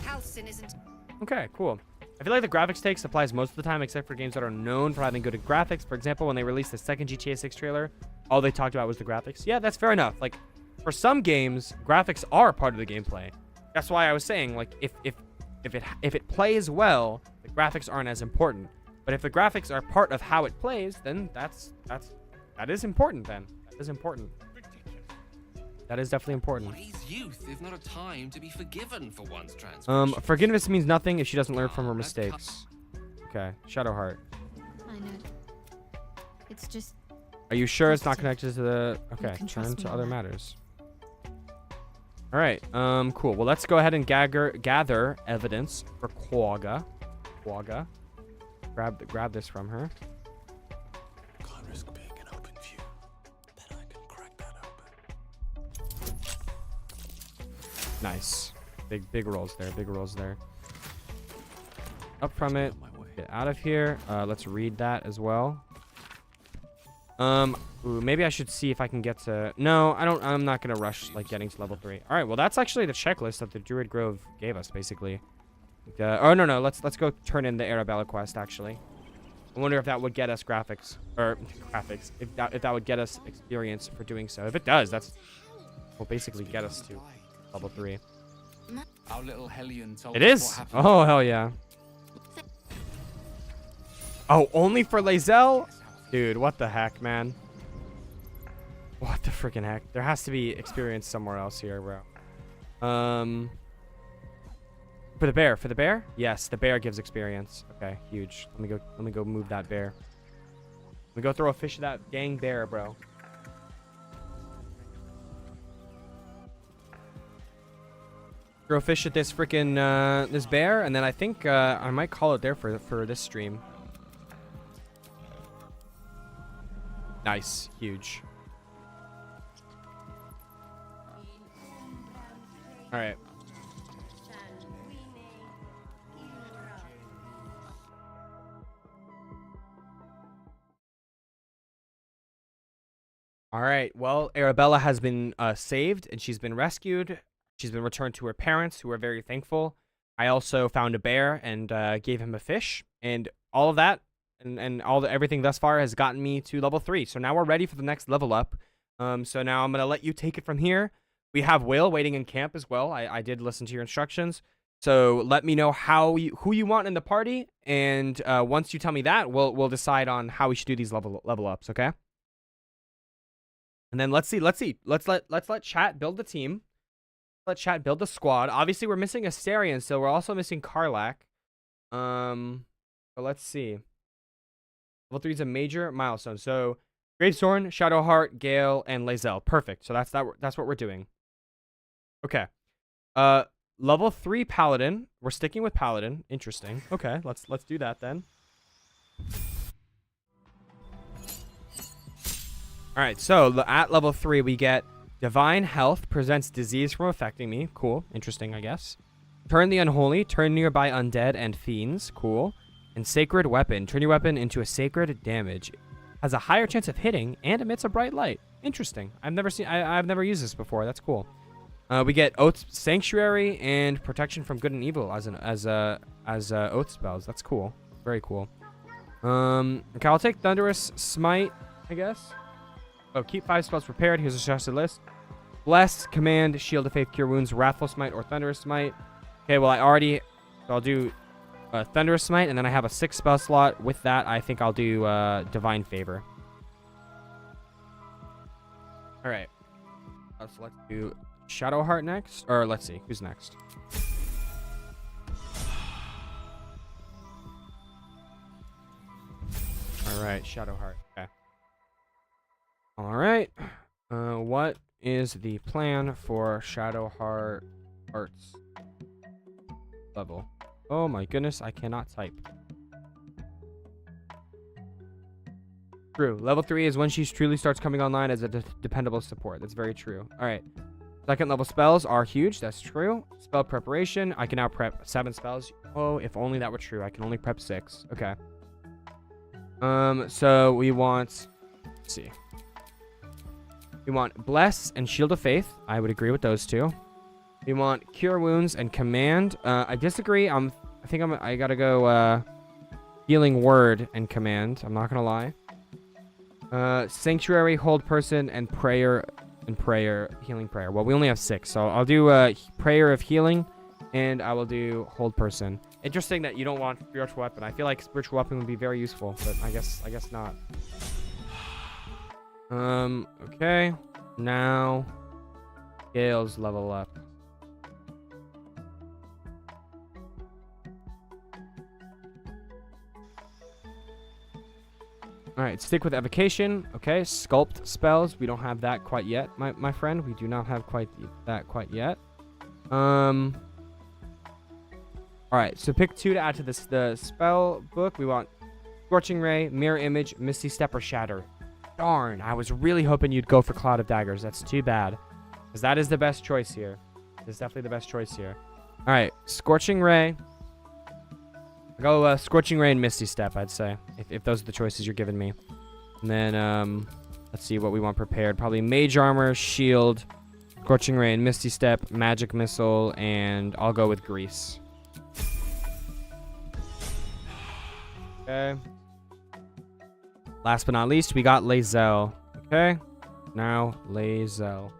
Halcyon isn't. Okay, cool. I feel like the graphics takes applies most of the time, except for games that are known for having good graphics. For example, when they released the second GTA 6 trailer, all they talked about was the graphics. Yeah, that's fair enough. Like, for some games, graphics are part of the gameplay. That's why I was saying, like, if it plays well, the graphics aren't as important. But if the graphics are part of how it plays, then that is important. Then that is important. That is definitely important. What is youth if not a time to be forgiven for one's transgressions? Forgiveness means nothing if she doesn't learn from her mistakes. Okay, Shadowheart. I know. It's just. Are you sure it's not connected to the? Okay, can turn trust to me on other that. matters. All right. Cool. Well, let's go ahead and gather evidence for Quagga. Grab this from her. Can't risk being an open view. Bet I can crack that open. Nice. Big rolls there. Big rolls there. Up from it. Get out of here. Let's read that as well. Ooh, maybe I should see if I can get to. No, I don't. I'm not gonna rush like getting to level 3. All right. Well, that's actually the checklist that the Druid Grove gave us, basically. Oh no. Let's go turn in the Arabella quest. Actually, I wonder if that would get us graphics or graphics. If that would get us experience for doing so. If it does, will basically get us to level 3. Our little Hellion told It us is. what happened. Oh hell yeah. Oh, only for Lae'zel? Dude, what the heck, man? What the freaking heck? There has to be experience somewhere else here, bro. For the bear? Yes, the bear gives experience. Okay, huge. Let me go move that bear. Let me go throw a fish at that dang bear, bro. Throw a fish at this freaking this bear, and then I think I might call it there for this stream. Nice, huge. All right. All right. Well, Arabella has been saved and she's been rescued. She's been returned to her parents, who are very thankful. I also found a bear and gave him a fish, and all of that and everything thus far has gotten me to level 3. So now we're ready for the next level up. So now I'm gonna let you take it from here. We have Will waiting in camp as well. I did listen to your instructions. So let me know who you want in the party, and once you tell me that, we'll decide on how we should do these level ups. Okay. And then let's see. Let's let chat build the team. Let chat build the squad. Obviously, we're missing Astarion, so we're also missing Karlak. But let's see. Level 3 is a major milestone. So Gravestorn, Shadowheart, Gale, and Lae'zel. Perfect. So that's what we're doing. Okay. Level 3 Paladin. We're sticking with Paladin. Interesting. Okay, let's do that then. All right, so at level 3 we get Divine Health, prevents disease from affecting me. Cool. Interesting, I guess. Turn the Unholy, turn nearby undead and fiends. Cool. And Sacred Weapon, turn your weapon into a sacred damage. Has a higher chance of hitting and emits a bright light. Interesting. I've never used this before. That's cool. We get Oath Sanctuary and protection from good and evil as oath spells. That's cool. Very cool. Okay, I'll take Thunderous Smite, I guess. Oh, keep 5 spells prepared. Here's a suggested list. Bless, Command, Shield of Faith, Cure Wounds, Wrathful Smite, or Thunderous Smite. Okay, well, so I'll do Thunderous Smite, and then I have a 6 spell slot. With that, I think I'll do Divine Favor. All right. So let's do Shadowheart next. Or let's see. Who's next? All right, Shadowheart. Okay. All right. What is the plan for Shadowheart Arts level? Oh my goodness, I cannot type. True. Level 3 is when she truly starts coming online as a dependable support. That's very true. All right. Second level spells are huge. That's true. Spell preparation. I can now prep 7 spells. Oh, if only that were true. I can only prep 6. Okay. So we want... Let's see. We want Bless and Shield of Faith. I would agree with those two. We want Cure Wounds and Command. I disagree. I think I gotta go Healing Word and Command. I'm not gonna lie. Sanctuary, Hold Person, and Prayer Healing Prayer. Well, we only have 6, so I'll do Prayer of Healing, and I will do Hold Person. Interesting that you don't want Spiritual Weapon. I feel like Spiritual Weapon would be very useful, but I guess not. Okay. Now Gale's level up. All right, stick with evocation. Okay, sculpt spells. We don't have that quite yet, my friend. We do not have that quite yet. All right, so pick 2 to add to the spell book. We want Scorching Ray, Mirror Image, Misty Step, or Shatter. Darn, I was really hoping you'd go for Cloud of Daggers. That's too bad, because that is the best choice here. It's definitely the best choice here. All right, Scorching Ray. I'll go Scorching Ray and Misty Step, I'd say, if those are the choices you're giving me. And then, let's see what we want prepared. Probably Mage Armor, Shield, Scorching Ray and Misty Step, Magic Missile, and I'll go with Grease. Okay. Last but not least, we got Lae'zel. Okay. Now, Lae'zel.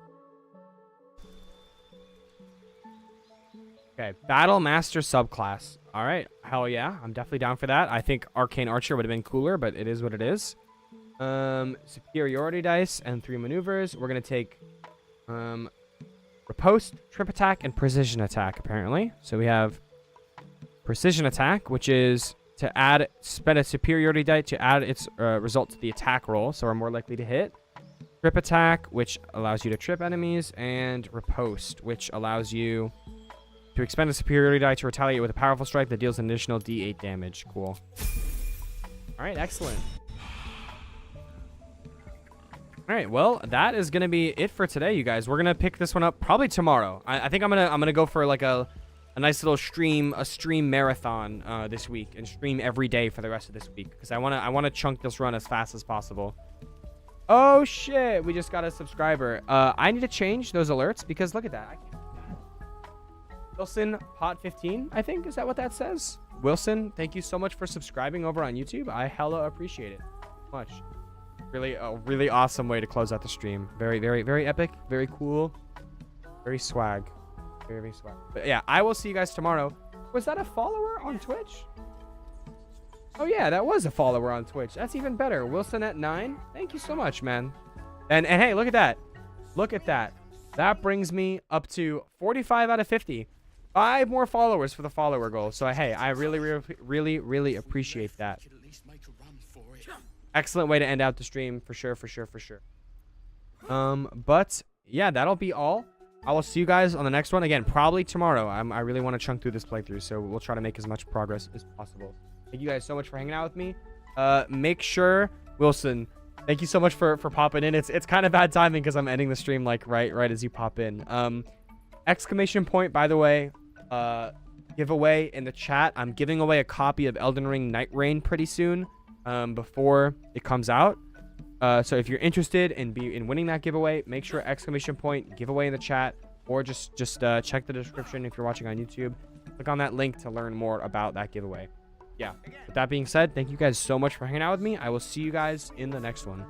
Okay, Battle Master subclass. All right, hell yeah, I'm definitely down for that. I think Arcane Archer would have been cooler, but it is what it is. Superiority dice and 3 maneuvers. We're gonna take Riposte, Trip Attack, and Precision Attack, apparently. So we have Precision Attack, which is to spend a superiority die to add its result to the attack roll, so we're more likely to hit. Trip Attack, which allows you to trip enemies, and Riposte, which allows you to expend a superiority die to retaliate with a powerful strike that deals an additional D8 damage. Cool. All right, excellent. All right, well, that is gonna be it for today, you guys. We're gonna pick this one up probably tomorrow. I think I'm gonna go for like a nice little stream marathon this week, and stream every day for the rest of this week, because I wanna chunk this run as fast as possible. Oh shit, we just got a subscriber. I need to change those alerts, because look at that. I can't do that. Wilson Pot 15, I think, is that what that says? Wilson, thank you so much for subscribing over on YouTube. I hella appreciate it much. Really, a really awesome way to close out the stream. Very, very, very epic. Very cool. Very swag. Very, very swag. But yeah, I will see you guys tomorrow. Was that a follower on Twitch? Oh yeah, that was a follower on Twitch. That's even better. Wilson at 9. Thank you so much, man. And hey, look at that. Look at that. That brings me up to 45 out of 50. 5 more followers for the follower goal. So hey, I really, really, really, really appreciate that. Could at least make a run for it. excellent way to end out the stream for sure. But yeah, that'll be all. I will see you guys on the next one again, probably tomorrow. I really want to chunk through this playthrough, so we'll try to make as much progress as possible. Thank you guys so much for hanging out with me. Make sure, Wilson, thank you so much for popping in. It's kind of bad timing because I'm ending the stream like right as you pop in. Exclamation point, by the way, giveaway in the chat. I'm giving away a copy of Elden Ring Nightrein pretty soon, before it comes out. So if you're interested in winning that giveaway, make sure exclamation point giveaway in the chat, or just check the description if you're watching on YouTube. Click on that link to learn more about that giveaway. Yeah. With that being said, thank you guys so much for hanging out with me. I will see you guys in the next one.